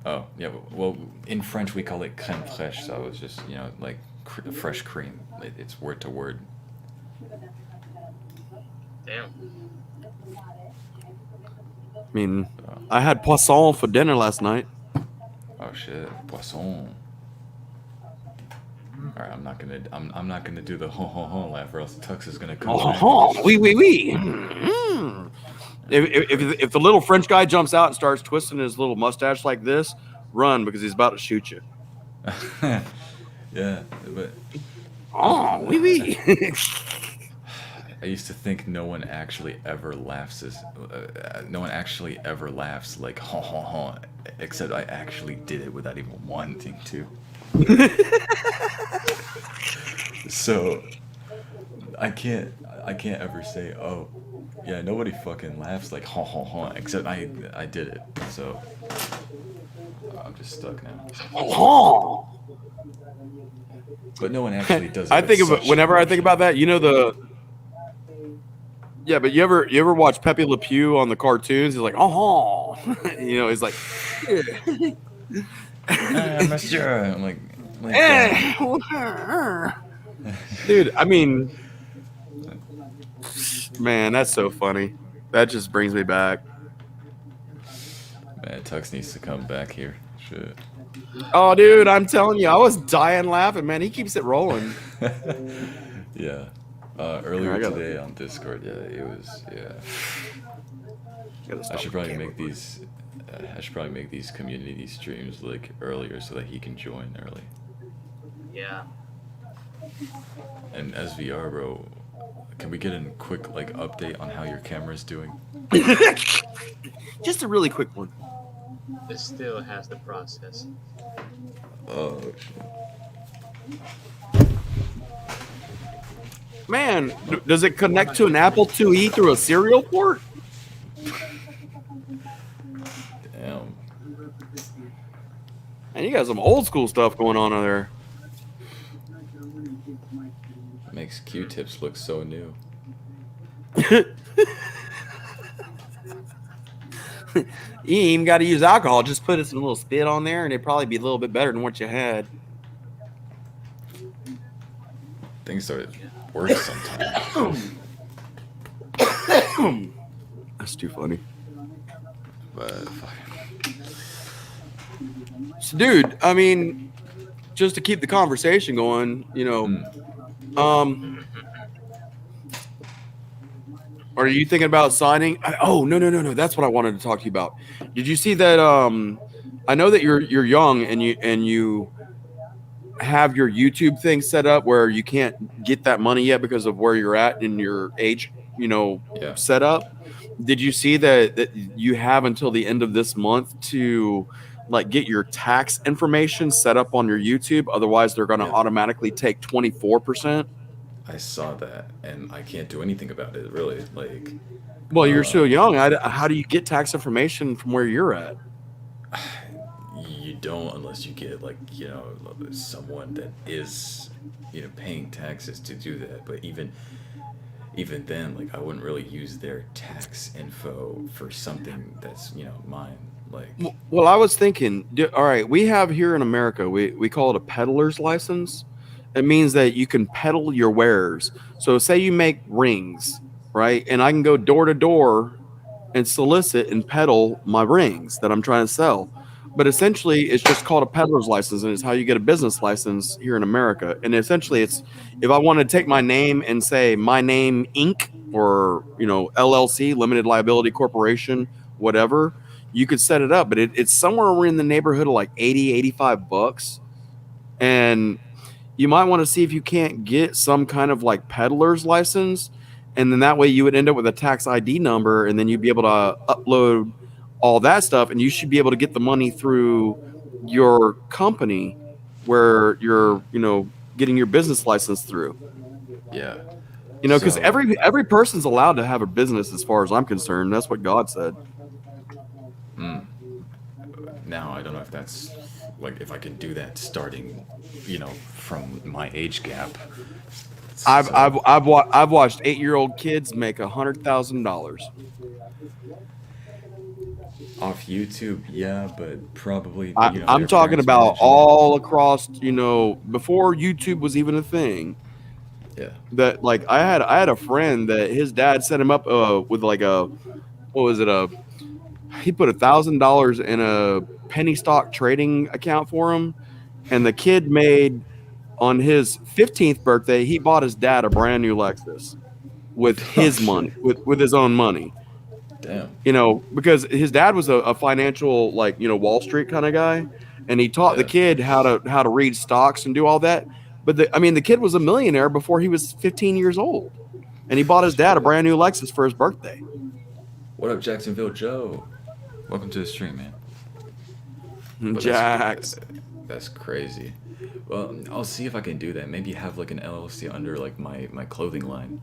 Oh yeah, well in French we call it crème fraîche. So I was just like fresh cream. It's word to word. Damn. I mean, I had poisson for dinner last night. Oh shit, poisson. All right, I'm not gonna do the ho ho ho laugh, or else Tux is gonna come. Oh, oui. If the little French guy jumps out and starts twisting his little mustache like this, run because he's about to shoot you. Yeah, but. Oh, oui. I used to think no one actually ever laughs like ha ha ha, except I actually did it without even wanting to. So I can't ever say, oh yeah, nobody fucking laughs like ha ha ha, except I did it. So I'm just stuck now. But no one actually does it. I think of it whenever I think about that, yeah, but you ever watch Pepe Le Pew on the cartoons? He's like, oh, he's like, monsieur. I'm like dude. I mean, man, that's so funny. That just brings me back. Man, Tux needs to come back here. Shit. Oh, dude, I'm telling you, I was dying laughing, man. He keeps it rolling. Yeah. Earlier today on Discord, it was, I should probably make these. I should probably make these community streams like earlier so that he can join early. Yeah. And SVR, bro, can we get a quick update on how your camera's doing? Just a really quick one. It still has the process. Oh shit. Man, does it connect to an Apple IIe through a serial port? Damn. And you got some old school stuff going on over there. Makes Q-tips look so new. You ain't even got to use alcohol. Just put some little spit on there, and it'd probably be a little bit better than what you had. Things are worse sometimes. That's too funny. But so, dude, I mean, just to keep the conversation going, are you thinking about signing? Oh, no. That's what I wanted to talk to you about. Did you see that? I know that you're young and you have your YouTube thing set up where you can't get that money yet because of where you're at in your age, Yeah. setup. Did you see that you have until the end of this month to like get your tax information set up on your YouTube? Otherwise, they're going to Yeah. automatically take 24%. I saw that, and I can't do anything about it, really. Like, Well, you're so young. How do you get tax information from where you're at? you don't unless you get like someone that is paying taxes to do that. But even then, like I wouldn't really use their tax info for something that's mine. Like, Well, I was thinking, all right, we have here in America, we call it a peddler's license. It means that you can peddle your wares. So say you make rings, right? And I can go door to door and solicit and peddle my rings that I'm trying to sell. But essentially, it's just called a peddler's license, and it's how you get a business license here in America. And essentially, it's if I want to take my name and say my name Inc. or LLC, limited liability corporation, whatever, you could set it up. But it's somewhere in the neighborhood of like 85 bucks, and you might want to see if you can't get some kind of like peddler's license, and then that way you would end up with a tax ID number, and then you'd be able to upload all that stuff, and you should be able to get the money through your company where you're getting your business license through. yeah. Because So, every person's allowed to have a business as far as I'm concerned. That's what God said. now I don't know if that's like if I can do that starting from my age gap. I've watched 8-year-old kids make $100,000 off YouTube, yeah, but probably I'm their talking parents about managing it. all across, before YouTube was even a thing. Yeah. That like I had a friend that his dad set him up with like he put $1,000 in a penny stock trading account for him, and the kid made on his 15th birthday he bought his dad a brand new Lexus with his money, with his own money. Damn. Because his dad was a financial, like, Wall Street kind of guy, and he taught the kid how to read stocks and do all that. But the kid was a millionaire before he was 15 years old, and he bought his dad a brand new Lexus for his birthday. What up, Jacksonville Joe? Welcome to the stream, man. But Jax. That's crazy. Well, I'll see if I can do that. Maybe have like an LLC under like my clothing line.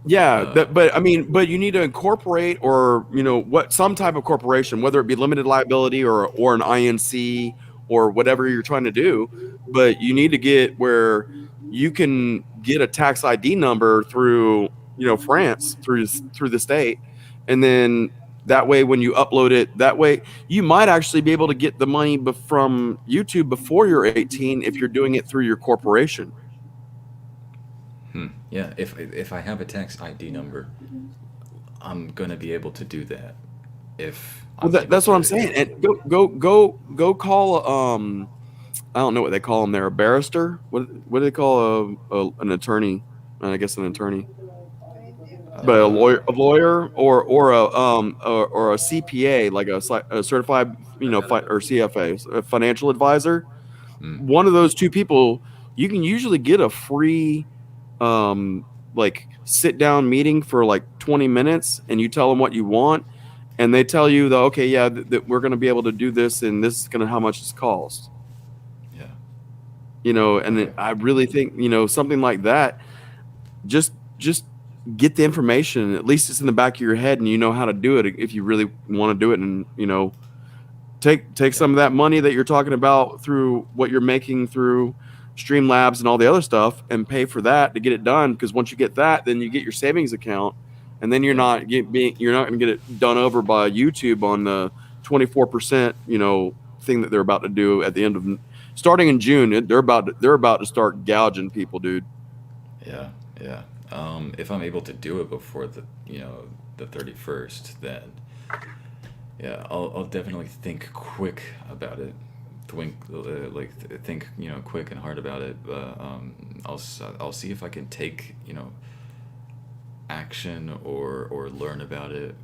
Yeah, but you need to incorporate or some type of corporation, whether it be limited liability or an INC or whatever you're trying to do. But you need to get where you can get a tax ID number through France through the state, and then that way when you upload it, that way you might actually be able to get the money from YouTube before you're 18 if you're doing it through your corporation. Yeah, if I have a tax ID number, I'm gonna be able to do that. That's what I'm saying. And go call I don't know what they call them there, a barrister. What do they call an attorney? I guess an attorney, but a lawyer or a CPA, like a certified or CFA, a financial advisor. One of those two people, you can usually get a free like sit down meeting for like 20 minutes, and you tell them what you want, and they tell you that okay, yeah, that we're going to be able to do this, and this is going to how much it's cost. Yeah. And I really think something like that, just get the information. At least it's in the back of your head, and you know how to do it if you really want to do it, and take some of that money that you're talking about through what you're making through STREAMLABS and all the other stuff, and pay for that to get it done. Because once you get that, then you get your savings account, and then you're not going to get it done over by YouTube on the 24% thing that they're about to do at the end of starting in June. They're about to start gouging people, dude. Yeah. If I'm able to do it before the 31st, then yeah, I'll definitely think quick about it. Think quick and hard about it. But I'll see if I can take action or learn about it.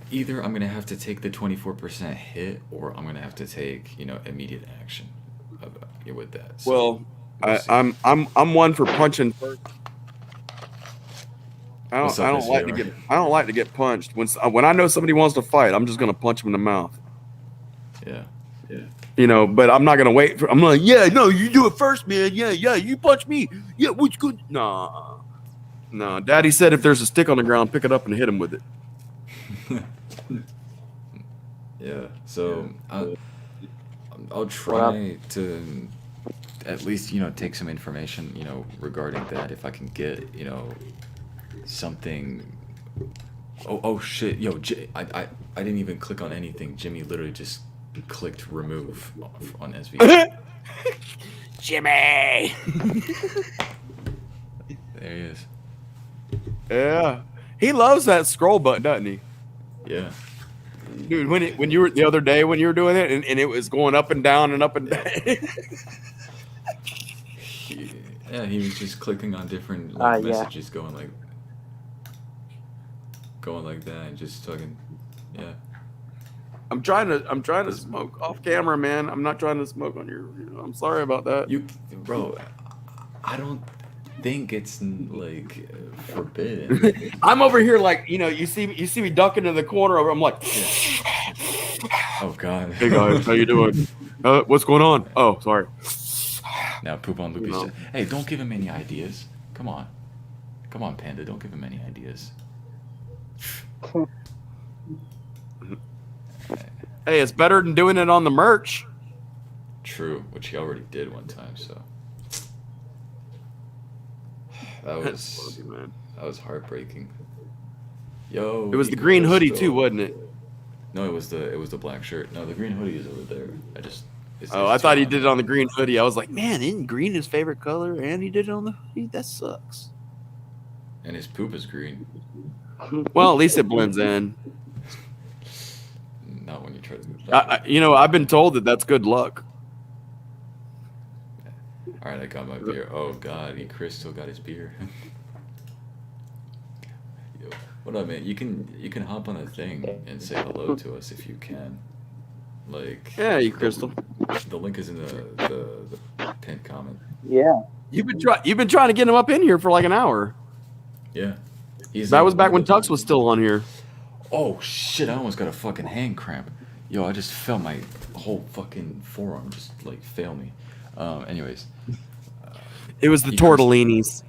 Either I'm gonna have to take the 24% hit, or I'm gonna have to take immediate action. with that. So Well, we'll see. I'm one for punching first. I What's up, don't like to SVR? get punched. When I know somebody wants to fight, I'm just gonna punch them in the mouth. Yeah. You know, but I'm not gonna wait for. I'm like, yeah, no, you do it first, man. Yeah, you punch me. Yeah, what's good? Nah. No, Daddy said if there's a stick on the ground, pick it up and hit him with it. Yeah. So I'll try to at least take some information regarding that if I can get something. Oh shit, yo, I didn't even click on anything. Jimmy literally just clicked remove on SV. Jimmy. There he is. Yeah, he loves that scroll button, doesn't he? Yeah. Dude, when you were the other day when you were doing it and it was going up and down and up and down. He was just clicking on different Yeah. messages going like that and just talking. Yeah. I'm trying to smoke off camera, man. I'm not trying to smoke on your. I'm sorry about that. Bro, I don't think it's like forbidden. I'm over here like you see me ducking in the corner over. I'm like, oh god. Hey guys, how you doing? What's going on? Oh, sorry. Now poop on Loopy's chest. Hey, don't give him any ideas. Come on, Panda. Don't give him any ideas. Hey, it's better than doing it on the merch. True, which he already did one time. So that was heartbreaking. Yo, It was the green hoodie too, wasn't it? No, it was the black shirt. No, the green hoodie is over there. I thought he did it on the green hoodie. I was like, man, isn't green his favorite color? And he did it on the hoodie? That sucks. And his poop is green. Well, at least it blends in. Not when you try to do that. I've been told that that's good luck. All right, I got my beer. Oh God, Chris still got his beer. Yo, what up, man? You can hop on a thing and say hello to us if you can. Like. Yeah, Crystal. The link is in the pinned comment. Yeah. You've been trying to get him up in here for like an hour. Yeah. That was back when Tux was still on here. Oh shit! I almost got a fucking hand cramp. Yo, I just felt my whole fucking forearm just like fail me. Anyways. It was the tortellinis.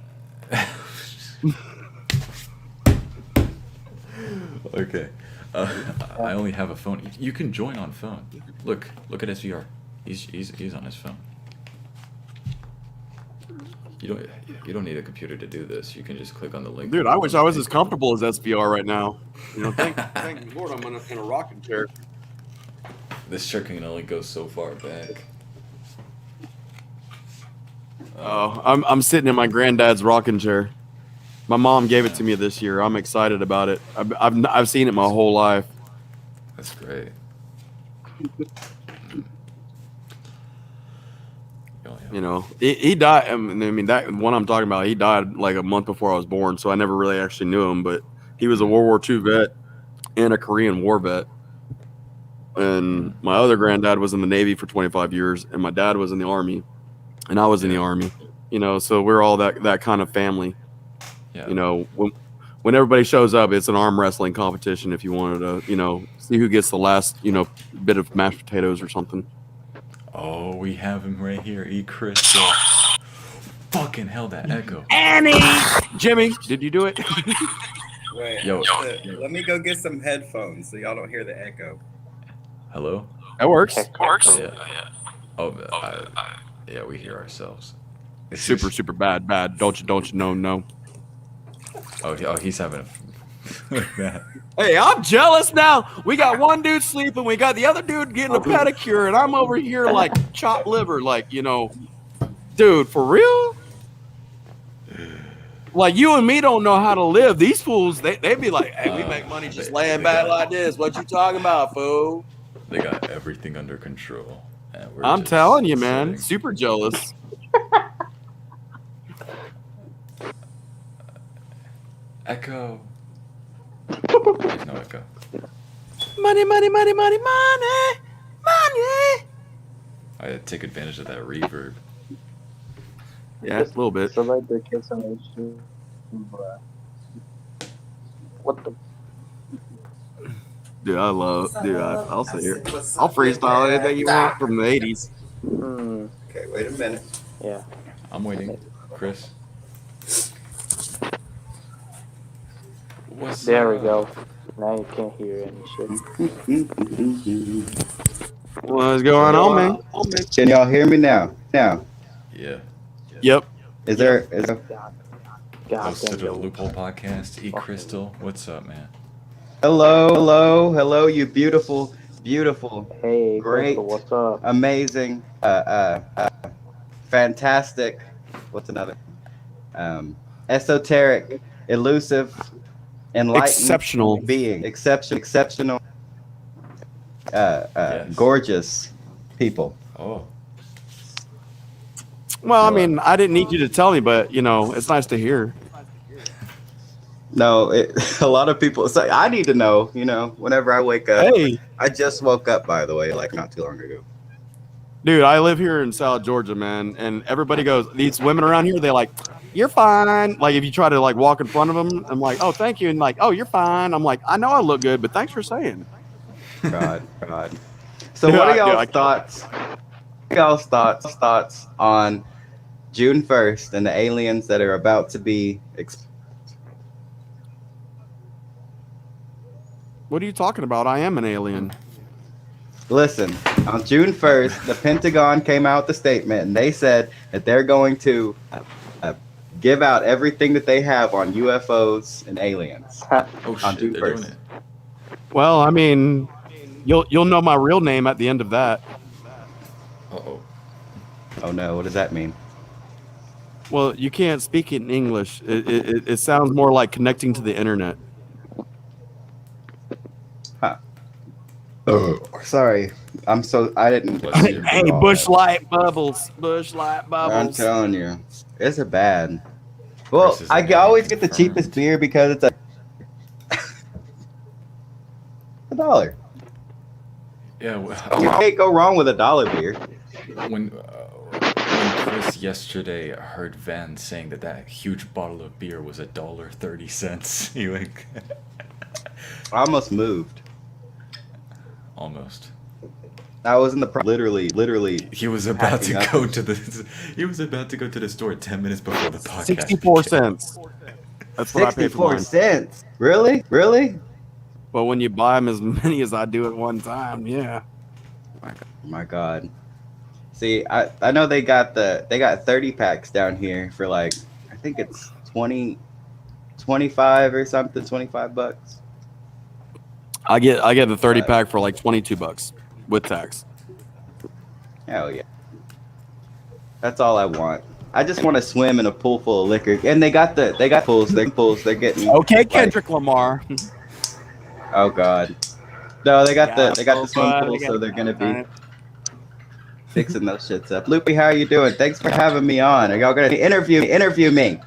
Okay. I only have a phone. You can join on phone. Look at SVR. He's on his phone. You don't need a computer to do this. You can just click on the link. Dude, I wish I was as comfortable as SVR right now. Thank Lord I'm in a rocking chair. This chair can only go so far back. Oh, I'm sitting in my granddad's rocking chair. My mom gave it to me this year. I'm excited about it. I've seen it my whole life. That's great. He died. I mean, that one I'm talking about, he died like a month before I was born, so I never really actually knew him. But he was a World War II vet and a Korean War vet. And my other granddad was in the Navy for 25 years, and my dad was in the Army, and I was in the Army. So we're all that kind of family. Yeah. When everybody shows up, it's an arm wrestling competition. If you wanted to, see who gets the last, bit of mashed potatoes or something. Oh, we have him right here. Crystal. Fucking hell, that echo. Annie! Jimmy, did you do it? Wait, Yo. let me go get some headphones so y'all don't hear the echo. Hello? That works. Yeah. Oh, yeah, we hear ourselves. It's Super bad. Don't you no. Oh, he's having a... Hey, I'm jealous now. We got one dude sleeping. We got the other dude getting a pedicure, and I'm over here like chopped liver, dude, for real? Like, you and me don't know how to live. These fools, they be like, hey, we make money just laying back like this. What you talking about, fool? They got everything under control. I'm telling you, man. Super jealous. Echo. There's no echo. Money. I take advantage of that reverb. Yeah, a little bit. Select the cancellation. What the? Dude, I'll say it. I'll freestyle anything you want from the 80s. Okay, wait a minute. Yeah. I'm waiting. Chris. What's There we go. Now you can't hear any shit. What's going on, man? Can y'all hear me now? Now. Yeah. Yep. Is there? God Host to damn the it. Loophole Podcast. E Crystal. What's up, man? Hello, you beautiful, Hey, great, Crystal, what's up? amazing, fantastic. What's another? Esoteric, elusive, enlightened, Exceptional being, exceptional, Yes. gorgeous people. Oh. Well, I mean, I didn't need you to tell me, but it's nice to hear. No, a lot of people say I need to know. Whenever I wake up. Hey, I just woke up, by the way, like not too long ago. dude, I live here in South Georgia, man, and everybody goes, these women around here, they're like, you're fine. Like, if you try to like walk in front of them, I'm like, oh, thank you, and like, oh, you're fine. I'm like, I know I look good, but thanks for saying. God. So, what are y'all's thoughts on June 1st and the aliens that are about to be? What are you talking about? I am an alien. Listen, on June 1st, the Pentagon came out with a statement, and they said that they're going to give out everything that they have on UFOs and aliens. Oh on shit, June they're 1st. doing it. Well, I mean, you'll know my real name at the end of that. Uh-oh. Oh no, what does that mean? Well, you can't speak it in English. It sounds more like connecting to the internet. Sorry, I didn't. Hey, Bush Light Bubbles. I'm telling you, it's a bad. Well, Chris is I an always get the confirmed. cheapest beer because it's $1. Yeah, You can't go wrong with $1 beer. when Chris yesterday heard Van saying that huge bottle of beer was $1.30, he went I almost moved. almost. I was in the literally. He was about to packing go up. to the store 10 minutes before the podcast. 64 cents. That's what I paid for 64 mine. cents. Really? But when you buy them as many as I do at one time, yeah. Oh my God. See, I know they got 30 packs down here for like, I think it's 25 or something, $25. I get the 30 pack for like $22 with tax. Hell yeah. That's all I want. I just want to swim in a pool full of liquor. And they got pools. They're getting Okay, Kendrick Lamar. Oh God. No, they got the swim pool, so they're gonna be fixing those shits up. Loopy, how are you doing? Thanks for having me on. Are y'all gonna interview me?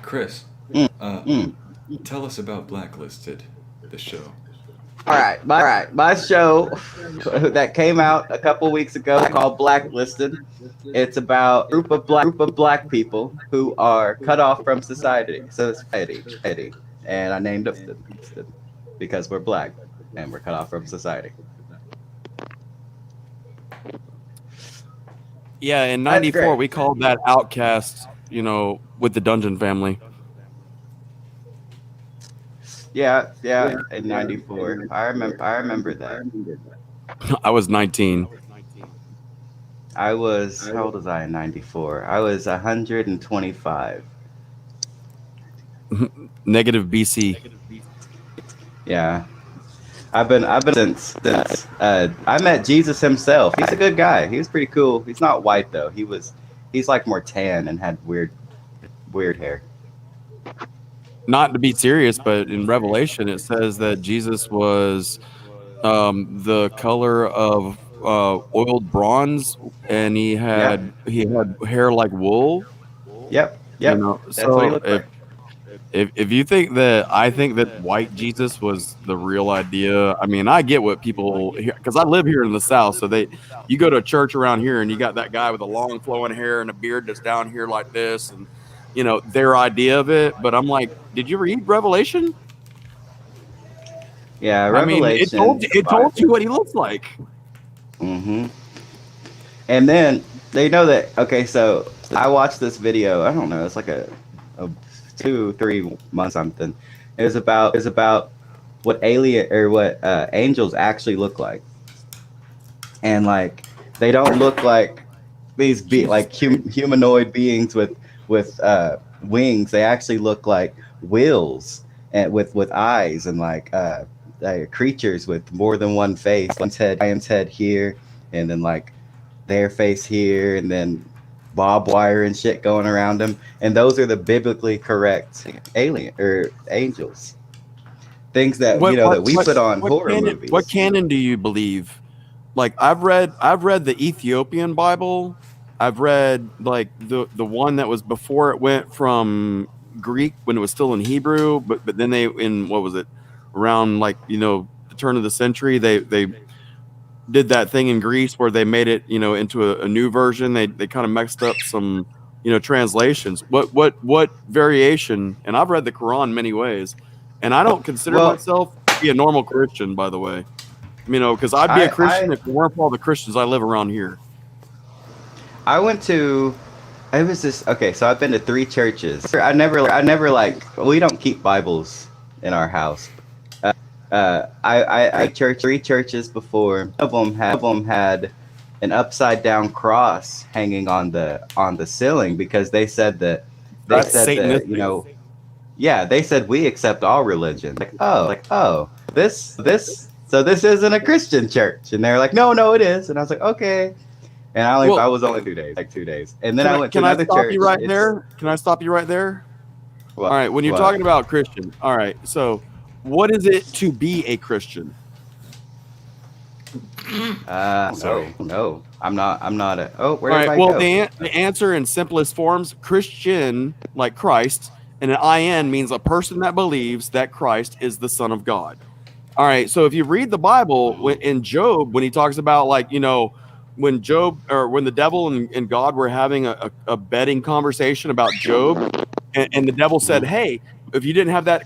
Chris, tell us about Blacklisted, the show. All right. My show that came out a couple weeks ago called Blacklisted. It's about a group of black people who are cut off from society. And I named it because we're black and we're cut off from society. Yeah, in '94 we called that Outcast, with the Dungeon Family. Yeah, in '94. I remember that. I was 19. How old was I in '94? I was 125. Negative BC. Yeah. I've been since I met Jesus himself. He's a good guy. He was pretty cool. He's not white though. He's like more tan and had weird hair. Not to be serious, but in Revelation it says that Jesus was the color of oiled bronze, and he had hair like wool. Yep. That's what he looked like. If you think that I think that white Jesus was the real idea, I mean, I get what people here, because I live here in the South. So you go to a church around here and you got that guy with a long flowing hair and a beard that's down here like this, and their idea of it. But I'm like, did you read Revelation? Yeah, I mean, it Revelation. told you what he looks like. Mm-hmm. And then they know that. Okay, so I watched this video. I don't know. It's like a 2-3 months something. It was about what alien or what angels actually look like, and like they don't look like these humanoid beings with wings. They actually look like wheels and with eyes, and like creatures with more than one face. Lion's head here, and then like their face here, and then barbed wire and shit going around them. And those are the biblically correct alien or angels. Things that that we put on horror movies. What canon do you believe? Like I've read the Ethiopian Bible. I've read like the one that was before it went from Greek when it was still in Hebrew, but then they in what was it around like the turn of the century they did that thing in Greece where they made it into a new version. They kind of mixed up some translations. What variation? And I've read the Quran many ways, and I don't consider myself to be a normal Christian, by the way. Because I'd be a Christian if it weren't for all the Christians I live around here. I went to. It was this. Okay, so I've been to 3 churches. I never like. We don't keep Bibles in our house. I church 3 churches before. One of them had an upside down cross hanging on the ceiling because they said that they said we accept all religions. This isn't a Christian church, and they're like, no, it is, and I was like, okay. And I was only 2 days, like 2 days, and then I went to another church. Can I stop you right there? What? All right, when you're talking about Christian, all right, so what is it to be a Christian? No, I'm not a. Oh, where did I go? The answer in simplest forms: Christian, like Christ, and an IN means a person that believes that Christ is the Son of God. All right, so if you read the Bible in Job, when he talks about when Job or when the devil and God were having a betting conversation about Job, and the devil said, "Hey, if you didn't have that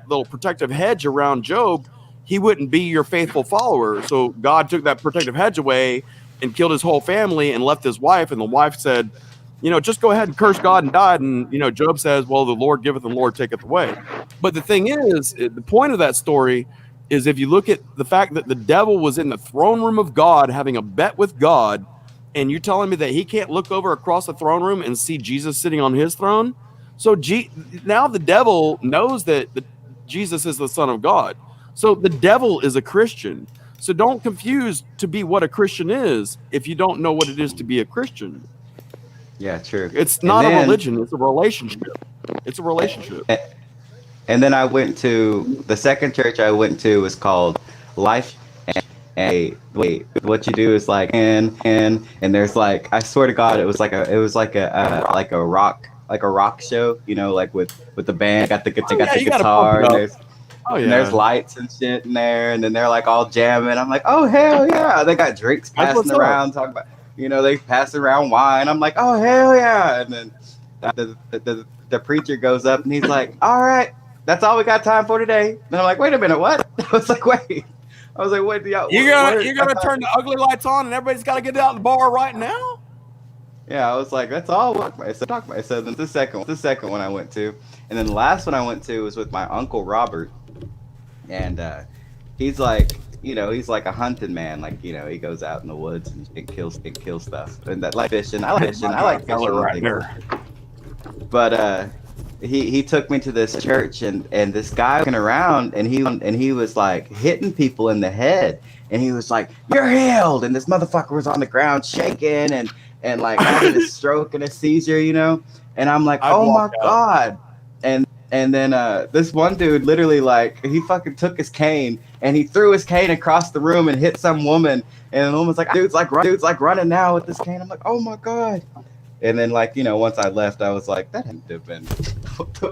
little protective hedge around Job, he wouldn't be your faithful follower." So God took that protective hedge away and killed his whole family and left his wife. And the wife said, just go ahead and curse God and died. And, Job says, well, the Lord giveth and the Lord taketh away. But the thing is, the point of that story is if you look at the fact that the devil was in the throne room of God having a bet with God, and you're telling me that he can't look over across the throne room and see Jesus sitting on his throne. So now the devil knows that Jesus is the Son of God. So the devil is a Christian. So don't confuse to be what a Christian is if you don't know what it is to be a Christian. Yeah, true. It's not a religion. It's a relationship. It's a relationship. And then I went to the second church I went to was called Life. And what you do is like and there's like, I swear to God, it was like a rock show, like with the band, got the guitar, and there's lights and shit in there, and then they're like all jamming. I'm like, oh hell yeah! They got drinks passing around, talking about, they pass around wine. I'm like, oh hell yeah! And then the preacher goes up and he's like, all right, that's all we got time for today. And I'm like, wait a minute, what? I was like, what? You're gonna turn the ugly lights on and everybody's got to get out of the bar right now? Yeah, I was like, that's all. I said, then the second one I went to, and then the last one I went to was with my uncle Robert, and he's like, he's like a hunting man, like he goes out in the woods and kills stuff, and that like fishing. I like fishing. Right there. But he took me to this church, and this guy walking around, and he was like hitting people in the head, and he was like, "You're healed," and this motherfucker was on the ground shaking and like having a stroke and a seizure, and I'm like, oh my God. And then this one dude literally like he fucking took his cane and he threw his cane across the room and hit some woman, and the woman's like, dude's like running now with this cane. I'm like, oh my God. And then, like, once I left, I was like, that had to have been.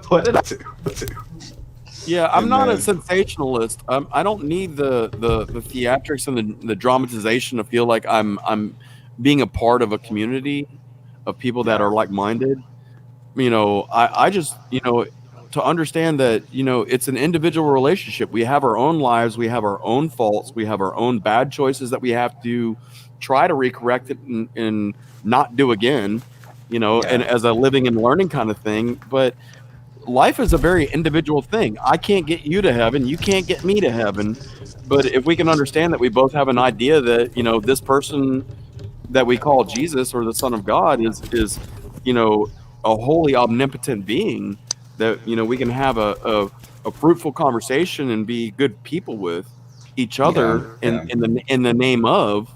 What did I do? Yeah, I'm And not a then- sensationalist. I don't need the theatrics and the dramatization to feel like I'm being a part of a community of people that are like-minded. I just, to understand that, it's an individual relationship. We have our own lives, we have our own faults, we have our own bad choices that we have to try to recorrect it and not do again, and as a living and learning kind of thing. But life is a very individual thing. I can't get you to heaven, you can't get me to heaven. But if we can understand that we both have an idea that, this person that we call Jesus or the Son of God is a holy omnipotent being that we can have a fruitful conversation and be good people with each other in the name of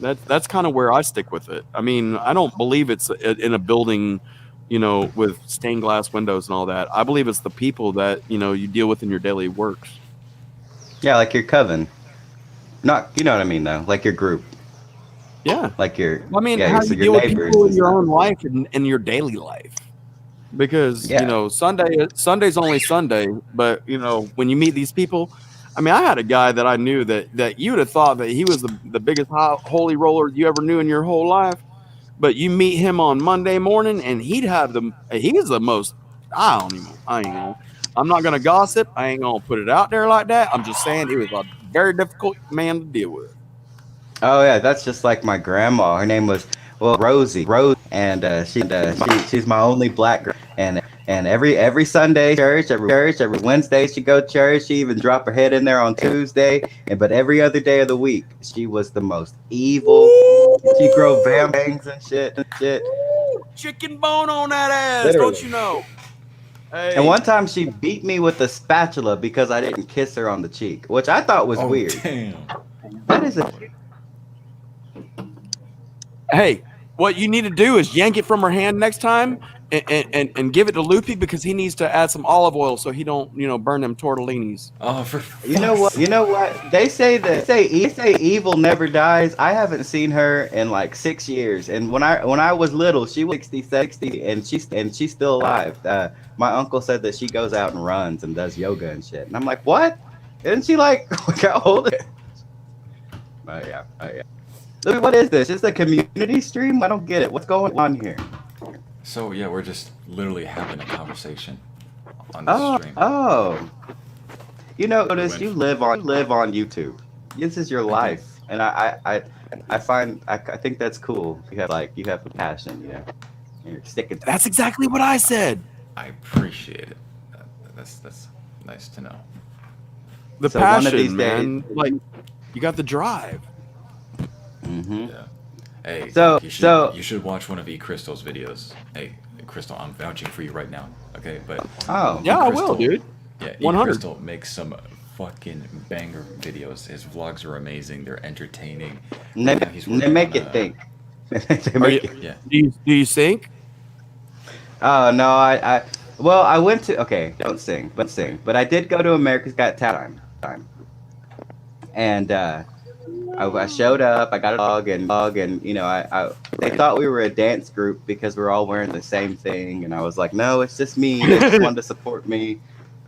that's kind of where I stick with it. I mean, I don't believe it's in a building with stained glass windows and all that. I believe it's the people that you deal with in your daily works. Yeah, like your coven. Not, you know what I mean, though, like your group. Yeah, like your. I mean, yeah, how so you your deal with neighbors people in and your stuff. own life and in your daily life. Because Yeah. Sunday's only Sunday, but when you meet these people, I mean, I had a guy that I knew that you'd have thought that he was the biggest holy roller you ever knew in your whole life, but you meet him on Monday morning and he's the most. I'm not gonna gossip. I ain't gonna put it out there like that. I'm just saying it was a very difficult man to deal with. Oh yeah, that's just like my grandma. Her name was Rosie. And she's my only black girl. And every Sunday church, every Wednesday she go to church. She even drop her head in there on Tuesday. But every other day of the week, she was the most evil. She grow bangs and shit. Chicken bone on that ass, Literally. don't you know? Hey. And one time she beat me with a spatula because I didn't kiss her on the cheek, which I thought was weird. Damn. That is a. Hey, what you need to do is yank it from her hand next time and give it to Loopy because he needs to add some olive oil so he don't burn them tortellinis. Oh, for You know what? They say evil never dies. I haven't seen her in like 6 years, and when I was little, she was 60, and she's still alive. My uncle said that she goes out and runs and does yoga and shit, and I'm like, what? Isn't she like how old? Oh yeah. Look, what is this? Is this a community stream? I don't get it. What's going on here? So yeah, we're just literally having a conversation on this stream. Oh. You notice you live on YouTube. This is your life, and I think that's cool. You have a passion, You're sticking. That's exactly what I said. I appreciate it. That's nice to know. The So one of passion, these man. Like you got the drive. Mm-hmm. Yeah. Hey, So- you should watch one of E Crystal's videos. Hey, Crystal, I'm vouching for you right now. Okay, but Oh. Yeah, I will, dude. yeah, 100. E Crystal makes some fucking banger videos. His vlogs are amazing. They're entertaining. And they, Right now he's and they working make on, it think. They Are make you, it- Yeah. do you think? Oh no, I went to don't sing, but I did go to America's Got Talent time, and I showed up. I got a dog, and they thought we were a dance group because we're all wearing the same thing, and I was like, no, it's just me. They just wanted to support me.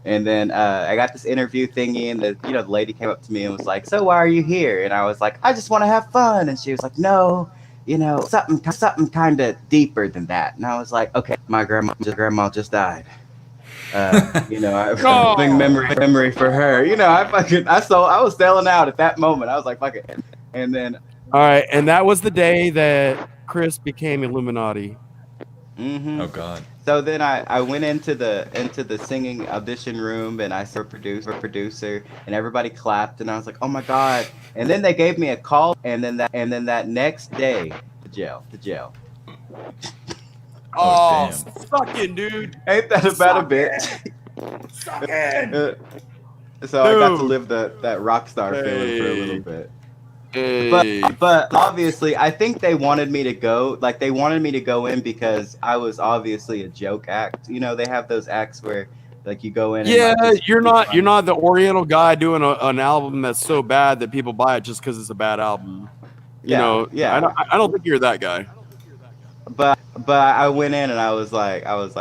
And then I got this interview thingy, and the lady came up to me and was like, so why are you here? And I was like, I just want to have fun. And she was like, no, something kind of deeper than that. And I was like, okay, my grandma just died. I have a big memory for her. I was selling out at that moment. I was like, fuck it. And then, All right, and that was the day that Chris became Illuminati. Oh God. so then I went into the singing audition room, and I saw a producer, and everybody clapped, and I was like, oh my God. And then they gave me a call, and then that next day, to jail. Oh, damn. sucking, dude. Ain't that about a bitch? Sucking. So I got to Dude. live that rock star feeling for a little Hey. bit. Hey. But obviously, I think they wanted me to go. Like, they wanted me to go in because I was obviously a joke act. They have those acts where, like, you go in. Yeah, and, like, just you're be not funny. you're not the Oriental guy doing an album that's so bad that people buy it just because it's a bad album. Yeah. I don't think you're that guy. But I went in and I was like, and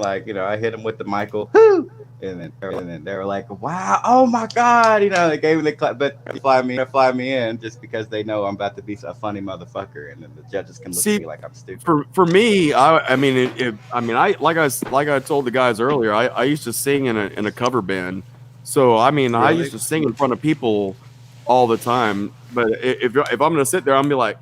like, you know, I hit him with the Michael, and then they were like, wow, oh my God, you know, they gave me the clap, but they fly me in just because they know I'm about to be a funny motherfucker, and then the judges can look at me like I'm stupid. For me, I mean, I told the guys earlier, I used to sing in a cover band, so I mean, I used to sing in front of people all the time. But if I'm gonna sit there, I'm gonna be like,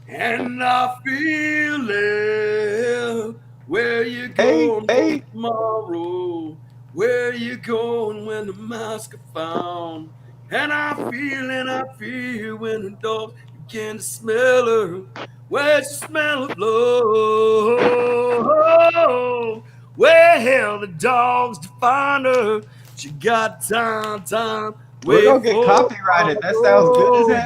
and I feel it. Where you going tomorrow? Where you going when the mask are found? And I feel when the dogs begin to smell her. Where's the smell of love? Where hell the dogs to find her? She got time. We're gonna get copyrighted. That sounds good as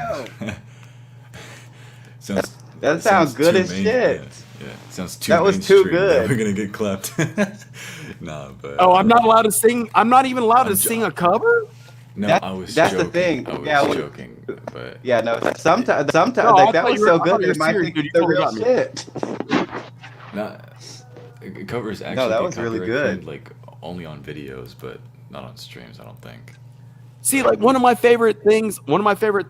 hell. That sounds good as shit. Yeah, sounds too. That was too good. We're gonna get clapped. Nah, but oh, I'm not allowed to sing. I'm not even allowed to sing a cover. No, I was. That's joking. the thing. I was joking, but yeah, no. Sometimes like, that was so good they might think it's the real shit. Nah, covers actually. No, that was really good. Like only on videos, but not on streams. I don't think. See, like one of my favorite things or my favorite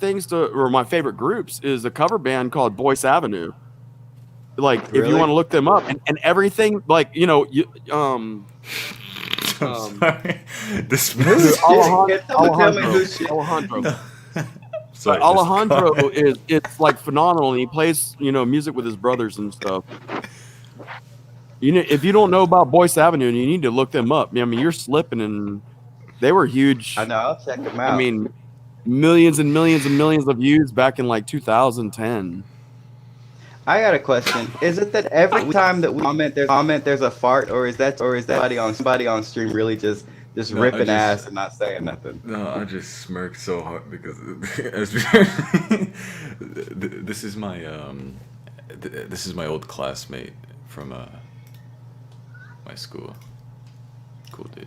groups is a cover band called Boyce Avenue. Like, if you want to look them up and everything, like, you know, sorry. Alejandro it's like phenomenal, and he plays, you know, music with his brothers and stuff. You know, if you don't know about Boyce Avenue, you need to look them up. I mean, you're slipping, and they were huge. I know, I'll check them out. I mean, millions and millions and millions of views back in like 2010. I got a question. Is it that every time that we comment there's a fart, or is that somebody on stream really just ripping ass and not saying nothing? No, I just smirked so hard because this is my old classmate from my school. Cool dude.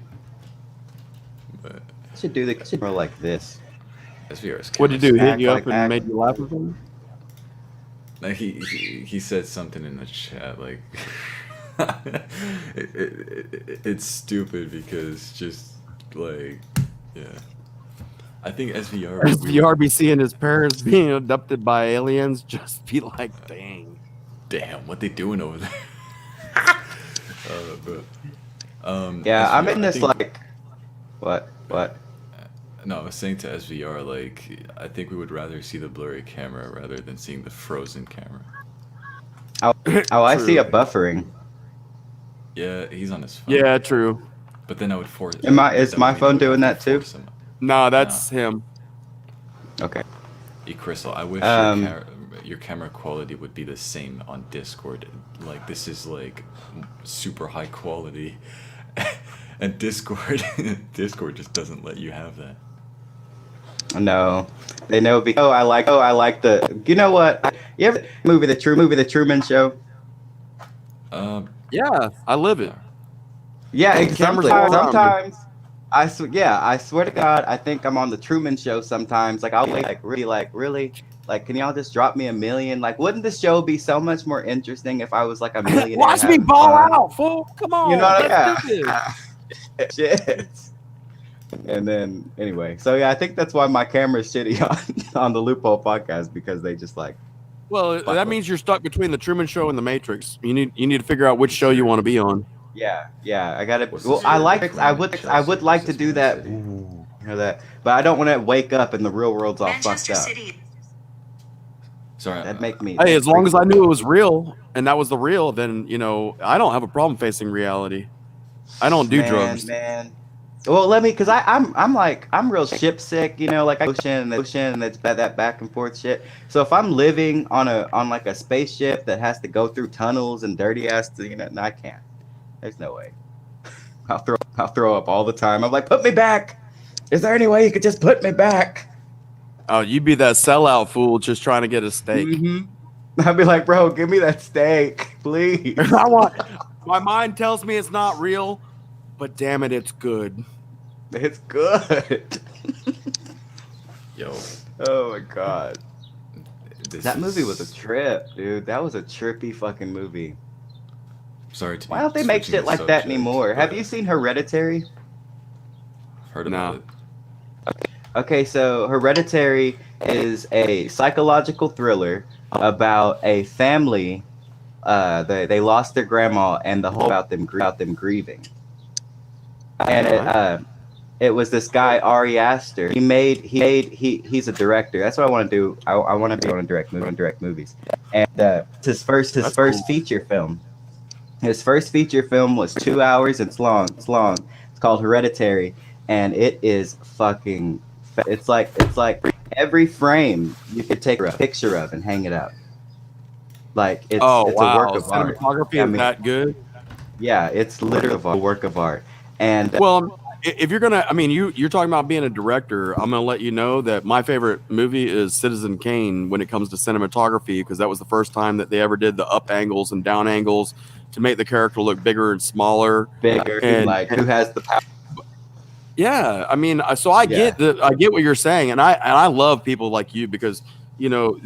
But should do the more like this. What did he do? Hit you up and made you laugh or something? Like he said something in the chat like it's stupid because just like I think SVR be seeing his parents being abducted by aliens, just be like, damn, what they doing over there? Yeah, I'm in this like what? No, I was saying to SVR, like, I think we would rather see the blurry camera rather than seeing the frozen camera. Oh, I see a buffering. Yeah, he's on his phone. Yeah, true. But then I would force. Is my phone doing that too? No, that's him. Okay. Hey, Crystal, I wish your camera quality would be the same on Discord. Like, this is like super high quality, and Discord just doesn't let you have that. No, they know. I like the. You know what? You ever movie the Truman Show? Yeah, I live it. Yeah, sometimes I swear to God, I think I'm on the Truman Show sometimes. Like I'll really, can y'all just drop me $1 million? Like, wouldn't the show be so much more interesting if I was like a millionaire? Watch me ball out, fool! Come on, you know what I mean? Shit. And then anyway, so yeah, I think that's why my camera's shitty on the Loophole podcast, because they just like. Well, that means you're stuck between the Truman Show and the Matrix. You need to figure out which show you want to be on. Yeah, I gotta. Well, I would like to do that. Ooh, that, but I don't want to wake up and the real world's all fucked up. Sorry, that'd make me. Hey, as long as I knew it was real and that was the real, then I don't have a problem facing reality. I don't do drugs, man. Well, because I'm real ship sick, like ocean and it's that back and forth shit. So if I'm living on like a spaceship that has to go through tunnels and dirty ass, I can't. There's no way. I'll throw up all the time. I'm like, put me back. Is there any way you could just put me back? Oh, you'd be that sellout fool just trying to get a steak. Mm-hmm. I'd be like, bro, give me that steak, please. My mind tells me it's not real, but damn it, it's good. It's good. Yo. Oh my God. That movie was a trip, dude. That was a trippy fucking movie. Sorry to be Why don't they make switching shit the like that subject, anymore? Have but you seen Hereditary? heard about it? Okay, so Hereditary is a psychological thriller about a family. They lost their grandma, and the whole about them grieving. And it was this guy Ari Aster. He's a director. That's what I want to do. I want to be on direct movies. And it's his first feature film. His first feature film was 2 hours. It's long. It's called Hereditary, and it is fucking. It's like every frame you could take a picture of and hang it up. Like it's a work of art. Cinematography is that good? Yeah, it's literally a work of art. And well, if you're gonna, I mean, you're talking about being a director. I'm gonna let you know that my favorite movie is Citizen Kane when it comes to cinematography, because that was the first time that they ever did the up angles and down angles to make the character look bigger and smaller. And like who has the power? Yeah, I mean, so I get what you're saying, and I love people like you, because you know,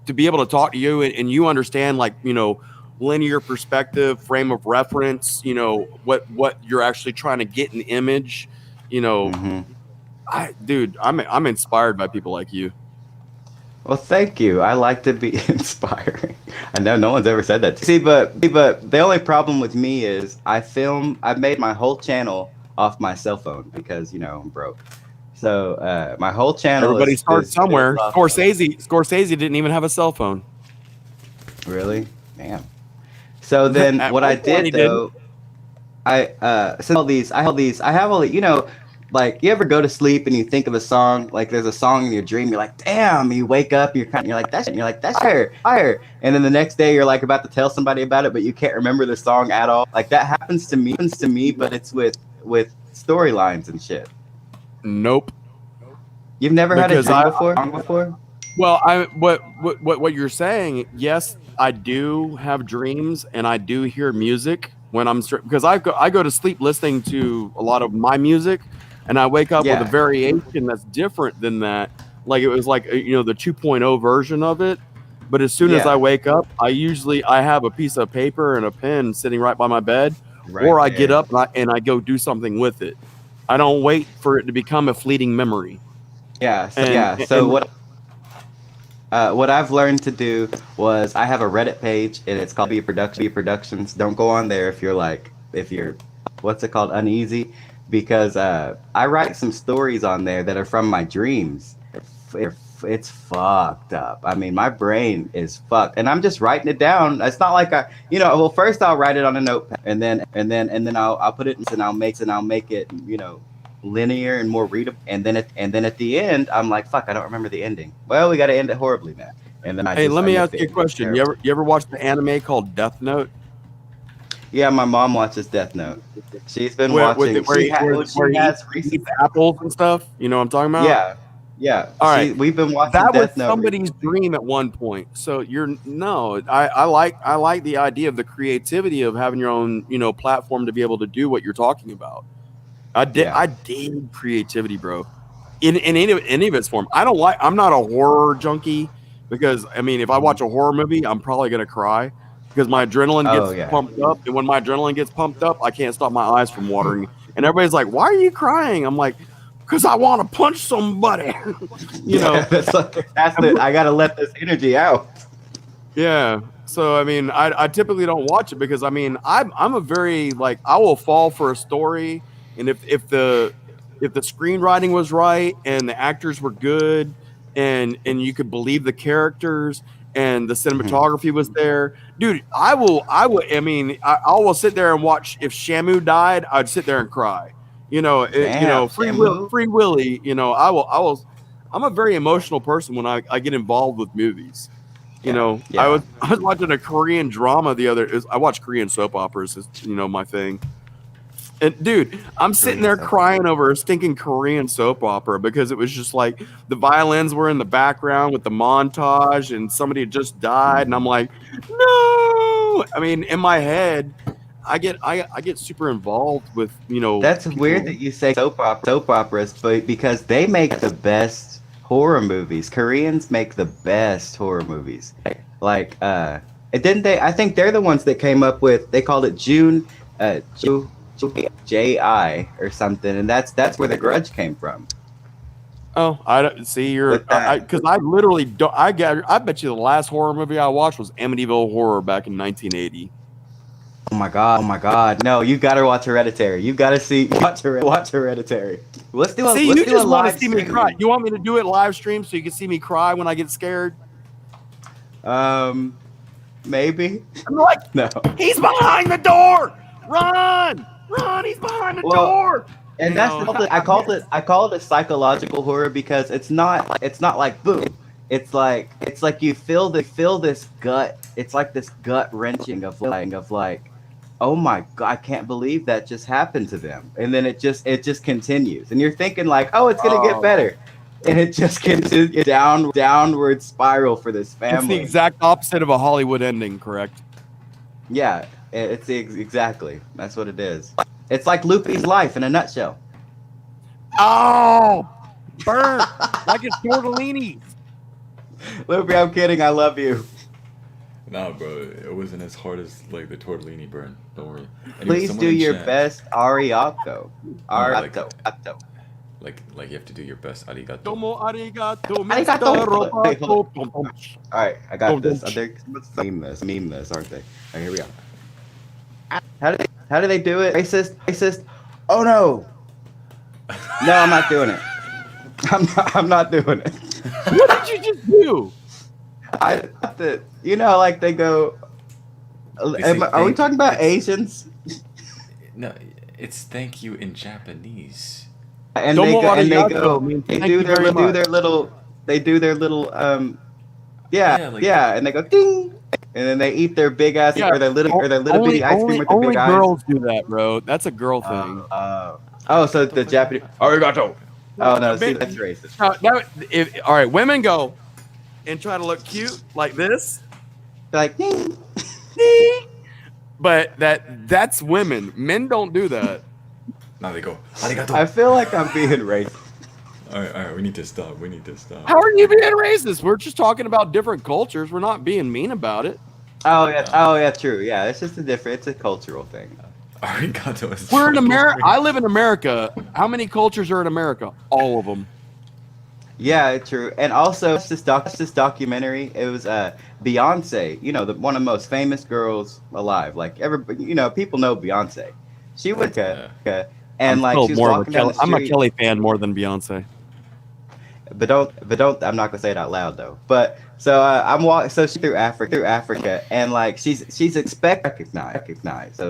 to be able to talk to you and you understand, like, you know, linear perspective, frame of reference, you know, what you're actually trying to get in the image, you know. I'm inspired by people like you. Well, thank you. I like to be inspiring. I know no one's ever said that to me. See, but the only problem with me is I've made my whole channel off my cell phone because, you know, I'm broke. So my whole channel. Everybody starts somewhere. Scorsese didn't even have a cell phone. Really? Damn. So then what I did though, I have all these, you know, like you ever go to sleep and you think of a song, like there's a song in your dream, you're like, damn, you wake up, you're like, that's fire. And then the next day you're like about to tell somebody about it, but you can't remember the song at all. Like that happens to me, but it's with storylines and shit. Nope. You've never had a dream before? Well, what you're saying, yes, I do have dreams and I do hear music when I'm, because I go to sleep listening to a lot of my music, and I wake up with a variation that's different than that. Like it was like, you know, the 2.0 version of it. But as soon as I wake up, I have a piece of paper and a pen sitting right by my bed, or I get up and I go do something with it. I don't wait for it to become a fleeting memory. So what I've learned to do was I have a Reddit page and it's called B Productions. Don't go on there if you're what's it called, uneasy, because I write some stories on there that are from my dreams. It's fucked up. I mean, my brain is fucked, and I'm just writing it down. It's not like first I'll write it on a notepad, and then I'll put it and I'll make it, you know, linear and more readable, and then at the end I'm like, fuck, I don't remember the ending. Well, we got to end it horribly now. And then let me ask you a question. You ever watched the anime called Death Note? Yeah, my mom watches Death Note. She's been watching. Where he eats apples and stuff. You know what I'm talking about? Yeah. All right. We've been watching that Death was Note somebody's dream at one point. So I like the idea of the creativity of having your own, you know, platform to be able to do what you're talking about. I dig creativity, bro. In any of its form. I'm not a horror junkie, because I mean, if I watch a horror movie, I'm probably gonna cry because my adrenaline gets pumped up, and when my adrenaline gets pumped up, I can't stop my eyes from watering. And everybody's like, "Why are you crying?" I'm like, "Because I want to punch somebody." You know, I gotta let this energy out. Yeah. So I mean, I typically don't watch it because I mean, I'm a very, like, I will fall for a story. And if the screenwriting was right and the actors were good and you could believe the characters and the cinematography was there, dude, I will sit there and watch. If Shamu died, I'd sit there and cry. You know, Free Willy. You know, I'm a very emotional person when I get involved with movies. You know, I was watching a Korean drama I watch Korean soap operas. It's, you know, my thing. And dude, I'm sitting there crying over a stinking Korean soap opera because it was just like the violins were in the background with the montage and somebody had just died, and I'm like, no. I mean, in my head, I get super involved with, you know. That's weird that you say soap operas, but because they make the best horror movies. Koreans make the best horror movies. Like, didn't they? I think they're the ones that came up with. They called it J.I. or something, and that's where The Grudge came from. Oh, I don't see you're because I literally don't. I bet you the last horror movie I watched was Amityville Horror back in 1980. Oh my god! No, you gotta watch Hereditary. You gotta watch Hereditary. Let's do a see. Let's You do just a want live to see me stream. cry. You want me to do it live stream so you can see me cry when I get scared? Maybe. I'm like, no. He's behind the door. Run! He's behind the door. And that's I call it a psychological horror because it's not like boom. It's like you feel this gut. It's like this gut wrenching of like, oh my god, I can't believe that just happened to them. And then it just continues. And you're thinking like, oh, it's gonna get better. And it just continues downward spiral for this family. It's the exact opposite of a Hollywood ending, correct? Yeah, it's exactly. That's what it is. It's like Lupe's life in a nutshell. Oh, burn like it's tortellini. Lupe, I'm kidding. I love you. Nah, bro, it wasn't as hard as like the tortellini burn. Don't worry. Anyway, Please do your best arigato. Arigato. Like you have to do your best arigato. Domo arigato. Arigato. All right, I got this. Let's meme this, aren't they? All right, here we go. How do they do it? Racist. Oh no. No, I'm not doing it. I'm not doing it. What did you just do? Like they go. Are we talking about Asians? No, it's thank you in Japanese. And they do their little and they go ding, and then they eat their big ass or their little bitty ice cream with the big eyes. Only girls do that, bro. That's a girl thing. So the Japanese arigato. Oh no, see, that's racist. All right, women go and try to look cute like this, like ding, ding. But that's women. Men don't do that. Now they go arigato. I feel like I'm being racist. All right, we need to stop. How are you being racist? We're just talking about different cultures. We're not being mean about it. Oh yeah, true. Yeah, it's just it's a cultural thing. Arigato is We're in America. I live in America. How many cultures are in America? All of them. Yeah, true. And also, this documentary. It was Beyonce. One of the most famous girls alive. Like everybody, people know Beyonce. She went to and like she was walking down the street. I'm a Kelly fan more than Beyonce. But don't. I'm not gonna say it out loud though. But so I'm walking. So she's through Africa, and like she's expected recognized.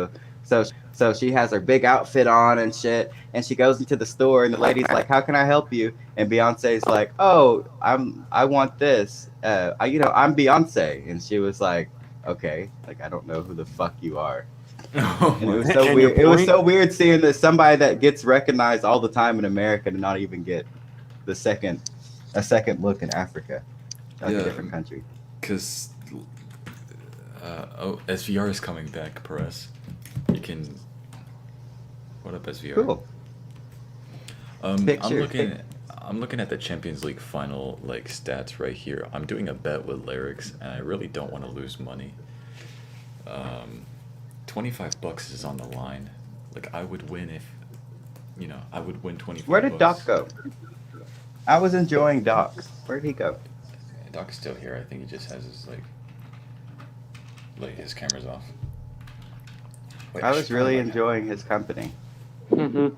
So she has her big outfit on and shit, and she goes into the store, and the lady's like, "How can I help you?" And Beyonce's like, "Oh, I want this. I'm Beyonce." And she was like, "Okay, like I don't know who the fuck you are." And it was so weird. It was so weird seeing that somebody that gets recognized all the time in America to not even get a second look in Africa. That's a different country. Because SVR is coming back, Perez. You can. What up, SVR? Cool. I'm looking at the Champions League final stats right here. I'm doing a bet with Lyrics, and I really don't want to lose money. $25 is on the line. Like I would win if, I would win 25. Where did Doc go? I was enjoying Doc. Where'd he go? Doc's still here. I think he just has his his camera's off. Wait, I was really enjoying his company. I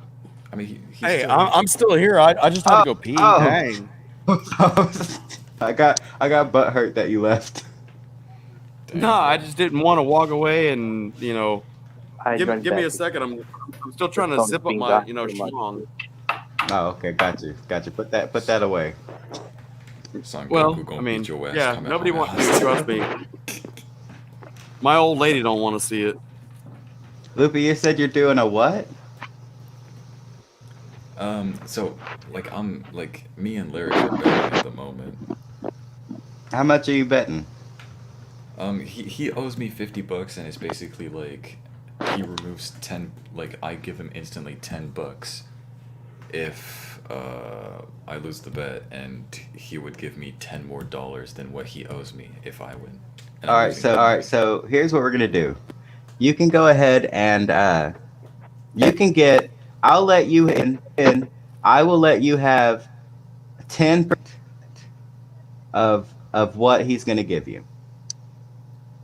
mean, hey, I'm still here. I just had to go pee. Dang. I got butt hurt that you left. No, I just didn't want to walk away and give me a second. I'm still trying to zip up my schlong. Oh, okay, got you. Put that away. Well, I mean, yeah, nobody wants to trust me. My old lady don't want to see it. Lupe, you said you're doing a what? So I'm me and Lyric are betting at the moment. How much are you betting? He owes me $50, and it's basically he removes 10. I give him instantly $10, if I lose the bet, and he would give me $10 more than what he owes me if I win. And All I'm right, losing so here's what we're gonna do. You can go ahead and you can get. I'll let you in. I will let you have 10% of what he's gonna give you.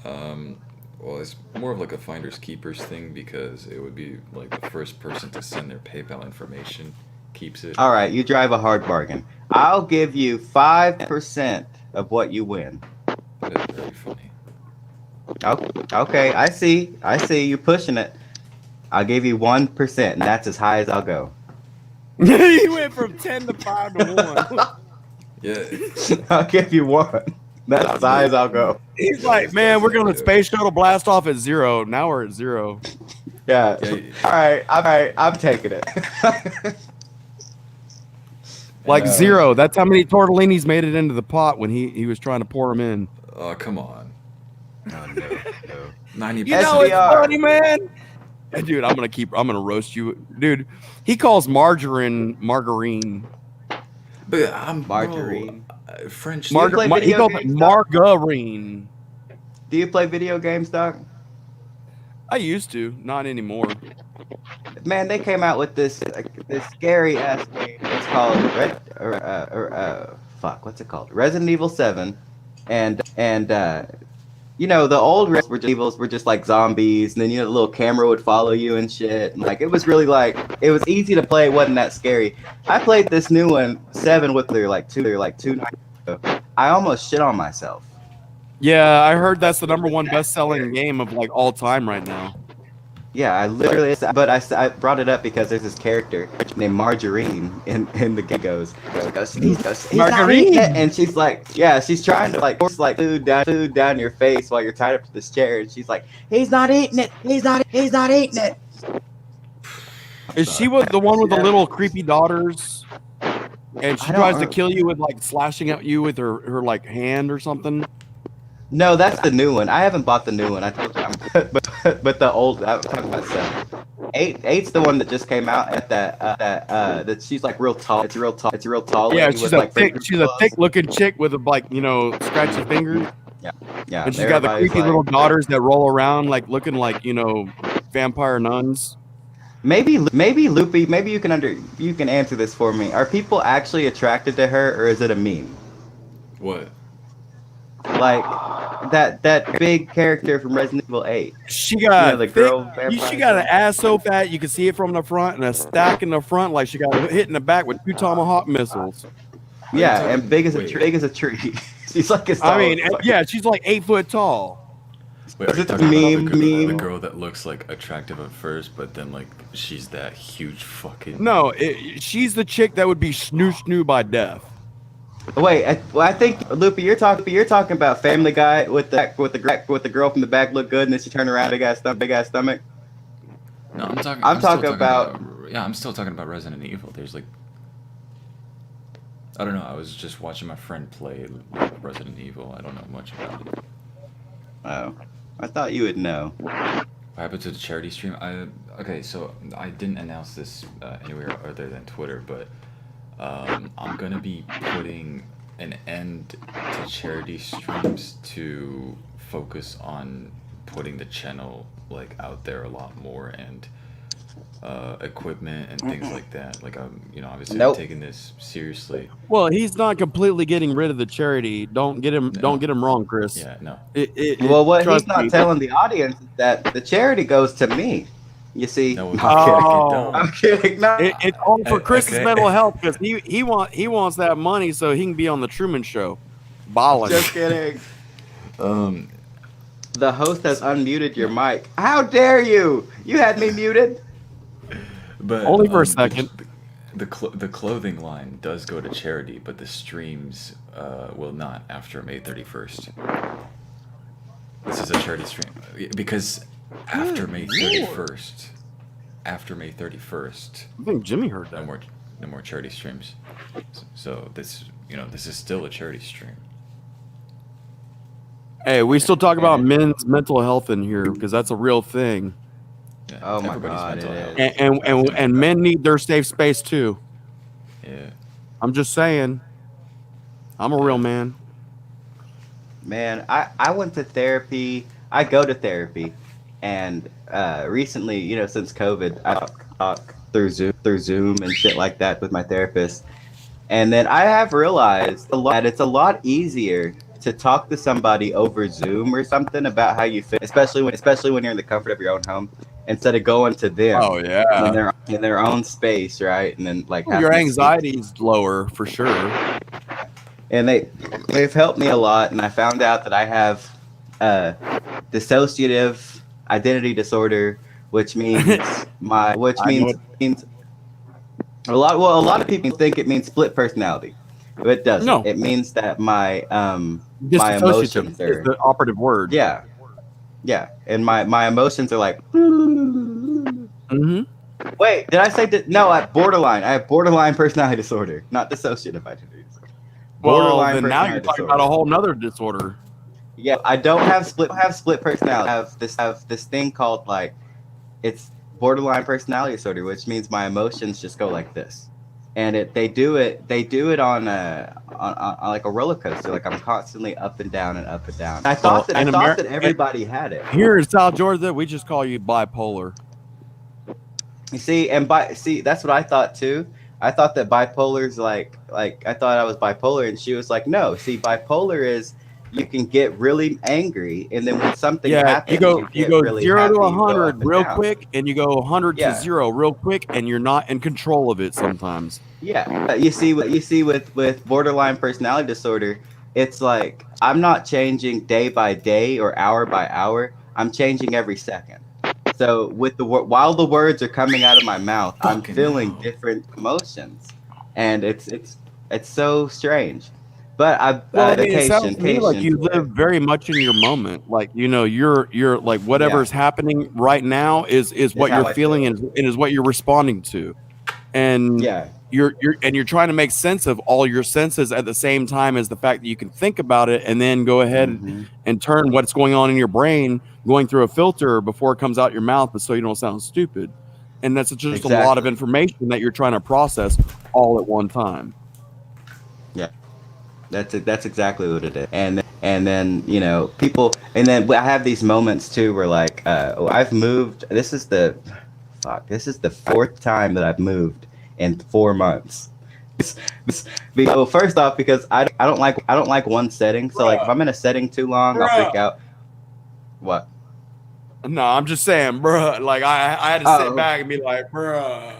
Well, it's more of like a finders keepers thing, because it would be like the first person to send their PayPal information keeps it. All right, you drive a hard bargain. I'll give you 5% of what you win. That is very funny. Okay, I see you pushing it. I'll give you 1%, and that's as high as I'll go. He went from 10 to 5 to 1. Yeah. I'll give you 1. That's as high as I'll go. He's like, man, we're going to space shuttle blast off at 0. Now we're at 0. Yeah. All right. I'm taking it. Like 0. That's how many tortellinis made it into the pot when he was trying to pour them in. Oh, come on. Oh, no. 90%. You know it's funny, man. And dude, I'm gonna roast you, dude. He calls margarine. But I'm margarine. French. He calls it margarine. Do you play video games, Doc? I used to, not anymore. Man, they came out with this scary ass game. It's called what's it called? Resident Evil 7, and you know, the old Resident Evils were just like zombies, and then the little camera would follow you and shit. And, like, it was really like, it was easy to play. It wasn't that scary. I played this new one, 7, with their like two nights ago. I almost shit on myself. Yeah, I heard that's the #1 best-selling game of like all time right now. Yeah, I literally, but I brought it up because there's this character named Margarine in the game. Goes, he's Margarine, not and she's like, yeah, she's trying to like force like food down your face while you're tied up to this chair, and she's like, he's not eating it, he's not eating it. Is she the one with the little creepy daughters? And she tries to kill you with like slashing at you with her like hand or something. No, that's the new one. I haven't bought the new one. I told you, but the old. I was talking about 7. 8's the one that just came out at that she's like real tall. It's real tall. Yeah, she's a thick looking chick with a like scratchy fingers. Yeah. And she's got the creepy little daughters that roll around like looking like vampire nuns. Maybe Loopy. Maybe you can answer this for me. Are people actually attracted to her, or is it a meme? What? Like that big character from Resident Evil 8. She got the girl. She got an ass so fat you can see it from the front, and a stack in the front like she got hit in the back with 2 Tomahawk missiles. Yeah, and big as a tree. She's like she's like 8 foot tall. Wait, are you talking about the girl that looks like attractive at first, but then like she's that huge fucking? No, she's the chick that would be snoo by death. Wait, I think Loopy, you're talking about Family Guy with the girl from the back look good, and then she turned around, big ass stomach. No, I'm talking about I'm still talking about Resident Evil. There's like, I don't know. I was just watching my friend play Resident Evil. I don't know much about it. Oh, I thought you would know. What happened to the charity stream? Okay, so I didn't announce this anywhere other than Twitter, but. I'm gonna be putting an end to charity streams to focus on putting the channel like out there a lot more, and equipment and things like that. Like I'm I'm taking this seriously. Well, he's not completely getting rid of the charity. Don't get him wrong, Chris. Yeah, no. What he's not telling the audience is that the charity goes to me. You see, no, I'm kidding. No. It's all for Chris's mental health, because he wants that money so he can be on the Truman Show, balling. Just kidding. The host has unmuted your mic. How dare you? You had me muted. But only for a second. The clothing line does go to charity, but the streams will not after May 31st. This is a charity stream because. After May 31st, I think Jimmy heard that. No more charity streams. So this is still a charity stream. Hey, we still talk about men's mental health in here because that's a real thing. Yeah, oh my God! And men need their safe space too. Yeah. I'm just saying. I'm a real man. Man, I went to therapy. I go to therapy, and recently, you know, since COVID, I talk through Zoom and shit like that with my therapist. And then I have realized that it's a lot easier to talk to somebody over Zoom or something about how you feel, especially when you're in the comfort of your own home, instead of going to them. Oh yeah, in their own space, right? And then like your anxiety is lower for sure. And they've helped me a lot. And I found out that I have dissociative identity disorder, which means means a lot of people think it means split personality, but it doesn't. No. It means that my emotions are is the operative word. Yeah, and my emotions are like. Wait, did I say that? No, I have borderline personality disorder, not dissociative identity disorder. Well, then now you're talking about a whole nother disorder. Yeah, I don't have split personality. I have this thing called like, it's borderline personality disorder, which means my emotions just go like this, and they do it on like a roller coaster. Like I'm constantly up and down and up and down. I thought that everybody had it. Here in South Georgia, we just call you bipolar. You see, that's what I thought too. I thought that bipolar's like I thought I was bipolar, and she was like, no. See, bipolar is you can get really angry, and then when something happens, you go really 0 to happy, 100 real down. quick, and you go 100 to 0 real quick, and you're not in control of it sometimes. Yeah, you see with borderline personality disorder, it's like I'm not changing day by day or hour by hour. I'm changing every second. So while the words are coming out of my mouth, I'm feeling different emotions, and it's so strange. But it sounds to me like you live very much in your moment. Like, you know, you're like whatever's happening right now is what you're feeling and is what you're responding to, and you're trying to make sense of all your senses at the same time as the fact that you can think about it and then go ahead and turn what's going on in your brain going through a filter before it comes out your mouth, but so you don't sound stupid. And that's just a lot of information that you're trying to process all at one time. Yeah, that's exactly what it is. And then, you know, people, and then I have these moments too where like I've moved. This is the 4th time that I've moved in 4 months. Well, first off, because I don't like one setting. So like if I'm in a setting too long, I'll freak out. What? No, I'm just saying, bruh. Like I had to sit back and be like, bruh.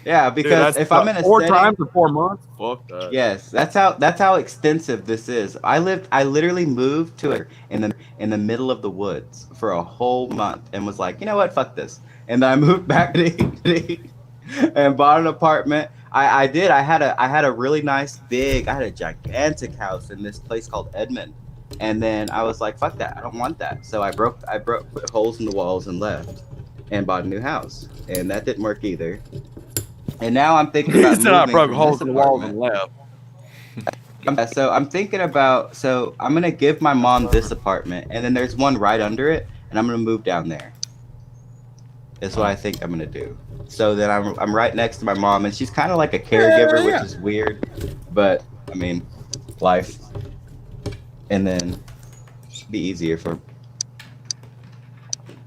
Yeah, because dude, if I'm in a 4 setting, times in 4 months, fuck that. Yes, that's how extensive this is. I literally moved to it in the middle of the woods for a whole month and was like, you know what, fuck this. And then I moved back to and bought an apartment. I had a really nice I had a gigantic house in this place called Edmond. And then I was like, fuck that, I don't want that. So I put holes in the walls and left and bought a new house. And that didn't work either. And now I'm thinking about moving. I broke holes in the walls and left. So I'm thinking about, so I'm going to give my mom this apartment, and then there's one right under it, and I'm going to move down there. That's what I think I'm going to do. So then I'm right next to my mom, and she's kind of like a caregiver, which is weird, but I mean, life. And then be easier for.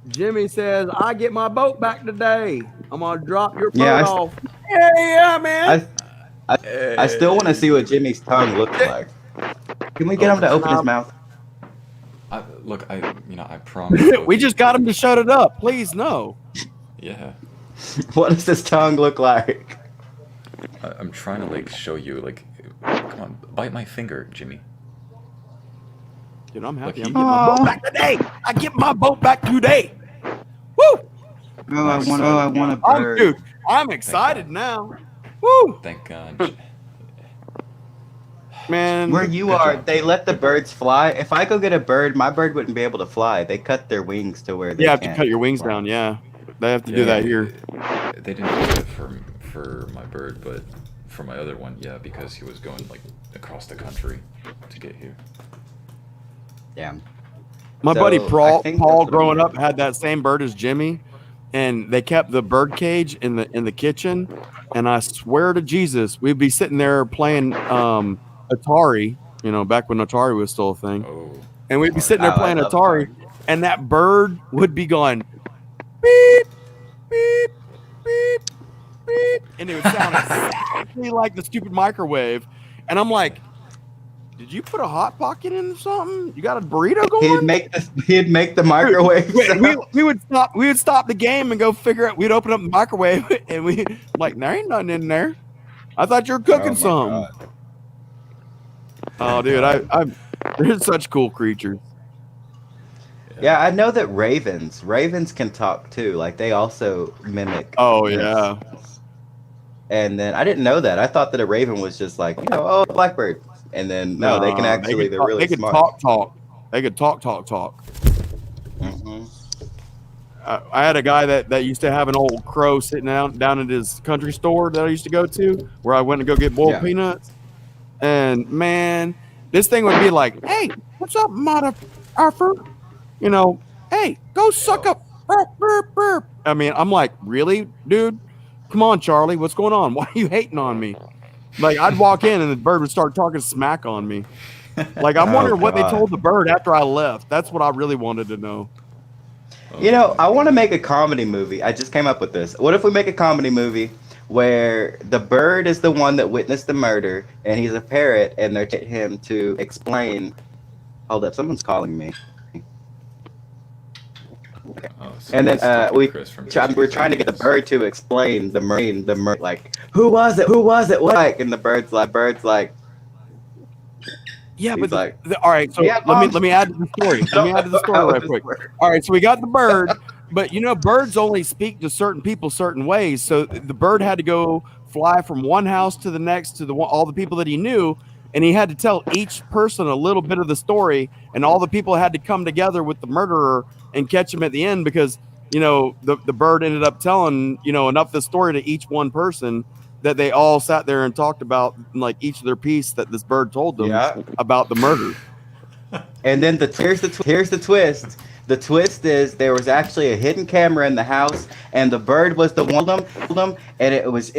Jimmy says, I get my boat back today. I'm going to drop your boat off. Yeah, man. I still want to see what Jimmy's tongue looks like. Can we get him to open his mouth? I promise. We just got him to shut it up. Please, no. Yeah. What does his tongue look like? I'm trying to like show you. Like, come on, bite my finger, Jimmy. Dude, I'm happy. I'm getting my boat back today. I get my boat back today. Woo! I want a bird. Dude, I'm excited now. Woo! Thank God. Man, where you are, they let the birds fly. If I go get a bird, my bird wouldn't be able to fly. They cut their wings to where they have to cut your wings down. Yeah, they have to do that here. They didn't do it for my bird, but for my other one, yeah, because he was going like across the country to get here. Yeah. My buddy Paul growing up had that same bird as Jimmy, and they kept the bird cage in the kitchen. And I swear to Jesus, we'd be sitting there playing Atari, you know, back when Atari was still a thing. Oh, And we'd be sitting there Oh, I playing love Atari, Atari. and that bird would be going beep, beep, beep, beep, and it would sound exactly like the stupid microwave. And I'm like, did you put a hot pocket in something? You got a burrito going? He'd make the microwave. we would stop the game and go figure out. We'd open up the microwave and we like, there ain't nothing in there. I thought you were cooking something. Oh, dude, they're such cool creatures. Yeah, I know that ravens can talk too. Like they also mimic. Oh yeah. And then I didn't know that. I thought that a raven was just like, you know, oh, blackbird. And then no, they can actually. They're really smart. They could talk. Mm-hmm. I had a guy that used to have an old crow sitting down at his country store that I used to go to, where I went to go get boiled peanuts. And man, this thing would be like, "Hey, what's up, mother effer? You know, hey, go suck up." Burp, burp, burp. I mean, I'm like, really, dude? Come on, Charlie, what's going on? Why are you hating on me? Like, I'd walk in and the bird would start talking smack on me. Like, I'm wondering what they told the bird after I left. That's what I really wanted to know. You know, I want to make a comedy movie. I just came up with this. What if we make a comedy movie where the bird is the one that witnessed the murder and he's a parrot and they're getting him to explain. Hold up, someone's calling me. Okay. Oh, so and then we're trying to get the bird to explain the murder, like, who was it? Like, and the bird's like, yeah, but like, all right. So let me add to the story. Let me add to the story right quick. All right, so we got the bird, but you know, birds only speak to certain people certain ways. So the bird had to go fly from one house to the next to all the people that he knew, and he had to tell each person a little bit of the story, and all the people had to come together with the murderer and catch him at the end, because you know the bird ended up telling, you know, enough of the story to each one person that they all sat there and talked about, like, each of their piece that this bird told them about the murder. And then here's the twist. The twist is there was actually a hidden camera in the house, and the bird was the one of them, and it was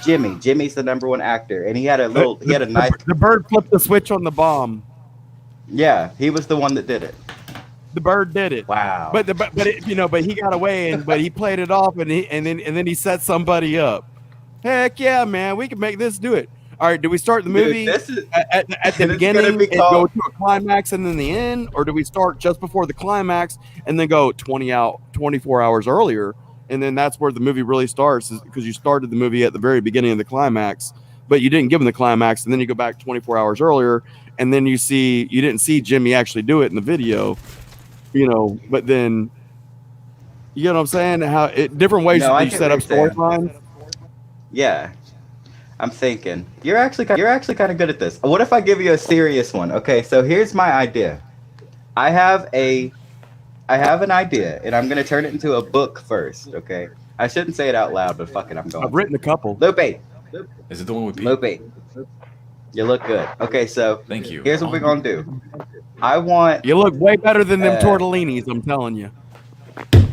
Jimmy. Jimmy's the #1 actor, and he had a knife. The bird flipped the switch on the bomb. Yeah, he was the one that did it. The bird did it. Wow. But he got away, but he played it off, and then he set somebody up. Heck yeah, man, we can make this. Do it. All right, do we start the movie at the beginning and go to a climax and then the end, or do we start just before the climax and then go 24 hours earlier, and then that's where the movie really starts, because you started the movie at the very beginning of the climax, but you didn't give him the climax, and then you go back 24 hours earlier, and then you didn't see Jimmy actually do it in the video, you know, but then, you know what I'm saying? How different ways that you set up storylines. Yeah. I'm thinking you're actually kind of good at this. What if I give you a serious one? Okay, so here's my idea. I have an idea, and I'm gonna turn it into a book first. Okay, I shouldn't say it out loud, but fuck it, I'm going. I've written a couple. Lupe, is it the one with Pete? Lupe, you look good. Okay, so thank you. Here's what we're gonna do. You look way better than them tortellinis. I'm telling you.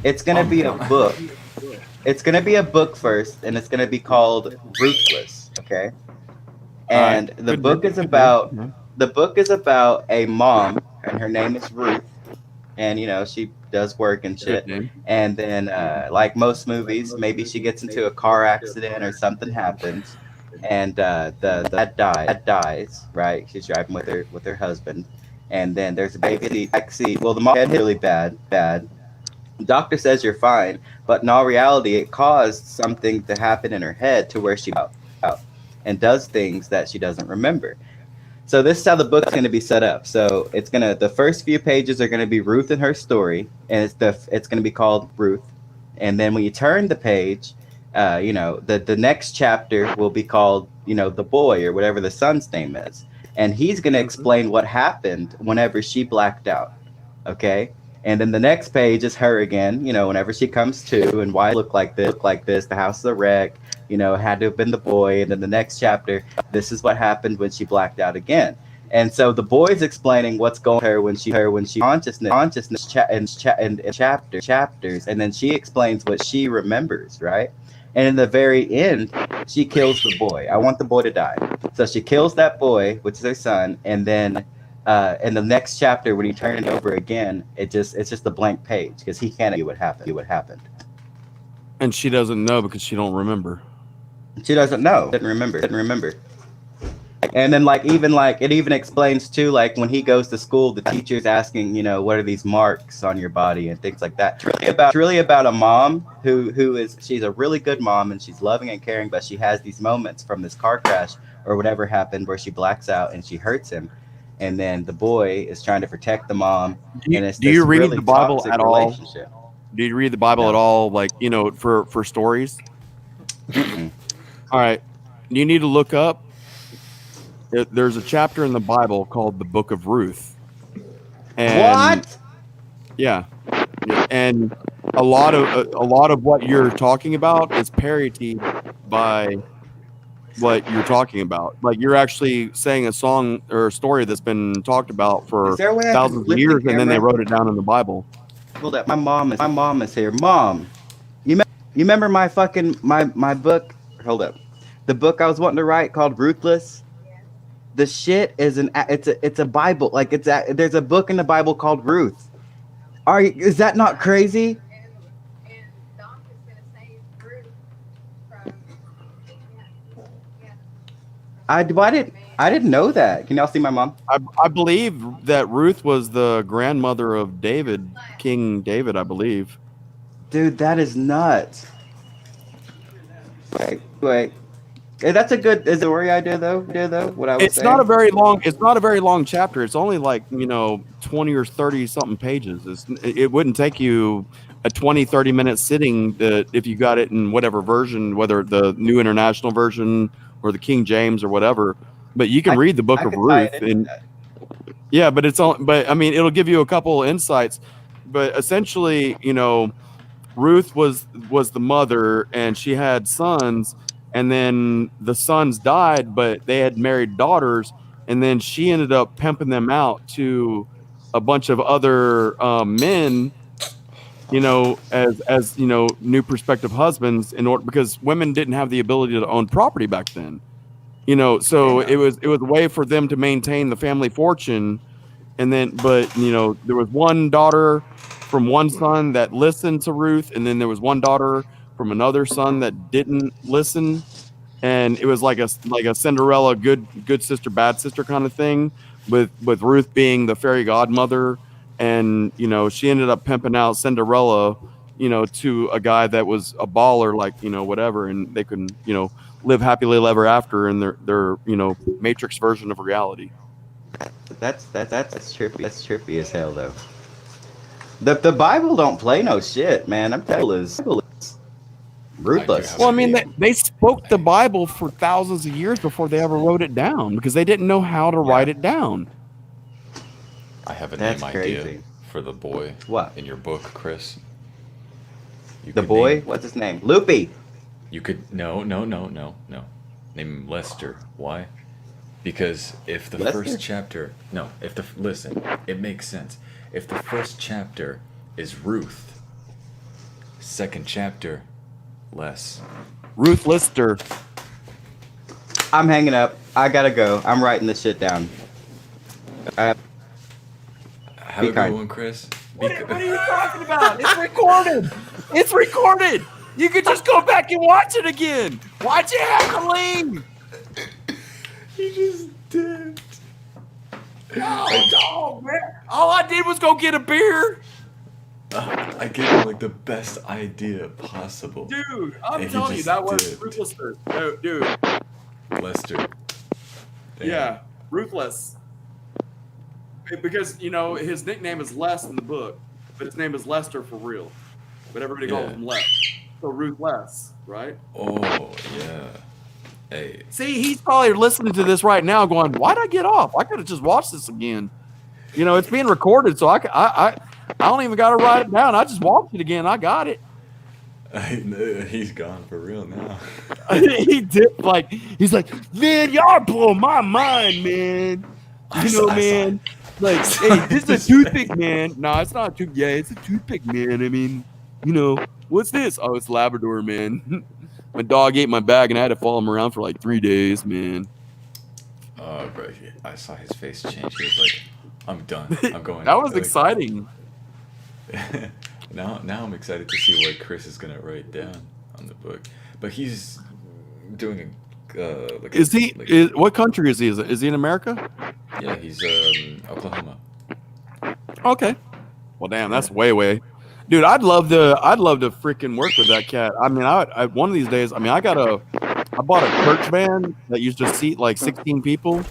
It's gonna be a book. It's gonna be a book first, and it's gonna be called Ruthless. Okay, and the book is about a mom, and her name is Ruth, and you know she does work and shit. And then, like most movies, maybe she gets into a car accident or something happens, and the dad dies. Right, she's driving with her husband, and then there's a baby in the back seat. Well, the mom had really bad. The doctor says you're fine, but in all reality, it caused something to happen in her head to where she out and does things that she doesn't remember. So this is how the book's going to be set up. So the first few pages are going to be Ruth and her story, and it's going to be called Ruth. And then when you turn the page, you know, the next chapter will be called, you know, the boy, or whatever the son's name is, and he's going to explain what happened whenever she blacked out. Okay. And then the next page is her again, you know, whenever she comes to, and why it looked like this, the house is a wreck, you know, it had to have been the boy. And then the next chapter, this is what happened when she blacked out again. And so the boy's explaining what's going on with her when she consciousness chapters, and then she explains what she remembers, right? And in the very end, she kills the boy. I want the boy to die, so she kills that boy, which is her son, and then in the next chapter, when he turns it over again, it's just a blank page because he can't see what happened. And she doesn't know because she don't remember. She doesn't know. Didn't remember. And then it even explains too, like when he goes to school, the teacher's asking, what are these marks on your body and things like that. It's really about a mom she's a really good mom and she's loving and caring, but she has these moments from this car crash or whatever happened where she blacks out and she hurts him. And then the boy is trying to protect the mom. Do you read the Bible at all? Do you read the Bible at all? For stories? All right. You need to look up. There's a chapter in the Bible called the Book of Ruth. And, what? Yeah. And a lot of what you're talking about is parodied by what you're talking about. Like you're actually saying a song or a story that's been talked about for thousands of years, and then they wrote it down in the Bible. Hold up, my mom is here. Mom, you remember my book? Hold up, the book I was wanting to write called Ruthless. The shit is it's a Bible. There's a book in the Bible called Ruth. Is that not crazy? I didn't know that. Can y'all see my mom? I believe that Ruth was the grandmother of David, King David, I believe. Dude, that is nuts. Wait. Hey, that's a good story idea though. What I was saying. It's not a very long chapter. It's only 20 or 30 something pages. It wouldn't take you a 20-30 minute sitting if you got it in whatever version, whether the New International Version or the King James or whatever. But you can read the Book of Ruth, and yeah, but it'll give you a couple insights. But essentially, Ruth was the mother, and she had sons, and then the sons died, but they had married daughters, and then she ended up pimping them out to a bunch of other men, as new prospective husbands, because women didn't have the ability to own property back then. So it was a way for them to maintain the family fortune. And then, but there was one daughter from one son that listened to Ruth, and then there was one daughter from another son that didn't listen. And it was like a Cinderella good sister, bad sister kind of thing, with Ruth being the fairy godmother. And she ended up pimping out Cinderella, to a guy that was a baller, whatever, and they can live happily ever after in their Matrix version of reality. That's trippy. That's trippy as hell though. The Bible don't play no shit, man. I'm telling you, it's ruthless. Well, I mean, they spoke the Bible for thousands of years before they ever wrote it down because they didn't know how to write it down. I have a That's name crazy. idea for the boy. What? In your book, Chris? The boy? What's his name? Loopy. You could no. Name him Lester. Why? Because if the Lester? first chapter, listen, it makes sense. If the first chapter is Ruth, second chapter, Les. Ruth Lister. I'm hanging up. I gotta go. I'm writing this shit down. Have a good one, Chris. What are you talking about? It's recorded. It's recorded. You could just go back and watch it again. Why'd you have to leave? You just did. Oh, man. All I did was go get a beer. I gave him the best idea possible. Dude, I'm telling you, that was Ruthless. No, dude. Lester. Damn. Yeah, Ruthless. Because, his nickname is Les in the book, but his name is Lester for real. But everybody calls him Les. So Ruthless, right? Oh, yeah. Hey. See, he's probably listening to this right now going, why'd I get off? I could have just watched this again. It's being recorded, so I don't even got to write it down. I just watched it again. I got it. He's gone for real now. He did, he's like, man, y'all blow my mind, man. man. Like, hey, this is a toothpick, man. No, it's not a toothpick. Yeah, it's a toothpick, man. I mean, what's this? Oh, it's Labrador, man. My dog ate my bag, and I had to follow him around for like 3 days, man. Bro, I saw his face change. He was like, "I'm done. I'm going." That was like, exciting. Now I'm excited to see what Chris is gonna write down on the book. But he's doing what country is he? Is he in America? Yeah, he's Oklahoma. Okay. Well, damn, that's way. Dude, I'd love to freaking work with that cat. I mean, I one of these days. I mean, I bought a church van that used to seat like 16 people,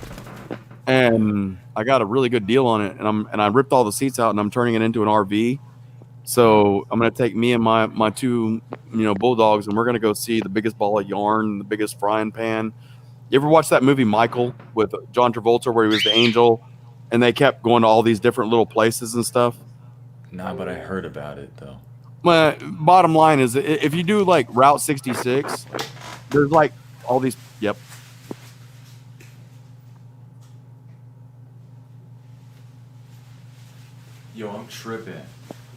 and I got a really good deal on it. And I ripped all the seats out, and I'm turning it into an RV. So I'm gonna take me and my two bulldogs, and we're gonna go see the biggest ball of yarn, the biggest frying pan. You ever watch that movie Michael with John Travolta, where he was the angel, and they kept going to all these different little places and stuff? Nah, but I heard about it though. Well, bottom line is, if you do like Route 66, there's like all these. Yep. Yo, I'm tripping.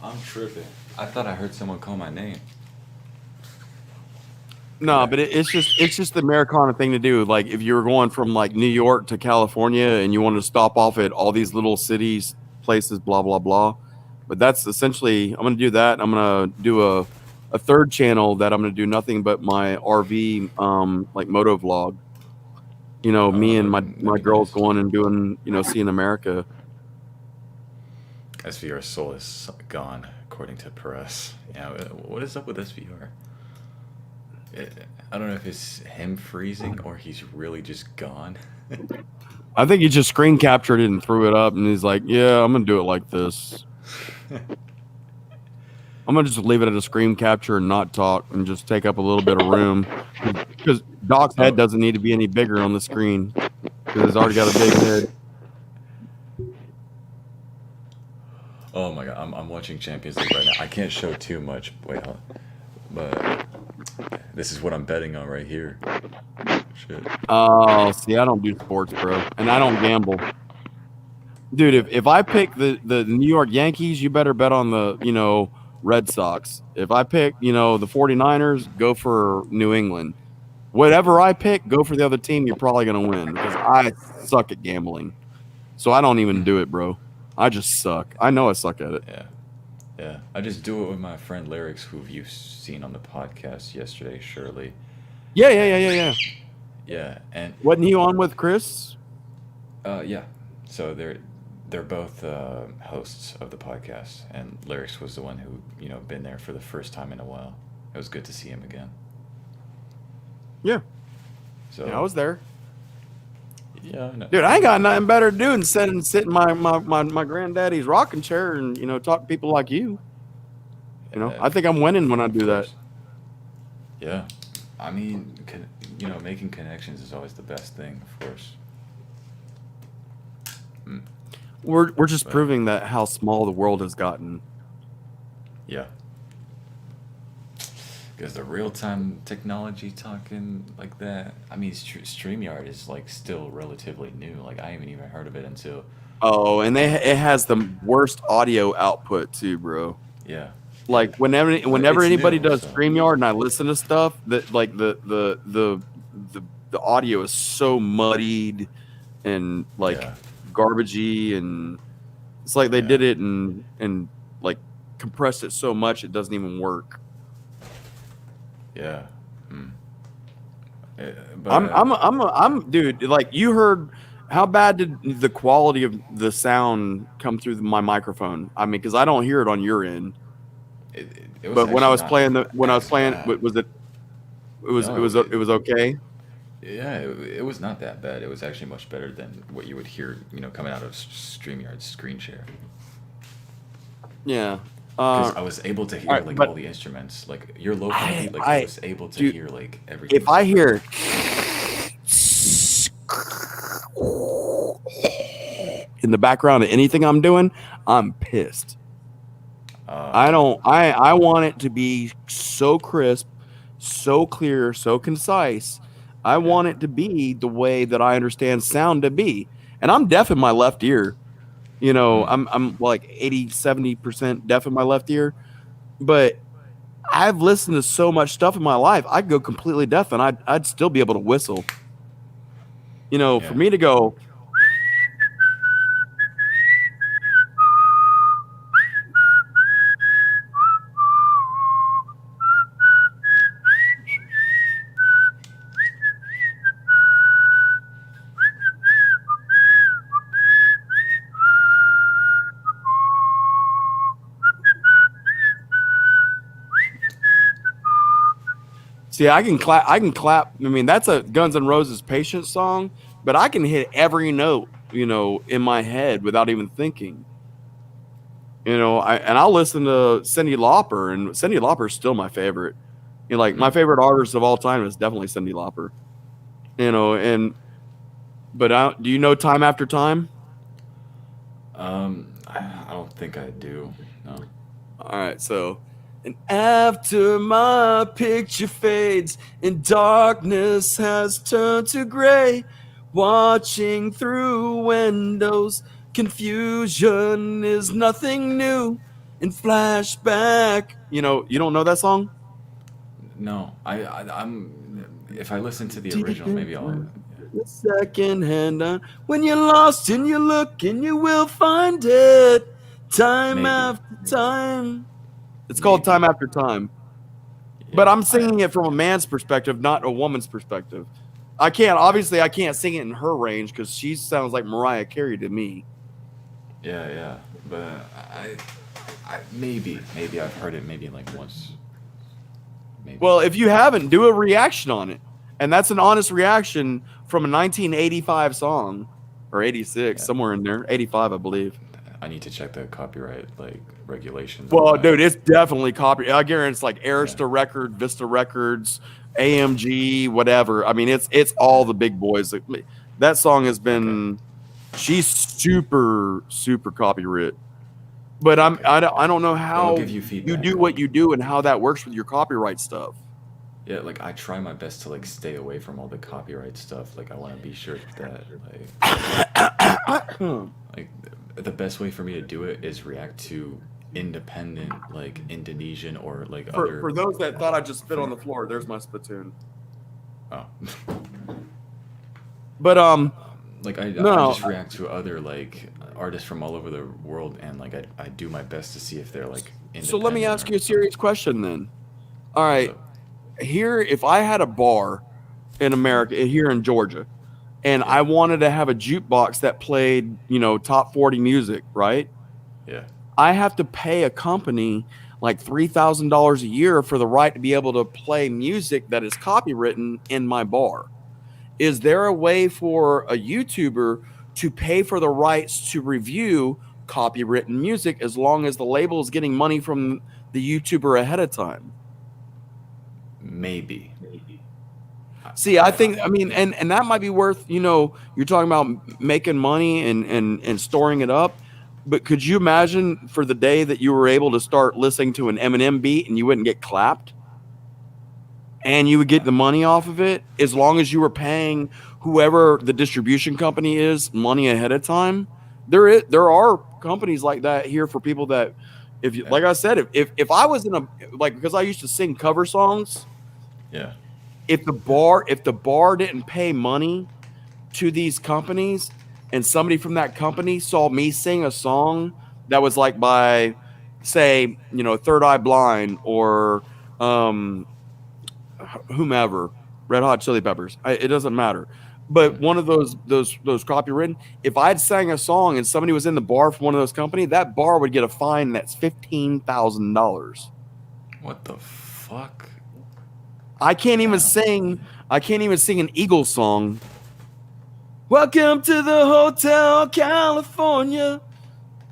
I thought I heard someone call my name. No, but it's just the Americana thing to do. Like if you were going from like New York to California and you wanted to stop off at all these little cities, places, blah blah blah. But that's essentially, I'm gonna do that. I'm gonna do a third channel that I'm gonna do nothing but my RV like moto vlog. Me and my girls going and doing seeing America. SVR soul is gone, according to Perez. Yeah, what is up with SVR? I don't know if it's him freezing or he's really just gone. I think he just screen captured it and threw it up, and he's like, "Yeah, I'm gonna do it like this. I'm gonna just leave it at a screen capture and not talk, and just take up a little bit of room, because Doc's head doesn't need to be any bigger on the screen because he's already got a big head." Oh my god, I'm watching Champions League right now. I can't show too much. Wait, but this is what I'm betting on right here. Shit. Oh, see, I don't do sports, bro, and I don't gamble. Dude, if I pick the New York Yankees, you better bet on the Red Sox. If I pick the 49ers, go for New England. Whatever I pick, go for the other team. You're probably gonna win, because I suck at gambling, so I don't even do it, bro. I just suck. I know I suck at it. Yeah. I just do it with my friend Lyrics, who you've seen on the podcast yesterday, Shirley. Yeah. Yeah, and wasn't he on with Chris? Yeah. So they're both hosts of the podcast, and Lyrics was the one who been there for the first time in a while. It was good to see him again. Yeah. So I was there. Yeah, I know. Dude, I ain't got nothing better to do than sit in my granddaddy's rocking chair and talk to people like you. I think I'm winning when I do that. Yeah, I mean, making connections is always the best thing, of course. We're just proving that how small the world has gotten. Yeah. Because the real-time technology talking like that, I mean, StreamYard is like still relatively new. Like I haven't even heard of it until. Oh, and it has the worst audio output too, bro. Yeah. Like whenever anybody new, does so. StreamYard and I listen to stuff, that like the audio is so muddied and like garbagey, and it's like they did it and like compressed it so much it doesn't even work. Yeah. But, I'm dude, like, you heard how bad did the quality of the sound come through my microphone? I mean, because I don't hear it on your end. But when I was playing was it was okay? Yeah, it was not that bad. It was actually much better than what you would hear, coming out of StreamYard's screen share. Yeah. Because I was able to hear all the instruments, like your local, I was able to hear like everything. If I hear in the background of anything I'm doing, I'm pissed. I want it to be so crisp, so clear, so concise. I want it to be the way that I understand sound to be. and I'm deaf in my left ear. You know, I'm like 80-70% deaf in my left ear, but I've listened to so much stuff in my life. I'd go completely deaf and I'd still be able to whistle. You know, for me to go, see, I can clap. I mean, that's a Guns N' Roses "Patience" song, but I can hit every note, you know, in my head without even thinking. You know, I'll listen to Cyndi Lauper, and Cyndi Lauper is still my favorite. You know, like my favorite artist of all time is definitely Cyndi Lauper. You know, but do you know "Time After Time"? I don't think I do. No. All right, so. And after my picture fades and darkness has turned to gray, watching through windows, confusion is nothing new. In flashback, you know, you don't know that song? No, I'm. If I listen to the original, maybe I'll. The second hand on when you're lost and you look and you will find it. Time after time. It's called "Time After Time," but I'm singing it from a man's perspective, not a woman's perspective. I can't sing it in her range because she sounds like Mariah Carey to me. Yeah, but I maybe I've heard it maybe like once. Maybe. Well, if you haven't, do a reaction on it, and that's an honest reaction from a 1985 song or 86, somewhere in there, 85, I believe. I need to check the copyright regulations. Well, dude, it's definitely copyright. I guarantee it's like Arista Record, Vista Records, AMG, whatever. I mean, it's all the big boys. That song has been, she's super copyright. But I don't know how you do what you do and how that works with your copyright stuff. Yeah, like I try my best to like stay away from all the copyright stuff. Like I want to be sure that like the best way for me to do it is react to independent, like Indonesian or like other. For those that thought I just spit on the floor, there's my spittoon. Oh. But like I just react to other like artists from all over the world, and like I do my best to see if they're like independent. So let me ask you a serious question then. All right, here, if I had a bar in America, here in Georgia, and I wanted to have a jukebox that played, you know, top 40 music, right? Yeah. I have to pay a company like $3,000 a year for the right to be able to play music that is copywritten in my bar. Is there a way for a YouTuber to pay for the rights to review copywritten music as long as the label is getting money from the YouTuber ahead of time? Maybe. See, I think, I mean, and that might be worth, you know, you're talking about making money and storing it up. But could you imagine for the day that you were able to start listening to an Eminem beat and you wouldn't get clapped? And you would get the money off of it as long as you were paying whoever the distribution company is money ahead of time? There are companies like that here for people that, if you, like I said, if I was in a, like, because I used to sing cover songs. Yeah. If the bar didn't pay money to these companies, and somebody from that company saw me sing a song that was like by, say, you know, Third Eye Blind or whomever, Red Hot Chili Peppers, it doesn't matter. But one of those copywritten, if I'd sang a song and somebody was in the bar from one of those companies, that bar would get a fine that's $15,000. What the fuck? I can't even sing an Eagles song. Welcome to the Hotel California.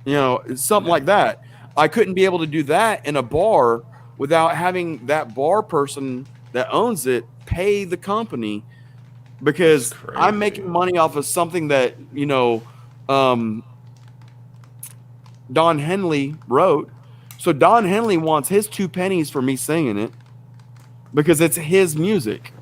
You know, something like that. I couldn't be able to do that in a bar without having that bar person that owns it pay the company, because I'm making money off of something that, you know, Don Henley wrote. So Don Henley wants his 2 pennies for me singing it because it's his music.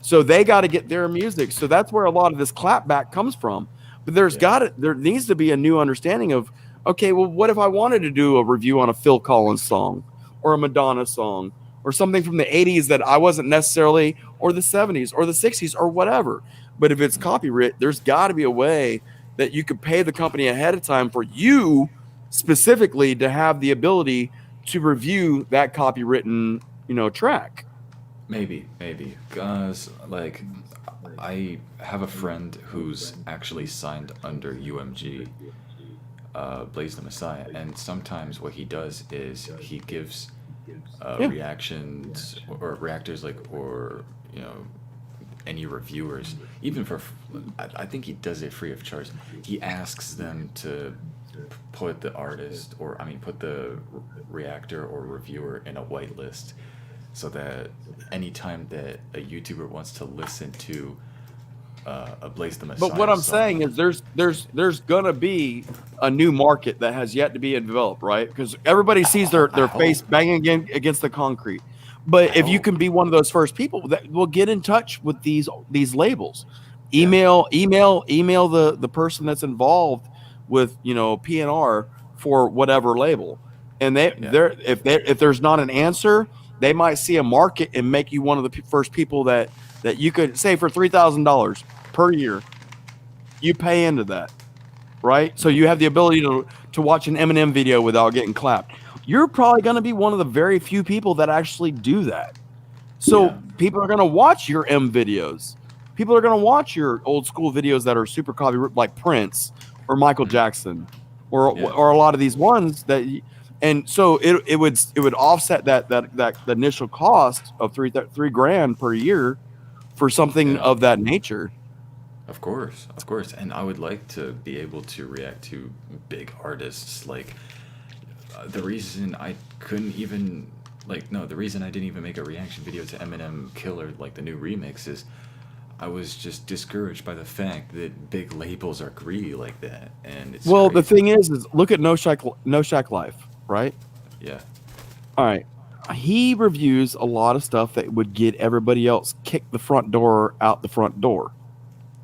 So they got to get their music. So that's where a lot of this clapback comes from. But there needs to be a new understanding of, okay, well, what if I wanted to do a review on a Phil Collins song or a Madonna song or something from the 80s that I wasn't necessarily, or the 70s or the 60s or whatever. But if it's copyright, there's got to be a way that you could pay the company ahead of time for you specifically to have the ability to review that copywritten, track. Maybe, because like I have a friend who's actually signed under UMG, Blaze the Messiah, and sometimes what he does is he gives reactions or reactors, like, or any reviewers, even for, I think he does it free of charge. He asks them to put the artist, or put the reactor or reviewer in a whitelist, so that anytime that a YouTuber wants to listen to a Blaze the Messiah. But what I'm saying is there's gonna be a new market that has yet to be developed, right? Because everybody sees their face banging against the concrete. But if you can be one of those first people that will get in touch with these labels, email the person that's involved with PNR for whatever label, and if there's not an answer, they might see a market and make you one of the first people that you could say for $3,000 per year, you pay into that, right? So you have the ability to watch an Eminem video without getting clapped. You're probably going to be one of the very few people that actually do that. So people are going to watch your M videos. People are going to watch your old school videos that are super copyrighted, like Prince or Michael Jackson, or a lot of these ones that. And so it would offset that initial cost of $3,000 per year for something of that nature. Of course, and I would like to be able to react to big artists. Like the reason I couldn't even the reason I didn't even make a reaction video to Eminem Killer, like the new remix, is I was just discouraged by the fact that big labels are greedy like that, and it's crazy. The thing is look at No Shack Life, right? Yeah. All right. He reviews a lot of stuff that would get everybody else kicked the front door out the front door.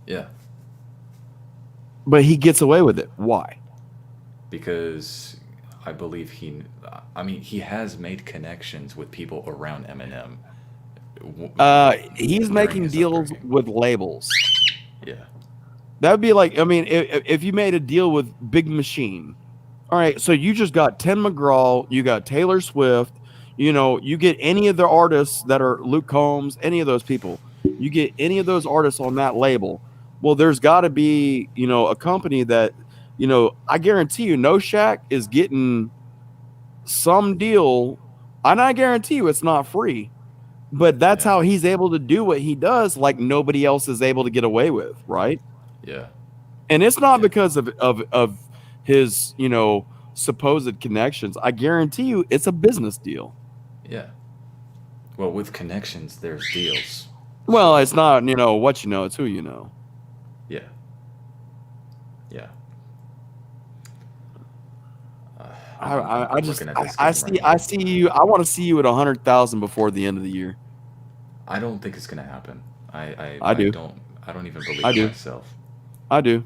Yeah. But he gets away with it. Why? Because I believe he has made connections with people around Eminem. He's making deals with labels. Yeah. That would be like, if you made a deal with Big Machine, all right, so you just got Tim McGraw, you got Taylor Swift, you get any of the artists that are Luke Combs, any of those people, you get any of those artists on that label. Well, there's got to be, a company that, I guarantee you, No Shack is getting some deal, and I guarantee you it's not free, but that's how he's able to do what he does, like nobody else is able to get away with, right? Yeah. And it's not because of his, supposed connections. I guarantee you it's a business deal. Yeah. Well, with connections, there's deals. Well, it's not, what you know, it's who you know. Yeah. Yeah. I see you. I want to see you at 100,000 before the end of the year. I don't think it's gonna happen. I do. I don't even believe it myself. I do.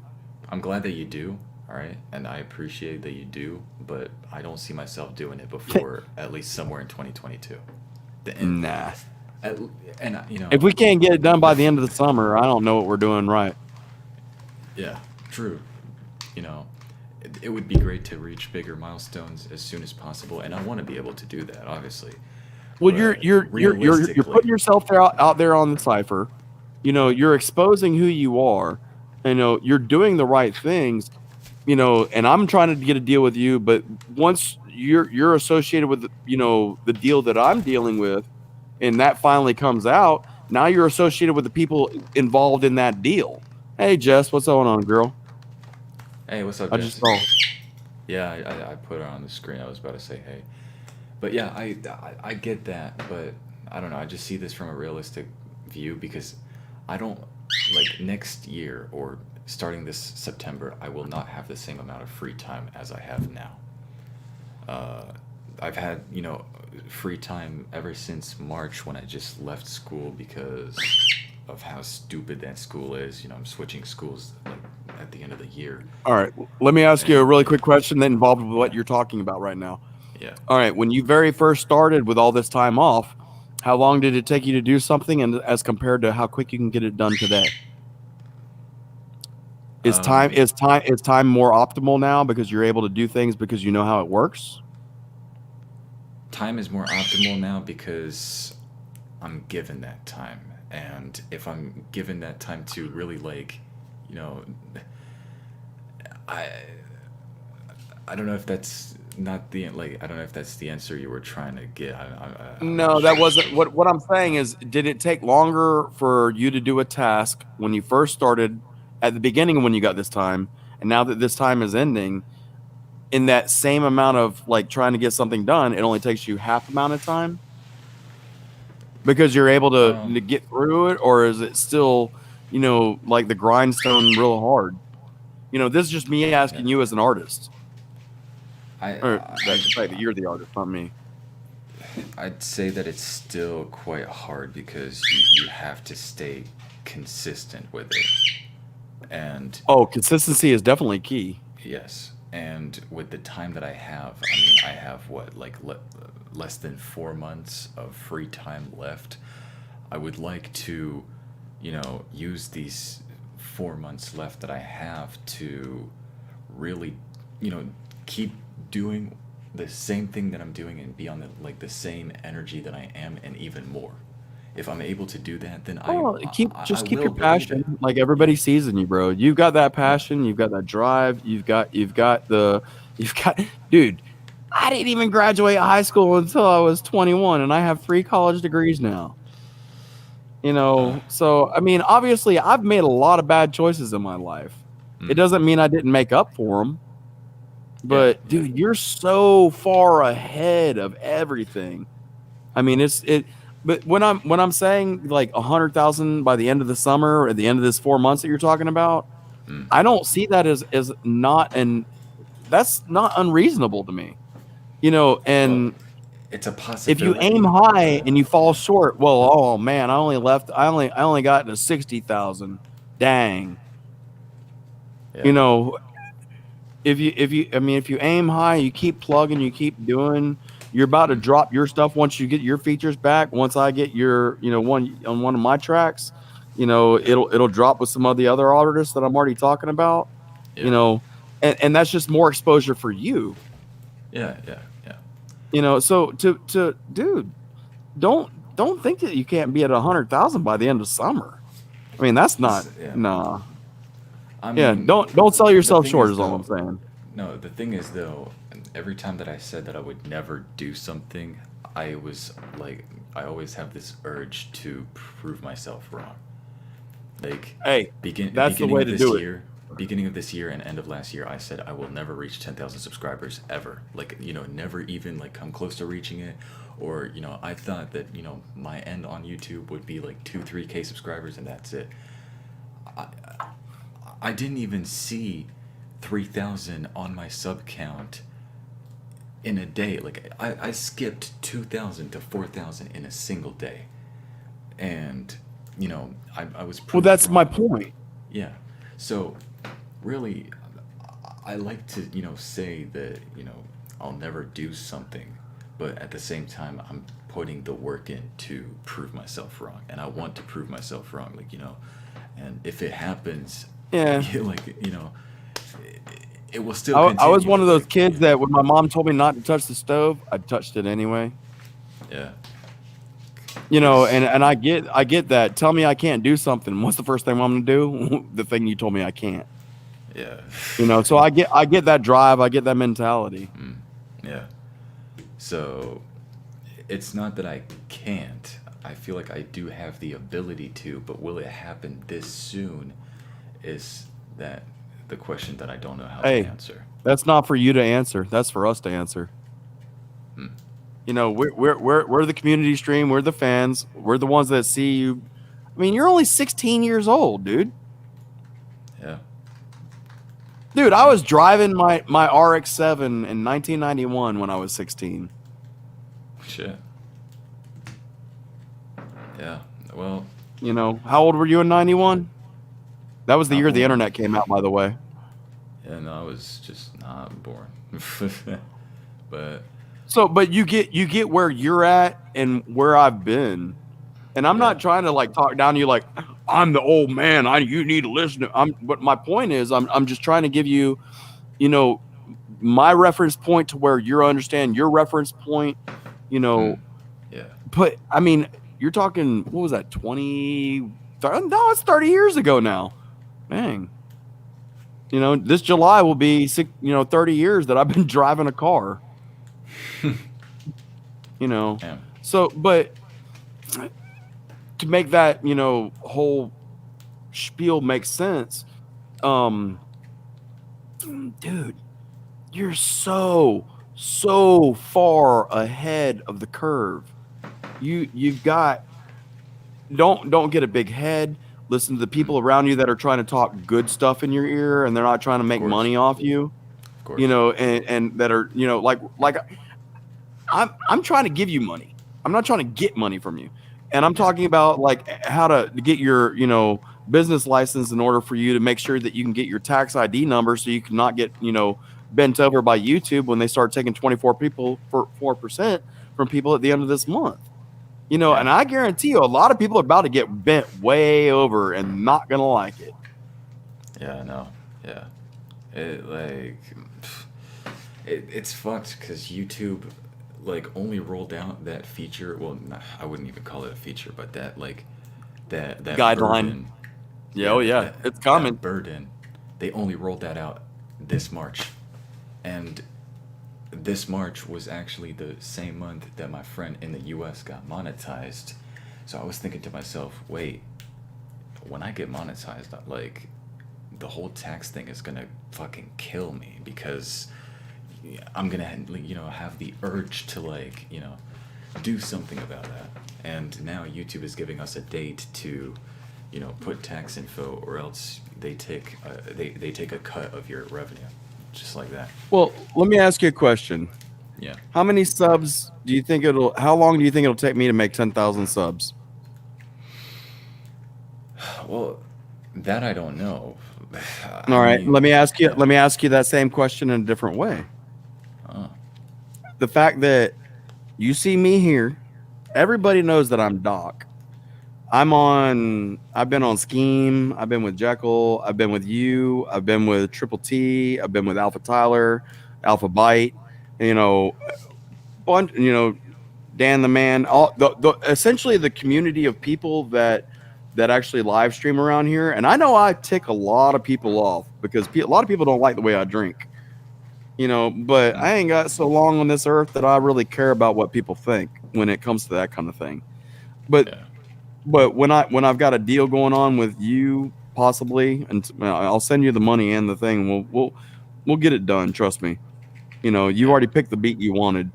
I'm glad that you do. All right, and I appreciate that you do, but I don't see myself doing it before at least somewhere in 2022. Nah. And if we can't get it done by the end of the summer, I don't know what we're doing right. Yeah, true. It would be great to reach bigger milestones as soon as possible, and I want to be able to do that, obviously. Well, you're putting yourself out there on the cipher. You're exposing who you are. You're doing the right things. And I'm trying to get a deal with you, but once you're associated with the deal that I'm dealing with, and that finally comes out, now you're associated with the people involved in that deal. Hey, Jess, what's going on, girl? Hey, what's up, I Jess? just saw. Yeah, I put her on the screen. I was about to say hey. But yeah, I get that, but I don't know. I just see this from a realistic view, because I don't, next year or starting this September, I will not have the same amount of free time as I have now. I've had, free time ever since March, when I just left school because of how stupid that school is. I'm switching schools at the end of the year. All right, let me ask you a really quick question that involved with what you're talking about right now. Yeah. All right, when you very first started with all this time off, how long did it take you to do something, and as compared to how quick you can get it done today? Is time more optimal now because you're able to do things because you know how it works? Time is more optimal now because I'm given that time, and if I'm given that time to really I don't know if that's not the I don't know if that's the answer you were trying to get. No, that wasn't what I'm saying is, did it take longer for you to do a task when you first started at the beginning when you got this time, and now that this time is ending, in that same amount of trying to get something done, it only takes you half amount of time because you're able to get through it, or is it still, like the grindstone real hard? This is just me asking you as an artist. The fact that you're the artist, not me. I'd say that it's still quite hard because you have to stay consistent with it. And consistency is definitely key. Yes. And with the time that I have, I have what, less than 4 months of free time left. I would like to, use these 4 months left that I have to really, keep doing the same thing that I'm doing and be on the same energy that I am, and even more. If I'm able to do that, then keep your passion. Like everybody sees in you, bro. You've got that passion. You've got that drive. You've got, dude. I didn't even graduate high school until I was 21, and I have 3 college degrees now. So obviously, I've made a lot of bad choices in my life. It doesn't mean I didn't make up for them. But dude, you're so far ahead of everything. But when I'm saying 100,000 by the end of the summer, or at the end of this 4 months that you're talking about, I don't see that as not, and that's not unreasonable to me. And it's a possibility. If you aim high and you fall short, well, oh man, I only got to 60,000. Dang. Yeah. If you aim high, you keep plugging, you keep doing, you're about to drop your stuff once you get your features back. Once I get your, one on one of my tracks, it'll drop with some of the other artists that I'm already talking about, and that's just more exposure for you. Yeah. So to dude, don't think that you can't be at 100,000 by the end of summer. That's not, nah. Don't sell yourself short is all I'm saying. No, the thing is though, every time that I said that I would never do something, I always have this urge to prove myself wrong. That's the way to do it. Beginning of this year and end of last year, I said I will never reach 10,000 subscribers ever. Never even come close to reaching it. Or, I thought that, my end on YouTube would be 2-3K subscribers and that's it. I didn't even see 3,000 on my sub count in a day. I skipped 2,000 to 4,000 in a single day. And, I was well, that's my point. Yeah. So really, I like to, say that, I'll never do something, but at the same time, I'm putting the work in to prove myself wrong. And I want to prove myself wrong, and if it happens, it will still continue. I was one of those kids that when my mom told me not to touch the stove, I touched it anyway. Yeah. And I get that. Tell me I can't do something. What's the first thing I'm gonna do? The thing you told me I can't. Yeah. So I get that drive. I get that mentality. Yeah. So it's not that I can't. I feel like I do have the ability to, but will it happen this soon? Is that the question that I don't know how to answer? That's not for you to answer. That's for us to answer. We're the community stream. We're the fans. We're the ones that see you. You're only 16 years old, dude. Yeah. Dude, I was driving my RX-7 in 1991 when I was 16. Shit. Yeah. Well. How old were you in 91? That was the year the internet came out, by the way. Yeah, no, I was just not born. But you get where you're at and where I've been, and I'm not trying to like talk down to you like I'm the old man. You need to listen. But my point is, I'm just trying to give you, you know, my reference point to where you understand your reference point. You know, But I mean, you're talking. What was that? 20? No, it's 30 years ago now. Dang. You know, this July will be 30 years that I've been driving a car. You know, so, but to make that, you know, whole spiel make sense, dude, you're so far ahead of the curve. You've got, don't get a big head. Listen to the people around you that are trying to talk good stuff in your ear, and they're not trying to make money off you. Of course. You know, and that are, you know, like I'm trying to give you money. I'm not trying to get money from you. And I'm talking about like how to get your, you know, business license in order for you to make sure that you can get your tax ID number so you can not get, you know, bent over by YouTube when they start taking 4% from people at the end of this month. You know, and I guarantee you a lot of people are about to get bent way over and not going to like it. Yeah, I know. Yeah. It's fucked because YouTube like only rolled out that feature. Well, I wouldn't even call it a feature, but that like that guideline. Burden, it's coming. That burden. They only rolled that out this March, and this March was actually the same month that my friend in the U.S. got monetized. So I was thinking to myself, wait, when I get monetized, like the whole tax thing is gonna fucking kill me because I'm gonna, you know, have the urge to like, you know, do something about that. And now YouTube is giving us a date to, you know, put tax info, or else they take a cut of your revenue, just like that. Well, let me ask you a question. Yeah. How many subs do you think how long do you think it'll take me to make 10,000 subs? Well, that I don't know. All right, let me ask you that same question in a different way. The fact that you see me here, everybody knows that I'm Doc. I've been on Scheme, I've been with Jekyll, I've been with you, I've been with Triple T, I've been with Alpha Tyler, Alpha Byte, you know, Dan the Man, essentially the community of people that actually live stream around here. And I know I tick a lot of people off because a lot of people don't like the way I drink, you know, but I ain't got so long on this earth that I really care about what people think when it comes to that kind of thing. But when I've got a deal going on with you, possibly, and I'll send you the money and the thing. We'll get it done. Trust me. You know, you already picked the beat you wanted.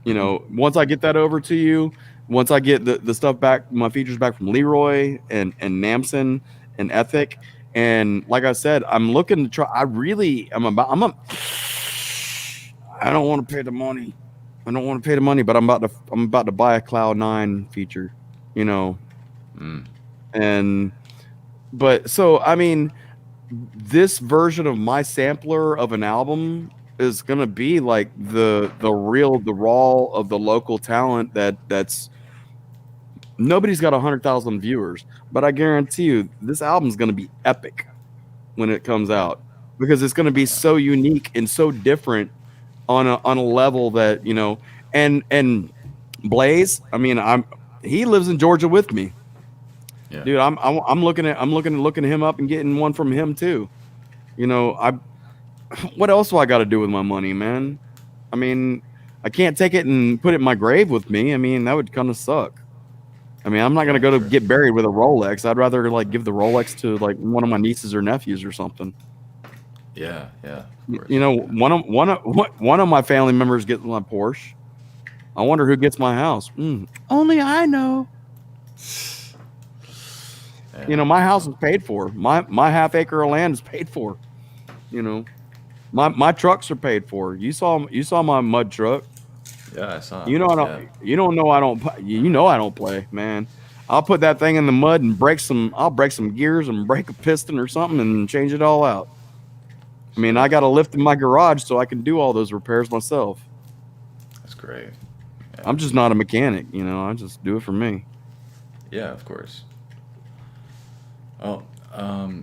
You know, once I get that over to you, once I get the stuff back, my features back from Leroy and Namson and Ethic, and like I said, I'm looking to try. I don't want to pay the money. I don't want to pay the money, but I'm about to buy a Cloud9 feature. You know, but so I mean, this version of my sampler of an album is gonna be like the raw of the local talent that's nobody's got 100,000 viewers, but I guarantee you this album's gonna be epic when it comes out because it's gonna be so unique and so different on a level that, you know, and Blaze, I mean, he lives in Georgia with me. Yeah. Dude, I'm looking at him up and getting one from him too. You know, what else do I got to do with my money, man? I mean, I can't take it and put it in my grave with me. I mean, that would kind of suck. I mean, I'm not gonna go to get buried with a Rolex. I'd rather like give the Rolex to like one of my nieces or nephews or something. Yeah. You know, one of my family members gets my Porsche. I wonder who gets my house. Only I know. Yeah. You know, my house is paid for. My half acre of land is paid for. You know, my trucks are paid for. You saw my mud truck. Yeah, I saw. You know I don't. Yeah. You don't know I don't. You know I don't play, man. I'll put that thing in the mud and I'll break some gears and break a piston or something and change it all out. I mean, I got a lift in my garage so I can do all those repairs myself. That's great. Yeah. I'm just not a mechanic, you know. I just do it for me. Yeah, of course. Oh,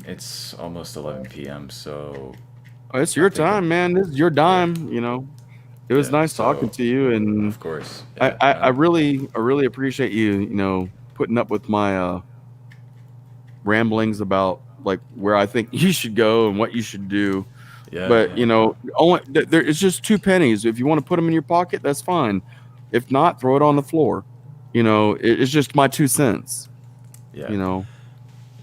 it's almost 11 p.m. So It's your time, man. This is your dime, Yeah. you know. It was nice talking to you, and of course, I really appreciate you, you know, putting up with my ramblings about like where I think you should go and what you should do. Yeah, But you know, it's just 2 pennies. If you want to put them in your pocket, that's fine. If not, throw it on the floor. You know, it's just my 2 cents. Yeah. You know.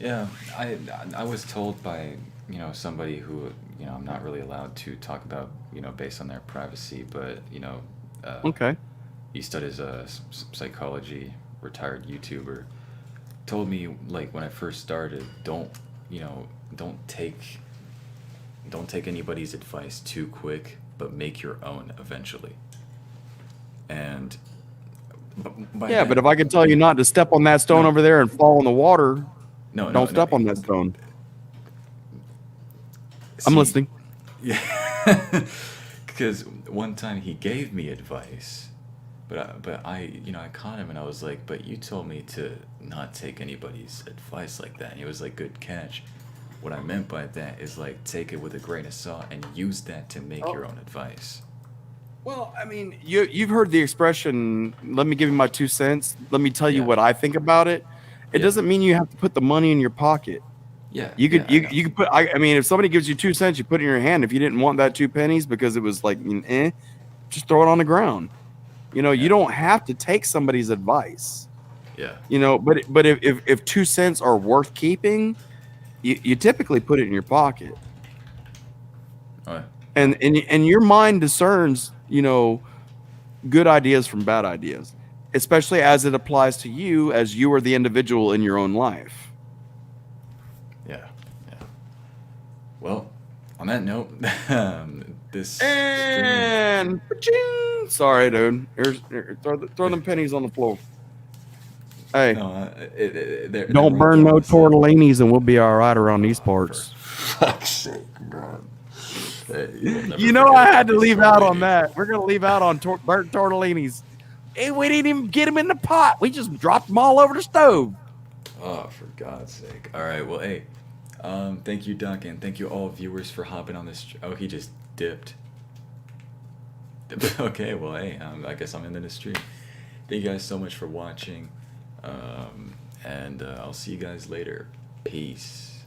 Yeah, I was told by, you know, somebody who, you know, I'm not really allowed to talk about, you know, based on their privacy, but, you know, okay. He studies psychology, retired YouTuber, told me, like, when I first started, don't take anybody's advice too quick, but make your own eventually. And but if I can tell you not to step on that stone over there and fall in the water, don't step on that stone. I'm listening. Yeah, because one time he gave me advice, but I you know, I caught him and I was like, but you told me to not take anybody's advice like that. And he was like, good catch. What I meant by that is like take it with a grain of salt and use that to make your own advice. Well, I mean, you've heard the expression, let me give you my 2 cents. Let me tell you what I think about it. It doesn't mean you have to put the money in your pocket. Yeah. You could put, I mean, if somebody gives you 2 cents, you put it in your hand. If you didn't want that 2 pennies because it was like, just throw it on the ground. You know, you don't have to take somebody's advice. Yeah. You know, but if 2 cents are worth keeping, you typically put it in your pocket. Right. And your mind discerns, you know, good ideas from bad ideas, especially as it applies to you as you are the individual in your own life. Yeah. Well, on that note, this and sorry, dude. Throw them pennies on the floor. Hey, don't burn no tortellinis, and we'll be all right around these parts. Fuck's sake, bro. You know I had to leave out on that. We're gonna leave out on burnt tortellinis. Hey, we didn't even get them in the pot. We just dropped them all over the stove. Oh, for God's sake! All right, well, hey, thank you, Duncan. Thank you, all viewers, for hopping on this. Oh, he just dipped. Okay, well, hey, I guess I'm in the stream. Thank you guys so much for watching, and I'll see you guys later. Peace.